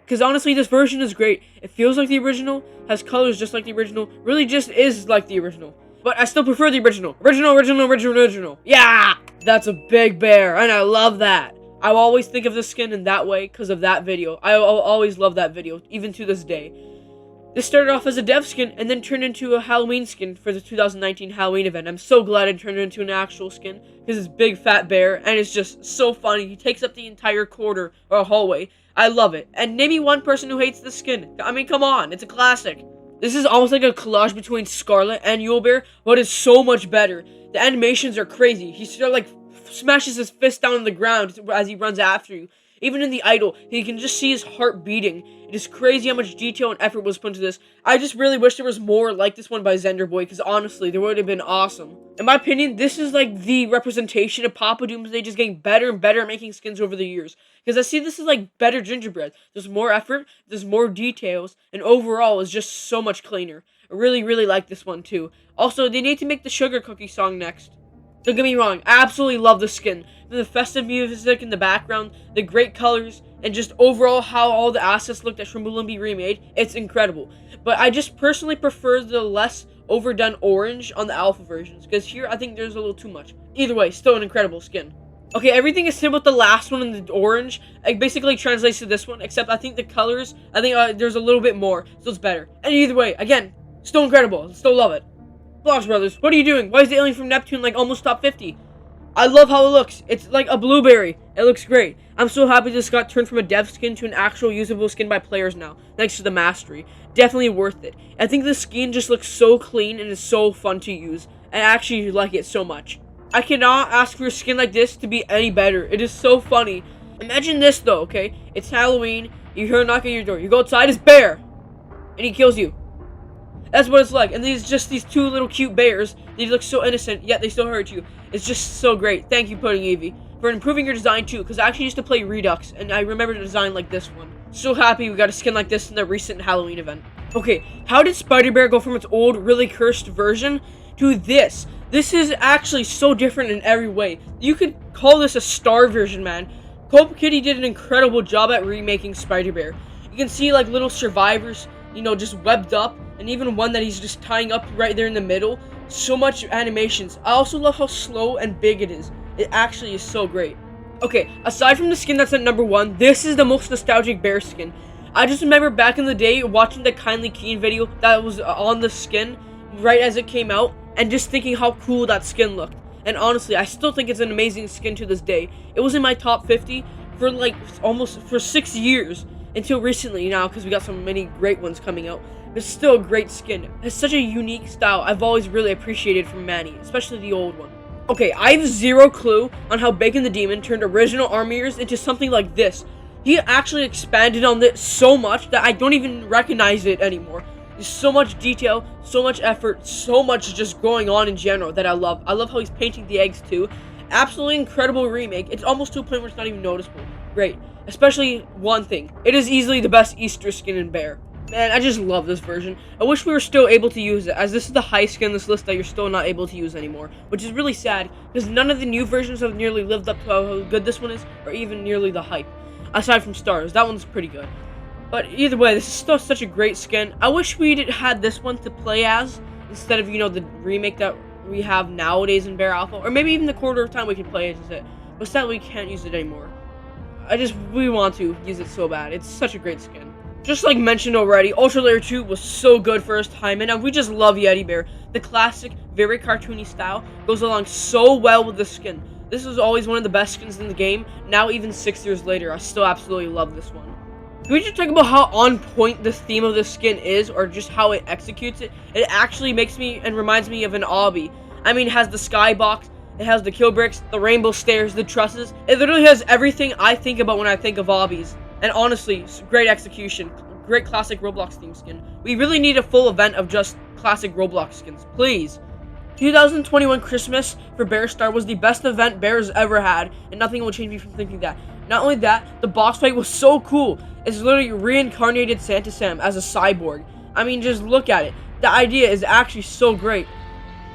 Because honestly, this version is great. It feels like the original, has colors just like the original, really just is like the original. But I still prefer the original. Original. Yeah! That's a big bear, and I love that. I will always think of this skin in that way because of that video. I will always love that video, even to this day. This started off as a dev skin and then turned into a Halloween skin for the 2019 Halloween event. I'm so glad it turned into an actual skin because it's Big Fat Bear and it's just so funny. He takes up the entire corridor or hallway. I love it. And name me one person who hates this skin. I mean, come on, it's a classic. This is almost like a collage between Scarlet and Yule Bear, but it's so much better. The animations are crazy. He sort of like smashes his fist down on the ground as he runs after you. Even in the idol, he can just see his heart beating. It is crazy how much detail and effort was put into this. I just really wish there was more like this one by Zenderboy, because honestly, there would have been awesome. In my opinion, this is like the representation of Papa Doomsday just getting better and better at making skins over the years. Because I see this is like better gingerbread. There's more effort, there's more details, and overall is just so much cleaner. I really, really like this one too. Also, they need to make the Sugar Cookie song next. Don't get me wrong, I absolutely love the skin. The festive music in the background, the great colors, and just overall how all the assets look that Shrimbulimbi remade, it's incredible. But I just personally prefer the less overdone orange on the alpha versions, because here I think there's a little too much. Either way, still an incredible skin. Okay, everything is similar with the last one in the orange. It basically translates to this one, except I think the colors, there's a little bit more, so it's better. And either way, again, still incredible, still love it. Blox Brothers, what are you doing? Why is the alien from Neptune like almost top 50? I love how it looks. It's like a blueberry. It looks great. I'm so happy this got turned from a dev skin to an actual usable skin by players now, thanks to the mastery. Definitely worth it. I think the skin just looks so clean and is so fun to use. I actually like it so much. I cannot ask for a skin like this to be any better. It is so funny. Imagine this though, okay? It's Halloween. You hear a knock at your door. You go outside, it's Bear. And he kills you. That's what it's like. And these two little cute bears. They look so innocent, yet they still hurt you. It's just so great. Thank you, Pudding Evie, for improving your design too, because I actually used to play Redux, and I remember a design like this one. So happy we got a skin like this in the recent Halloween event. Okay, how did Spider Bear go from its old, really cursed version to this? This is actually so different in every way. You could call this a star version, man. Cope Kitty did an incredible job at remaking Spider Bear. You can see like little survivors, you know, just webbed up, and even one that he's just tying up right there in the middle. So much animations. I also love how slow and big it is. It actually is so great. Okay, aside from the skin that's at number 1, this is the most nostalgic bear skin. I just remember back in the day watching the Kindly Keen video that was on the skin right as it came out, and just thinking how cool that skin looked. And honestly, I still think it's an amazing skin to this day. It was in my top 50 for like almost 6 years, until recently now, because we got so many great ones coming out. It's still a great skin. It's such a unique style I've always really appreciated from Manny, especially the old one. Okay, I have zero clue on how Bacon the Demon turned original Armiers into something like this. He actually expanded on this so much that I don't even recognize it anymore. There's so much detail, so much effort, so much just going on in general that I love. I love how he's painting the eggs too. Absolutely incredible remake. It's almost to a point where it's not even noticeable. Great. Especially one thing. It is easily the best Easter skin in Bear. Man, I just love this version. I wish we were still able to use it, as this is the high skin in this list that you're still not able to use anymore, which is really sad, because none of the new versions have nearly lived up to how good this one is, or even nearly the hype. Aside from Stars, that one's pretty good. But either way, this is still such a great skin. I wish we had this one to play as, instead of, you know, the remake that we have nowadays in Bear Alpha, or maybe even the quarter of time we can play as it, but sadly we can't use it anymore. We want to use it so bad. It's such a great skin. Just like mentioned already, Ultra Layer 2 was so good for its time, and we just love Yeti Bear. The classic, very cartoony style goes along so well with the skin. This was always one of the best skins in the game. Now, even 6 years later, I still absolutely love this one. Can we just talk about how on point the theme of this skin is, or just how it executes it? It actually makes me and reminds me of an obby. I mean, it has the skybox, it has the kill bricks, the rainbow stairs, the trusses. It literally has everything I think about when I think of obbies. And honestly, great execution. Great classic Roblox theme skin. We really need a full event of just classic Roblox skins, please. 2021 Christmas for Bear Star was the best event Bear's ever had, and nothing will change me from thinking that. Not only that, the boss fight was so cool. It's literally reincarnated Santa Sam as a cyborg. I mean, just look at it. The idea is actually so great.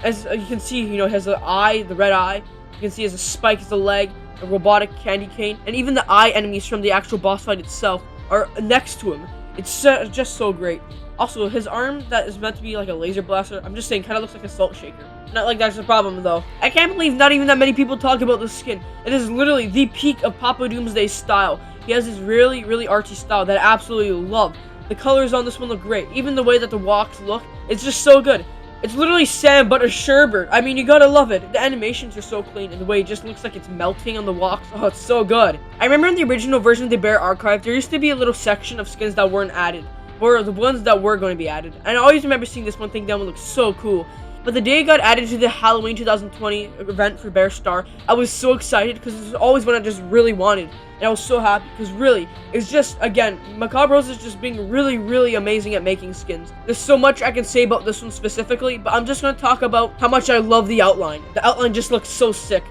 As you can see, you know, it has the eye, the red eye. You can see it has a spike as a leg, a robotic candy cane, and even the eye enemies from the actual boss fight itself are next to him. It's just so great. Also, his arm that is meant to be like a laser blaster, I'm just saying, kind of looks like a salt shaker. Not like that's the problem, though. I can't believe not even that many people talk about this skin. It is literally the peak of Papa Doomsday's style. He has this really, really artsy style that I absolutely love. The colors on this one look great. Even the way that the walks look, it's just so good. It's literally sand, but a sherbet. I mean, you gotta love it. The animations are so clean, and the way it just looks like it's melting on the walks. Oh, it's so good. I remember in the original version of the Bear Archive, there used to be a little section of skins that weren't added, or the ones that were going to be added. And I always remember seeing this one thing that would look so cool. But the day it got added to the Halloween 2020 event for Bear Star, I was so excited because this was always what I just really wanted. And I was so happy because really, it's just, again, Blox Brothers is just being really, really amazing at making skins. There's so much I can say about this one specifically, but I'm just going to talk about how much I love the outline. The outline just looks so sick.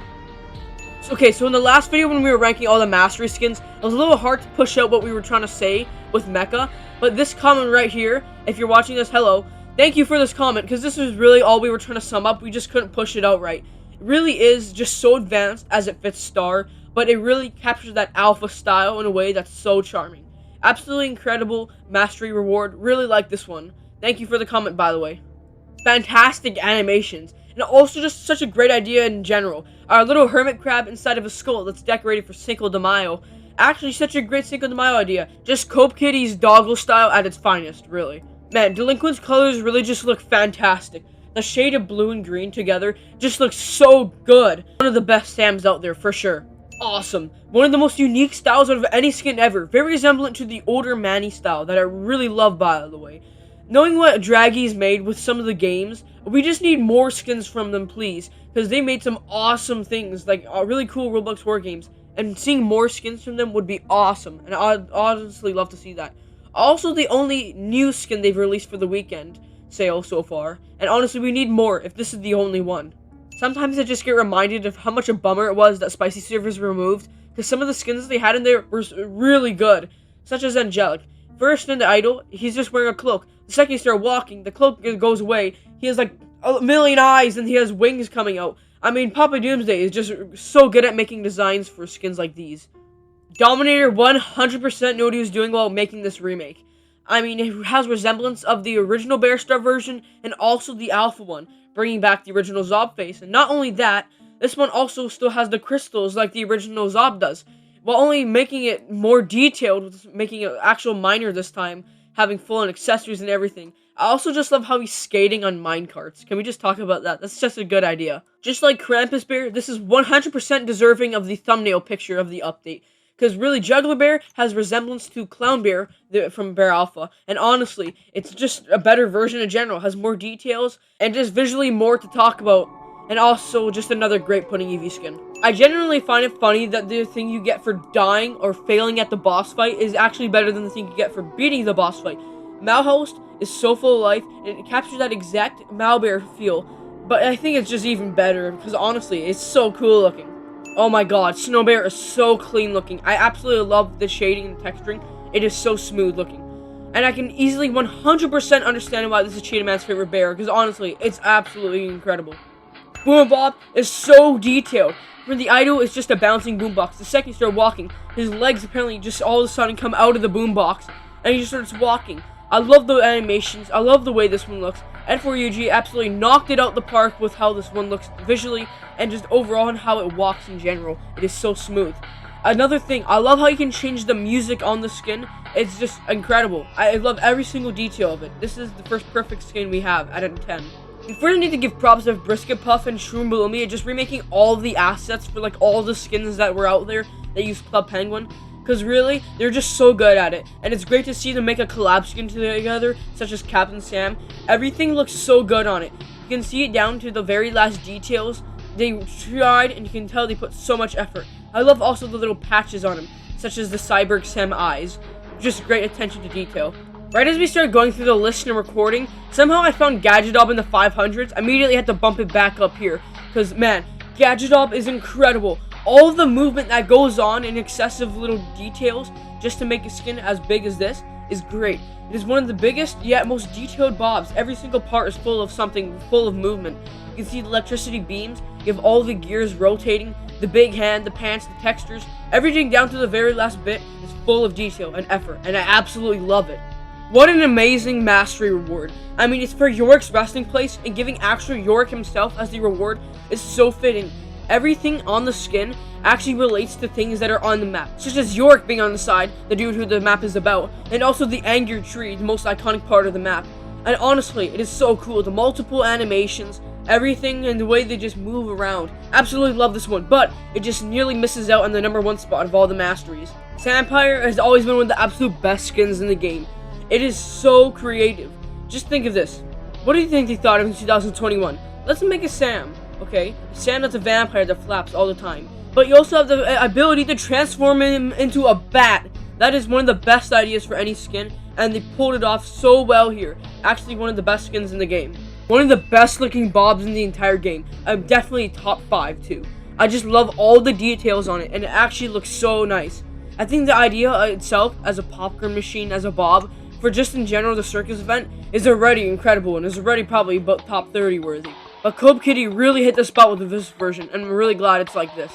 Okay, so in the last video when we were ranking all the mastery skins, it was a little hard to push out what we were trying to say with Mecha. But this comment right here, if you're watching this, hello. Thank you for this comment, because this is really all we were trying to sum up. We just couldn't push it out right. It really is just so advanced as it fits Star, but it really captures that alpha style in a way that's so charming. Absolutely incredible mastery reward. Really like this one. Thank you for the comment, by the way. Fantastic animations, and also just such a great idea in general. Our little hermit crab inside of a skull that's decorated for Cinco de Mayo. Actually, such a great Cinco de Mayo idea. Just Cope Kitty's doggle style at its finest, really. Man, Delinquent's colors really just look fantastic. The shade of blue and green together just looks so good. One of the best Sams out there, for sure. Awesome. One of the most unique styles out of any skin ever. Very resemblant to the older Manny style that I really love, by the way. Knowing what Draggy's made with some of the games, we just need more skins from them, please. Because they made some awesome things, like really cool Roblox war games. And seeing more skins from them would be awesome. And I'd honestly love to see that. Also, the only new skin they've released for the weekend sale so far. And honestly, we need more if this is the only one. Sometimes I just get reminded of how much a bummer it was that Spicy Servers were removed. Because some of the skins they had in there were really good. Such as Angelic. First in the idol, he's just wearing a cloak. The second you start walking, the cloak goes away. He has like a million eyes and he has wings coming out. I mean, Papa Doomsday is just so good at making designs for skins like these. Dominator 100% knew what he was doing while making this remake. I mean, it has resemblance of the original Bear Star version and also the Alpha one, bringing back the original Zob face. And not only that, this one also still has the crystals like the original Zob does, while only making it more detailed, making it actual miner this time, having full-on accessories and everything. I also just love how he's skating on minecarts. Can we just talk about that? That's just a good idea. Just like Krampus Bear, this is 100% deserving of the thumbnail picture of the update. Because really, Juggler Bear has resemblance to Clown Bear from Bear Alpha. And honestly, it's just a better version in general. It has more details and just visually more to talk about. And also just another great Pudding Eevee skin. I genuinely find it funny that the thing you get for dying or failing at the boss fight is actually better than the thing you get for beating the boss fight. Malhost is so full of life and it captures that exact Malbear feel. But I think it's just even better because honestly, it's so cool looking. Oh my god, Snow Bear is so clean looking. I absolutely love the shading and texturing. It is so smooth looking. And I can easily 100% understand why this is Cheetah Man's favorite bear, because honestly, it's absolutely incredible. Boom-Bob is so detailed. When the idol is just a bouncing boombox, the second you start walking, his legs apparently just all of a sudden come out of the boombox, and he just starts walking. I love the animations. I love the way this one looks. N4UG absolutely knocked it out the park with how this one looks visually and just overall and how it walks in general. It is so smooth. Another thing, I love how you can change the music on the skin. It's just incredible. I love every single detail of it. This is the first perfect skin we have out of 10. We further need to give props to Brisket Puff and Shroom Bloomy just remaking all the assets for like all the skins that were out there that use Club Penguin. Because really, they're just so good at it. And it's great to see them make a collab skin together, such as Captain Sam. Everything looks so good on it. You can see it down to the very last details. They tried, and you can tell they put so much effort. I love also the little patches on him, such as the Cyborg Sam eyes. Just great attention to detail. Right as we started going through the list and recording, somehow I found Gadget-Ob in the 500s. I immediately had to bump it back up here. Because, man, Gadget-Ob is incredible. All of the movement that goes on in excessive little details just to make a skin as big as this is great. It is one of the biggest yet most detailed bobs. Every single part is full of something, full of movement. You can see the electricity beams, you have all the gears rotating, the big hand, the pants, the textures, everything down to the very last bit is full of detail and effort, and I absolutely love it. What an amazing mastery reward. I mean, it's for Yorick's resting place, and giving actual Yorick himself as the reward is so fitting. Everything on the skin actually relates to things that are on the map, such as York being on the side, the dude who the map is about, and also the anger tree, the most iconic part of the map. And honestly, it is so cool, the multiple animations, everything, and the way they just move around. Absolutely love this one, but it just nearly misses out on the #1 spot of all the masteries. Sandpire has always been one of the absolute best skins in the game. It is so creative. Just think of this. What do you think they thought of in 2021? Let's make a Sam, okay? Sam that's a vampire that flaps all the time. But you also have the ability to transform him into a bat. That is one of the best ideas for any skin, and they pulled it off so well here. Actually, one of the best skins in the game. One of the best looking Bobs in the entire game. I'm definitely top 5 too. I just love all the details on it, and it actually looks so nice. I think the idea itself as a popcorn machine, as a Bob, for just in general the circus event, is already incredible and is already probably about top 30 worthy. But Cope Kitty really hit the spot with this version, and I'm really glad it's like this.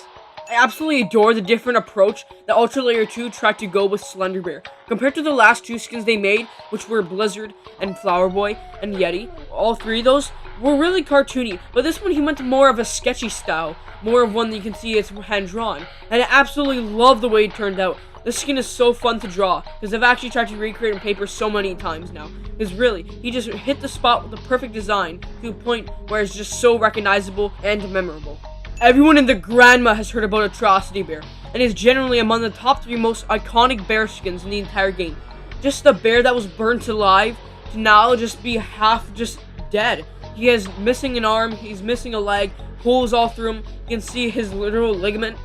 I absolutely adore the different approach that Ultra Layer 2 tried to go with Slender Bear. Compared to the last 2 skins they made, which were Blizzard and Flower Boy and Yeti, all 3 of those were really cartoony, but this one he went to more of a sketchy style, more of one that you can see it's hand-drawn, and I absolutely love the way it turned out. This skin is so fun to draw, because I've actually tried to recreate on paper so many times now, because really, he just hit the spot with the perfect design to a point where it's just so recognizable and memorable. Everyone in the grandma has heard about Atrocity Bear, and is generally among the top 3 most iconic bear skins in the entire game. Just the bear that was burnt alive to now just be half just dead. He has missing an arm, he's missing a leg, holes all through him, you can see his literal ligament.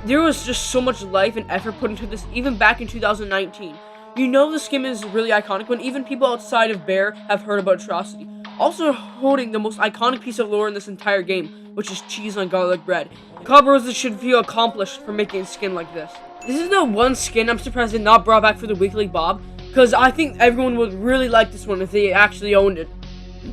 There was just so much life and effort put into this even back in 2019. You know the skin is really iconic when even people outside of Bear have heard about Atrocity. Also holding the most iconic piece of lore in this entire game, which is cheese on garlic bread. Blox Brothers should feel accomplished for making a skin like this. This is the one skin I'm surprised they not brought back for the weekly Bob, because I think everyone would really like this one if they actually owned it.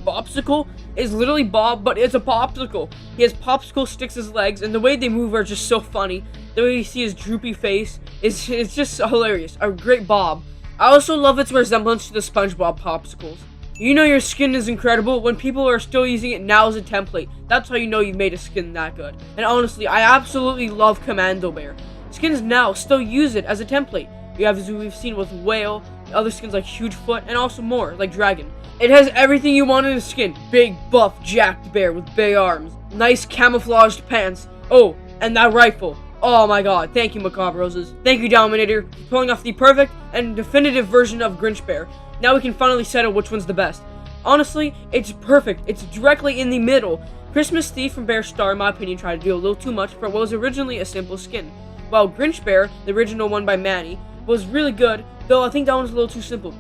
Bobsicle is literally Bob, but it's a popsicle. He has popsicle sticks as legs, and the way they move are just so funny. The way you see his droopy face, it's just hilarious. A great Bob. I also love its resemblance to the SpongeBob popsicles. You know your skin is incredible when people are still using it now as a template. That's how you know you've made a skin that good. And honestly, I absolutely love Commando Bear. Skins now still use it as a template. We have, as we've seen with Whale, other skins like Hugefoot, and also more, like Dragon. It has everything you want in a skin. Big, buff, jacked bear with big arms. Nice camouflaged pants. Oh, and that rifle. Oh my god, thank you, Macabre Roses. Thank you, Dominator, for pulling off the perfect and definitive version of Grinch Bear. Now we can finally settle which one's the best. Honestly, it's perfect. It's directly in the middle. Christmas Thief from Bear Star, in my opinion, tried to do a little too much for what was originally a simple skin. While Grinch Bear, the original one by Manny, was really good, though I think that one's a little too simple.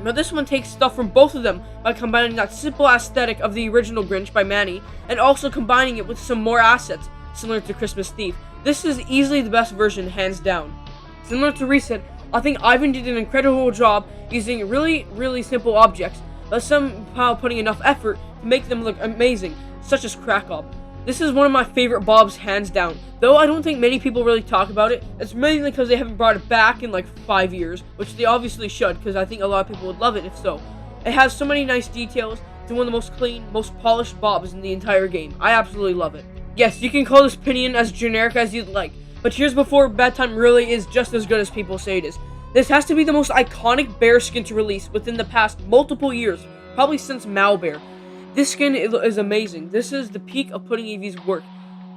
Now this one takes stuff from both of them by combining that simple aesthetic of the original Grinch by Manny, and also combining it with some more assets, similar to Christmas Thief. This is easily the best version, hands down. Similar to Reset, I think Ivan did an incredible job using really simple objects, but somehow putting enough effort to make them look amazing, such as Krakow. This is one of my favorite Bobs, hands down. Though I don't think many people really talk about it, it's mainly because they haven't brought it back in like 5 years, which they obviously should, because I think a lot of people would love it if so. It has so many nice details. It's one of the most clean, most polished Bobs in the entire game. I absolutely love it. Yes, you can call this opinion as generic as you'd like, but Here's Before Bedtime really is just as good as people say it is. This has to be the most iconic bear skin to release within the past multiple years, probably since Malbear. This skin is amazing. This is the peak of putting Eevee's work.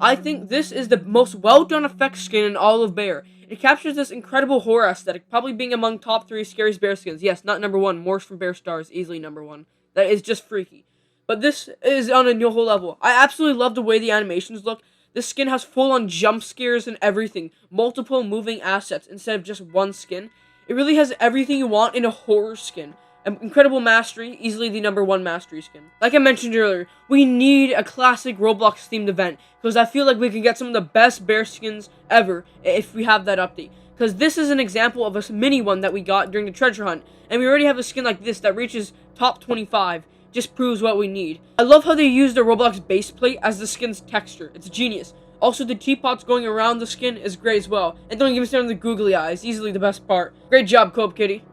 I think this is the most well-done effects skin in all of Bear. It captures this incredible horror aesthetic, probably being among top 3 scariest bear skins. Yes, not #1. Morse from Bear Star is easily #1. That is just freaky. But this is on a new whole level. I absolutely love the way the animations look. This skin has full-on jump scares and everything. Multiple moving assets instead of just one skin. It really has everything you want in a horror skin. An incredible mastery, easily the #1 mastery skin. Like I mentioned earlier, we need a classic Roblox themed event, because I feel like we can get some of the best bear skins ever if we have that update. Because this is an example of a mini one that we got during the treasure hunt, and we already have a skin like this that reaches top 25. Just proves what we need. I love how they use the Roblox base plate as the skin's texture. It's genius. Also, the teapots going around the skin is great as well. And don't even stand on the googly eyes, easily the best part. Great job, Cope Kitty.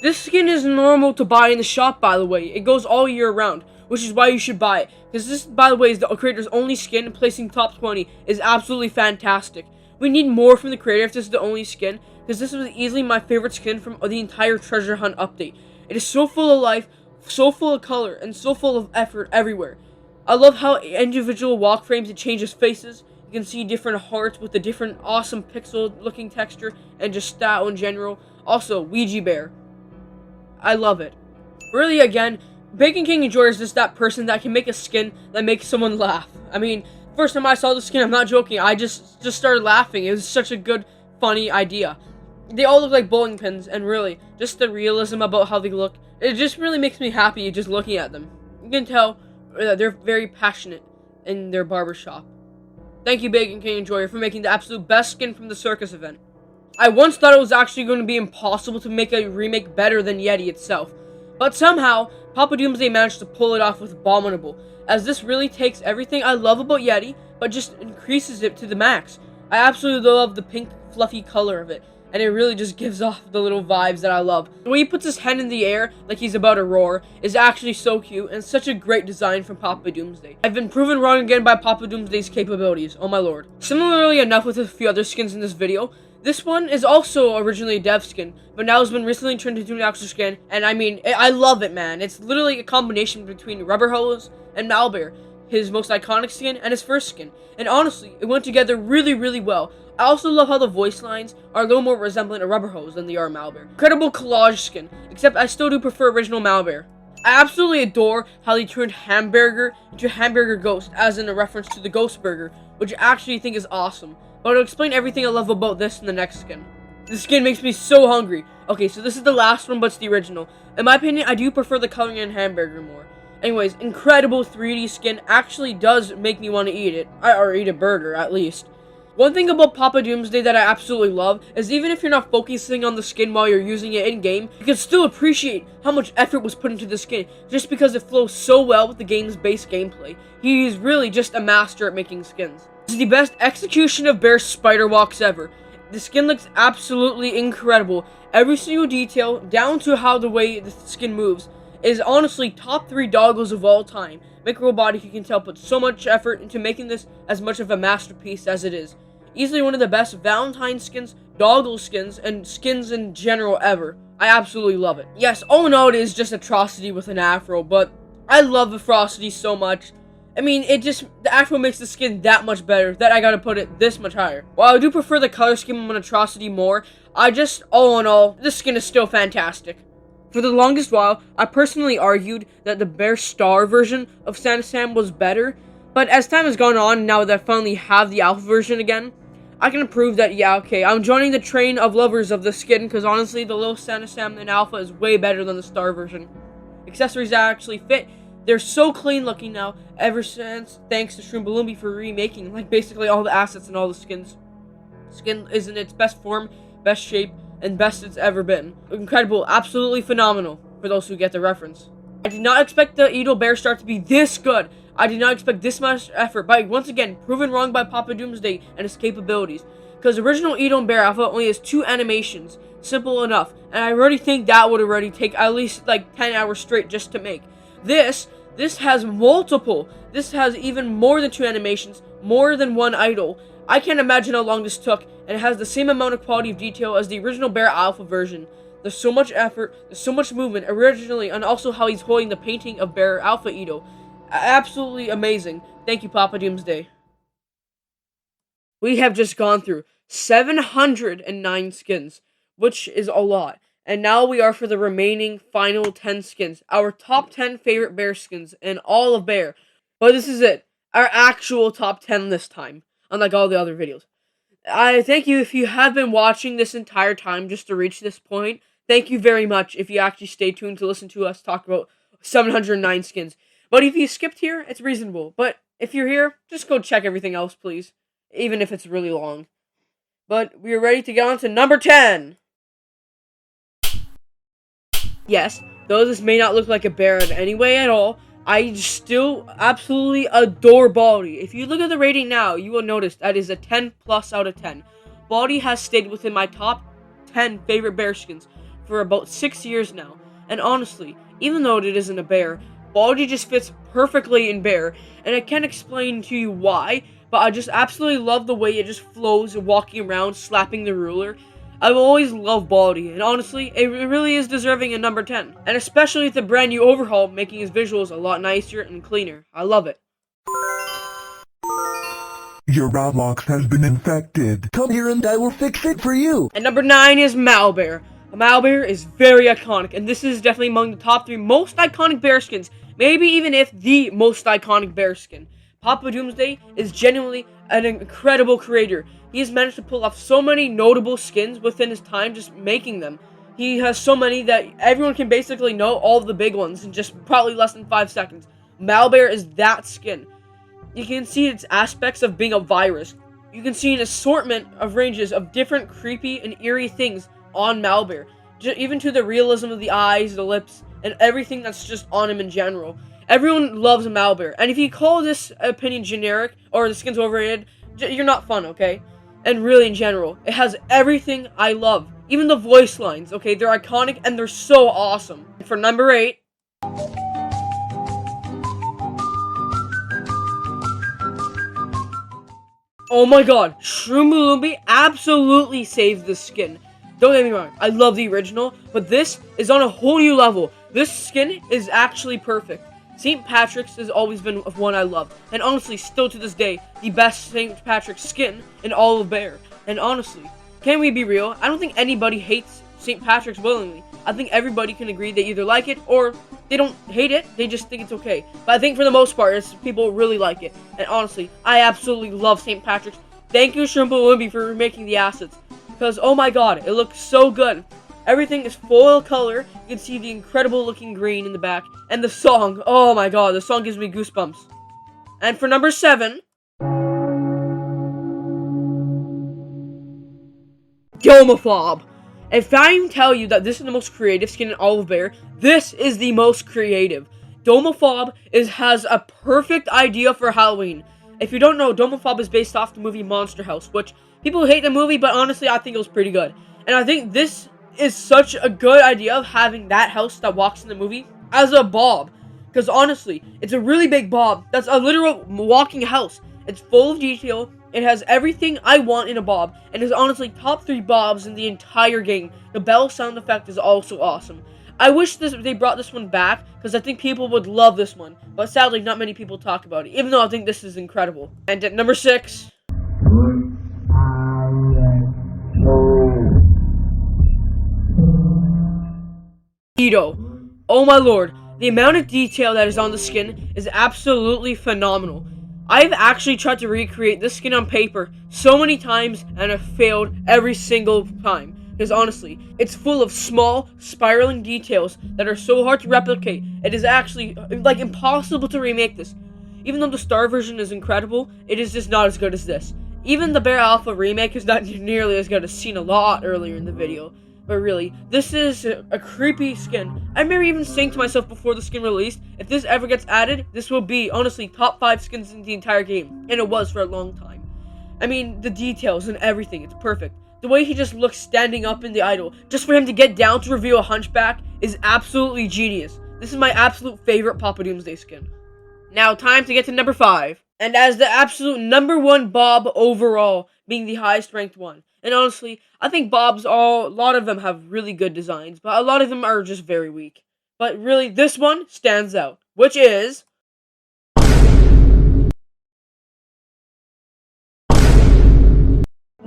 This skin is normal to buy in the shop, by the way. It goes all year round, which is why you should buy it. Because this, by the way, is the creator's only skin, and placing top 20 is absolutely fantastic. We need more from the creator if this is the only skin, because this was easily my favorite skin from the entire treasure hunt update. It is so full of life, so full of color, and so full of effort everywhere. I love how individual walk frames it changes faces. You can see different hearts with a different awesome pixel looking texture and just style in general. Also, Ouija Bear. I love it. Really, again, Bacon King Enjoyer is just that person that can make a skin that makes someone laugh. I mean, first time I saw the skin, I'm not joking, I just started laughing. It was such a good, funny idea. They all look like bowling pins, and really, just the realism about how they look, it just really makes me happy just looking at them. You can tell they're very passionate in their barbershop. Thank you, Bacon King Enjoyer, for making the absolute best skin from the circus event. I once thought it was actually going to be impossible to make a remake better than Yeti itself, but somehow, Papa Doomsday managed to pull it off with Abominable, as this really takes everything I love about Yeti, but just increases it to the max. I absolutely love the pink, fluffy color of it, and it really just gives off the little vibes that I love. The way he puts his head in the air, like he's about to roar, is actually so cute, and such a great design from Papa Doomsday. I've been proven wrong again by Papa Doomsday's capabilities, oh my lord. Similarly enough with a few other skins in this video, this one is also originally a dev skin, but now has been recently turned into an actual skin, and I mean, I love it, man. It's literally a combination between Rubber Hose and Malbear, his most iconic skin and his first skin, and honestly, it went together really, really well. I also love how the voice lines are a little more resembling a Rubber Hose than they are Malbear. Incredible collage skin, except I still do prefer original Malbear. I absolutely adore how they turned Hamburger into Hamburger Ghost, as in a reference to the Ghost Burger, which I actually think is awesome. But I'll explain everything I love about this in the next skin. This skin makes me so hungry. Okay, so this is the last one, but it's the original. In my opinion, I do prefer the coloring in Hamburger more. Anyways, incredible 3D skin actually does make me want to eat it. Or eat a burger, at least. One thing about Papa Doomsday that I absolutely love is even if you're not focusing on the skin while you're using it in-game, you can still appreciate how much effort was put into the skin just because it flows so well with the game's base gameplay. He is really just a master at making skins. This is the best execution of Bear's spider walks ever. The skin looks absolutely incredible. Every single detail, down to how the way the skin moves, is honestly top 3 doggles of all time. Microbody, you can tell, put so much effort into making this as much of a masterpiece as it is. Easily one of the best Valentine skins, doggle skins, and skins in general ever. I absolutely love it. Yes, all in all, it is just Atrocity with an afro, but I love Atrocity so much. I mean, the afro makes the skin that much better that I gotta put it this much higher. While I do prefer the color scheme on Atrocity more, all in all, this skin is still fantastic. For the longest while, I personally argued that the Bear Star version of Santa Sam was better, but as time has gone on, now that I finally have the alpha version again, I can prove that, yeah, okay, I'm joining the train of lovers of the skin, because honestly, the little Santa Sam in alpha is way better than the Star version. Accessories actually fit. They're so clean looking now, ever since, thanks to Shroom Balloombi for remaking, like, basically all the assets and all the skins. Skin is in its best form, best shape, and best it's ever been. Incredible, absolutely phenomenal, for those who get the reference. I did not expect the Edo Bear Star to be this good. I did not expect this much effort, but once again, proven wrong by Papa Doomsday and his capabilities. Because original Edo and Bear Alpha only has 2 animations, simple enough, and I already think that would already take at least, like, 10 hours straight just to make. This has multiple. This has even more than 2 animations, more than 1 idol. I can't imagine how long this took, and it has the same amount of quality of detail as the original Bear Alpha version. There's so much effort, there's so much movement originally, and also how he's holding the painting of Bear Alpha Edo. Absolutely amazing. Thank you, Papa Doomsday. We have just gone through 709 skins, which is a lot. And now we are for the remaining final 10 skins. Our top 10 favorite Bear skins in all of Bear. But this is it. Our actual top 10 this time. Unlike all the other videos. I thank you if you have been watching this entire time just to reach this point. Thank you very much if you actually stay tuned to listen to us talk about 709 skins. But if you skipped here, it's reasonable. But if you're here, just go check everything else, please. Even if it's really long. But we are ready to get on to number 10. Yes, though this may not look like a bear in any way at all, I still absolutely adore Baldi. If you look at the rating now, you will notice that is a 10 plus out of 10. Baldi has stayed within my top 10 favorite bear skins for about 6 years now. And honestly, even though it isn't a bear, Baldi just fits perfectly in Bear, and I can't explain to you why, but I just absolutely love the way it just flows walking around, slapping the ruler. I've always loved Baldy, and honestly, it really is deserving a number 10. And especially with the brand new overhaul, making his visuals a lot nicer and cleaner. I love it. Your Roblox has been infected. Come here and I will fix it for you. And number 9 is Malbear. Malbear is very iconic, and this is definitely among the top 3 most iconic bear skins. Maybe even if the most iconic bear skin. Papa Doomsday is genuinely an incredible creator. He has managed to pull off so many notable skins within his time just making them. He has so many that everyone can basically know all of the big ones in just probably less than 5 seconds. Malbear is that skin. You can see its aspects of being a virus. You can see an assortment of ranges of different creepy and eerie things on Malbear. Even to the realism of the eyes, the lips, and everything that's just on him in general. Everyone loves Malbear, and if you call this opinion generic, or the skin's overrated, you're not fun, okay? And really, in general, it has everything I love. Even the voice lines, okay? They're iconic, and they're so awesome. For number 8... oh my god, Shroombalooby absolutely saved this skin. Don't get me wrong, I love the original, but this is on a whole new level. This skin is actually perfect. St. Patrick's has always been one I love, and honestly, still to this day, the best St. Patrick's skin in all of Bear. And honestly, can we be real? I don't think anybody hates St. Patrick's willingly. I think everybody can agree they either like it or they don't hate it, they just think it's okay. But I think for the most part, people really like it. And honestly, I absolutely love St. Patrick's. Thank you, Shroombalooby, for remaking the assets. Because, oh my god, it looks so good. Everything is full color. You can see the incredible looking green in the back. And the song, oh my god, the song gives me goosebumps. And for number 7... Domophobe. If I can tell you that this is the most creative skin in all of Bear, this is the most creative. Domophobe has a perfect idea for Halloween. If you don't know, Domophobe is based off the movie Monster House, which people hate the movie, but honestly, I think it was pretty good. And I think this is such a good idea of having that house that walks in the movie as a Bob. Because honestly, it's a really big Bob. That's a literal walking house. It's full of detail. It has everything I want in a Bob. And is honestly top 3 Bobs in the entire game. The bell sound effect is also awesome. I wish they brought this one back, because I think people would love this one. But sadly, not many people talk about it, even though I think this is incredible. And at number 6... T.H.O.B. Oh my lord, the amount of detail that is on the skin is absolutely phenomenal. I've actually tried to recreate this skin on paper so many times, and I've failed every single time. Because honestly, it's full of small, spiraling details that are so hard to replicate. It is actually, like, impossible to remake this. Even though the Star version is incredible, it is just not as good as this. Even the Bear Alpha remake is not nearly as good as seen a lot earlier in the video. But really, this is a creepy skin. I remember even saying to myself before the skin released, if this ever gets added, this will be, honestly, top 5 skins in the entire game. And it was for a long time. I mean, the details and everything, it's perfect. The way he just looks standing up in the idol, just for him to get down to reveal a hunchback, is absolutely genius. This is my absolute favorite Papa Doomsday skin. Now, time to get to number 5. And as the absolute number 1 Bob overall, being the highest ranked one. And honestly, I think Bobs, a lot of them have really good designs, but a lot of them are just very weak. But really, this one stands out, which is...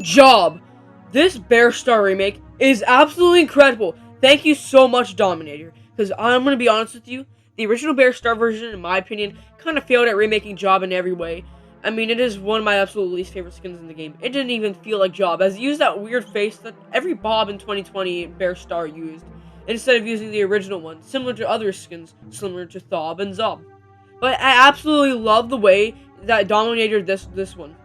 Job. This Bear Star remake is absolutely incredible. Thank you so much, Dominator. Because I'm going to be honest with you, the original Bear Star version, in my opinion, kind of failed at remaking Job in every way. I mean, it is one of my absolute least favorite skins in the game. It didn't even feel like Job, as it used that weird face that every Bob in 2020 Bear Star used, instead of using the original one, similar to other skins, similar to Thob and Zob. But I absolutely love the way that Dominator this one.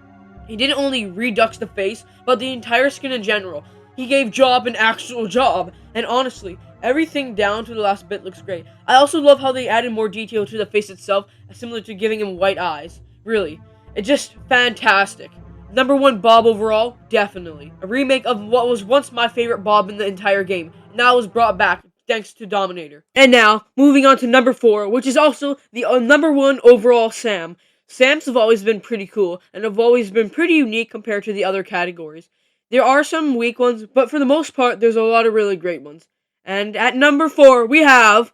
He didn't only redux the face, but the entire skin in general. He gave Job an actual job, and honestly, everything down to the last bit looks great. I also love how they added more detail to the face itself, similar to giving him white eyes. Really. It's just fantastic. Number 1 Bob overall, definitely. A remake of what was once my favorite Bob in the entire game. Now was brought back thanks to Dominator. And now, moving on to number 4, which is also the number 1 overall Sam. Sams have always been pretty cool, and have always been pretty unique compared to the other categories. There are some weak ones, but for the most part, there's a lot of really great ones. And at number 4, we have...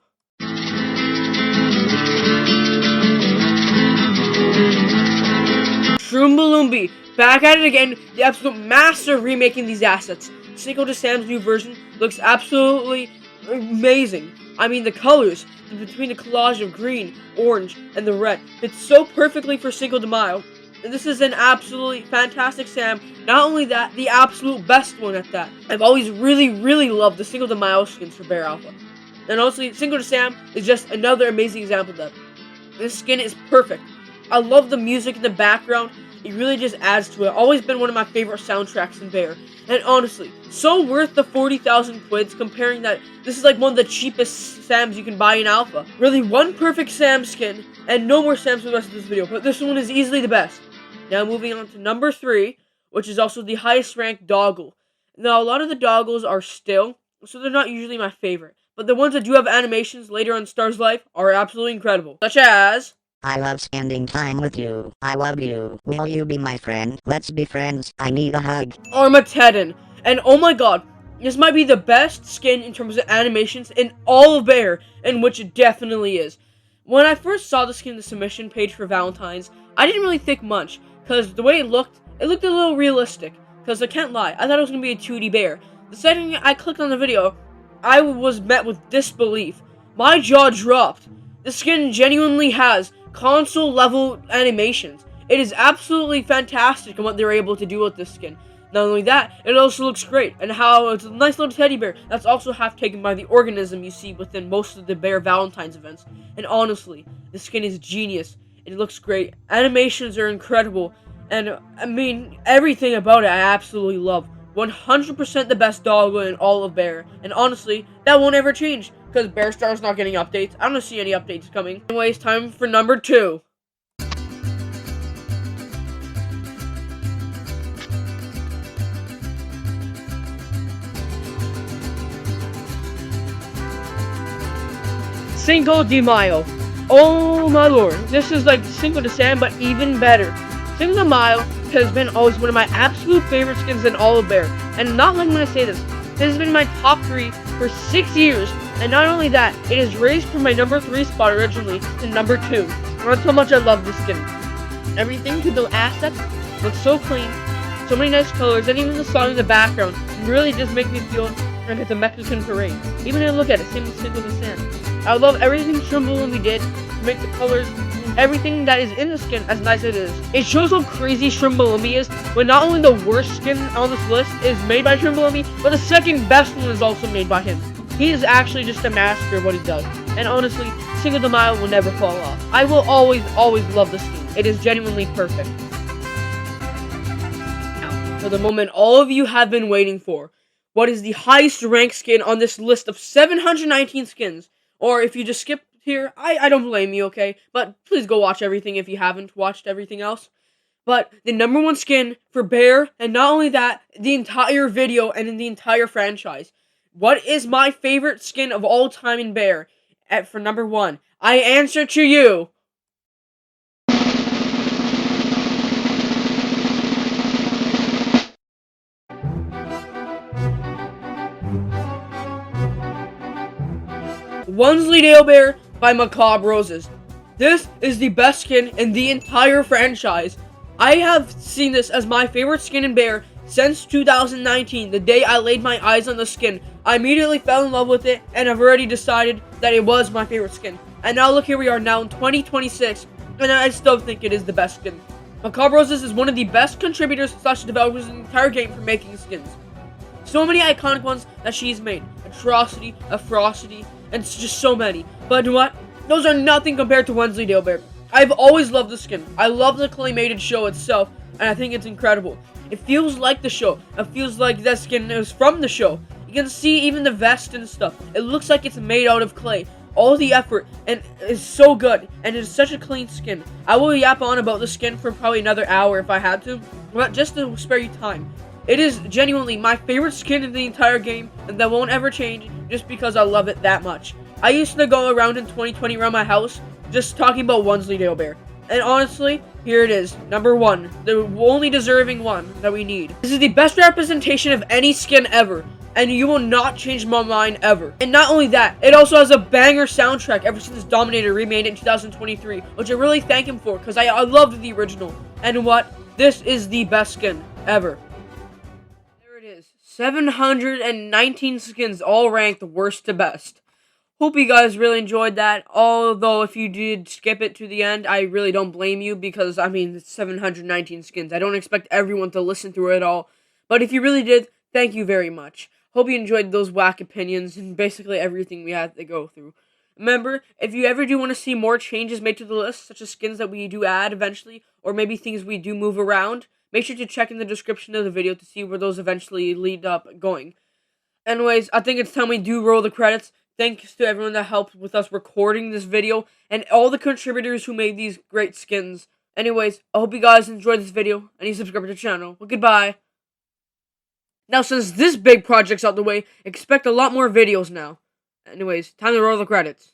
Shroomballoombi, back at it again, the absolute master of remaking these assets. Cinco de Sam's new version looks absolutely amazing. I mean, the colors between the collage of green, orange, and the red fits so perfectly for Cinco de Mayo. And this is an absolutely fantastic Sam. Not only that, the absolute best one at that. I've always really loved the Cinco de Mayo skins for Bear Alpha. And honestly, Cinco de Sam is just another amazing example of that. This skin is perfect. I love the music in the background. It really just adds to it. Always been one of my favorite soundtracks in Bear. And honestly, so worth the 40,000 quids, comparing that this is like one of the cheapest Sams you can buy in Alpha. Really, one perfect Sam skin, and no more Sams for the rest of this video, but this one is easily the best. Now moving on to number 3, which is also the highest ranked doggle. Now a lot of the doggles are still, so they're not usually my favorite. But the ones that do have animations later on Star's life are absolutely incredible. Such as... I love spending time with you. I love you. Will you be my friend? Let's be friends. I need a hug. Armageddon. And oh my god, this might be the best skin in terms of animations in all of Bear, and which it definitely is. When I first saw the skin in the submission page for Valentine's, I didn't really think much, because the way it looked a little realistic. Because I can't lie, I thought it was going to be a 2D bear. The second I clicked on the video, I was met with disbelief. My jaw dropped. The skin genuinely has console level animations. It is absolutely fantastic in what they're able to do with this skin. Not only that, it also looks great, and how it's a nice little teddy bear that's also half taken by the organism you see within most of the Bear Valentine's events. And honestly, the skin is genius. It looks great. Animations are incredible, and I mean, everything about it I absolutely love. 100% the best doggo in all of Bear, and honestly, that won't ever change, because Bear Star's not getting updates. I don't see any updates coming. Anyways, time for number 2. Cinco de Mayo. Oh my lord, this is like Cinco de Sam, but even better. Cinco de Mayo has been always one of my absolute favorite skins in all of Bear, and not like I'm gonna say this has been my top 3 for 6 years, and not only that, it is raised from my number 3 spot originally to number 2. That's how much I love this skin. Everything to the assets looks so clean, so many nice colors, and even the song in the background really just makes me feel like it's a Mexican parade. Even when I look at it, same with Cinco de Sam. I love everything Shroomballoombi did to make the colors, everything that is in the skin as nice as it is. It shows how crazy Shroomballoombi is, when not only the worst skin on this list is made by Shroomballoombi, but the second best one is also made by him. He is actually just a master of what he does, and honestly, Cinco de Mayo will never fall off. I will always love this skin. It is genuinely perfect. Now, for the moment all of you have been waiting for, what is the highest ranked skin on this list of 719 skins? Or if you just skipped here, I don't blame you, okay? But please go watch everything if you haven't watched everything else. But the number 1 skin for Bear, and not only that, the entire video and in the entire franchise. What is my favorite skin of all time in Bear? For number 1, I answer to you. Wensleydale Bear by Macabre Roses. This is the best skin in the entire franchise. I have seen this as my favorite skin in Bear since 2019, the day I laid my eyes on the skin. I immediately fell in love with it, and I've already decided that it was my favorite skin. And now look, here we are now in 2026, and I still think it is the best skin. Macabre Roses is one of the best contributors / developers in the entire game for making skins. So many iconic ones that she's made. Atrocity, Afrosity, and it's just so many. But you know what? Those are nothing compared to Wensleydale Bear. I've always loved the skin. I love the claymated show itself, and I think it's incredible. It feels like the show. It feels like that skin is from the show. You can see even the vest and stuff. It looks like it's made out of clay. All the effort, and it's so good, and it's such a clean skin. I will yap on about the skin for probably another hour if I had to, but just to spare you time. It is genuinely my favorite skin in the entire game, and that won't ever change just because I love it that much. I used to go around in 2020 around my house just talking about Wensleydale Bear. And honestly, here it is. Number 1. The only deserving one that we need. This is the best representation of any skin ever. And you will not change my mind ever. And not only that, it also has a banger soundtrack ever since Dominator remade it in 2023. Which I really thank him for, because I loved the original. And what? This is the best skin ever. There it is. 719 skins, all ranked worst to best. Hope you guys really enjoyed that, although if you did skip it to the end, I really don't blame you, because, I mean, it's 719 skins. I don't expect everyone to listen through it all, but if you really did, thank you very much. Hope you enjoyed those whack opinions and basically everything we had to go through. Remember, if you ever do want to see more changes made to the list, such as skins that we do add eventually, or maybe things we do move around, make sure to check in the description of the video to see where those eventually lead up going. Anyways, I think it's time we do roll the credits. Thanks to everyone that helped with us recording this video, and all the contributors who made these great skins. Anyways, I hope you guys enjoyed this video, and you subscribe to the channel. Well, goodbye. Now, since this big project's out the way, expect a lot more videos now. Anyways, time to roll the credits.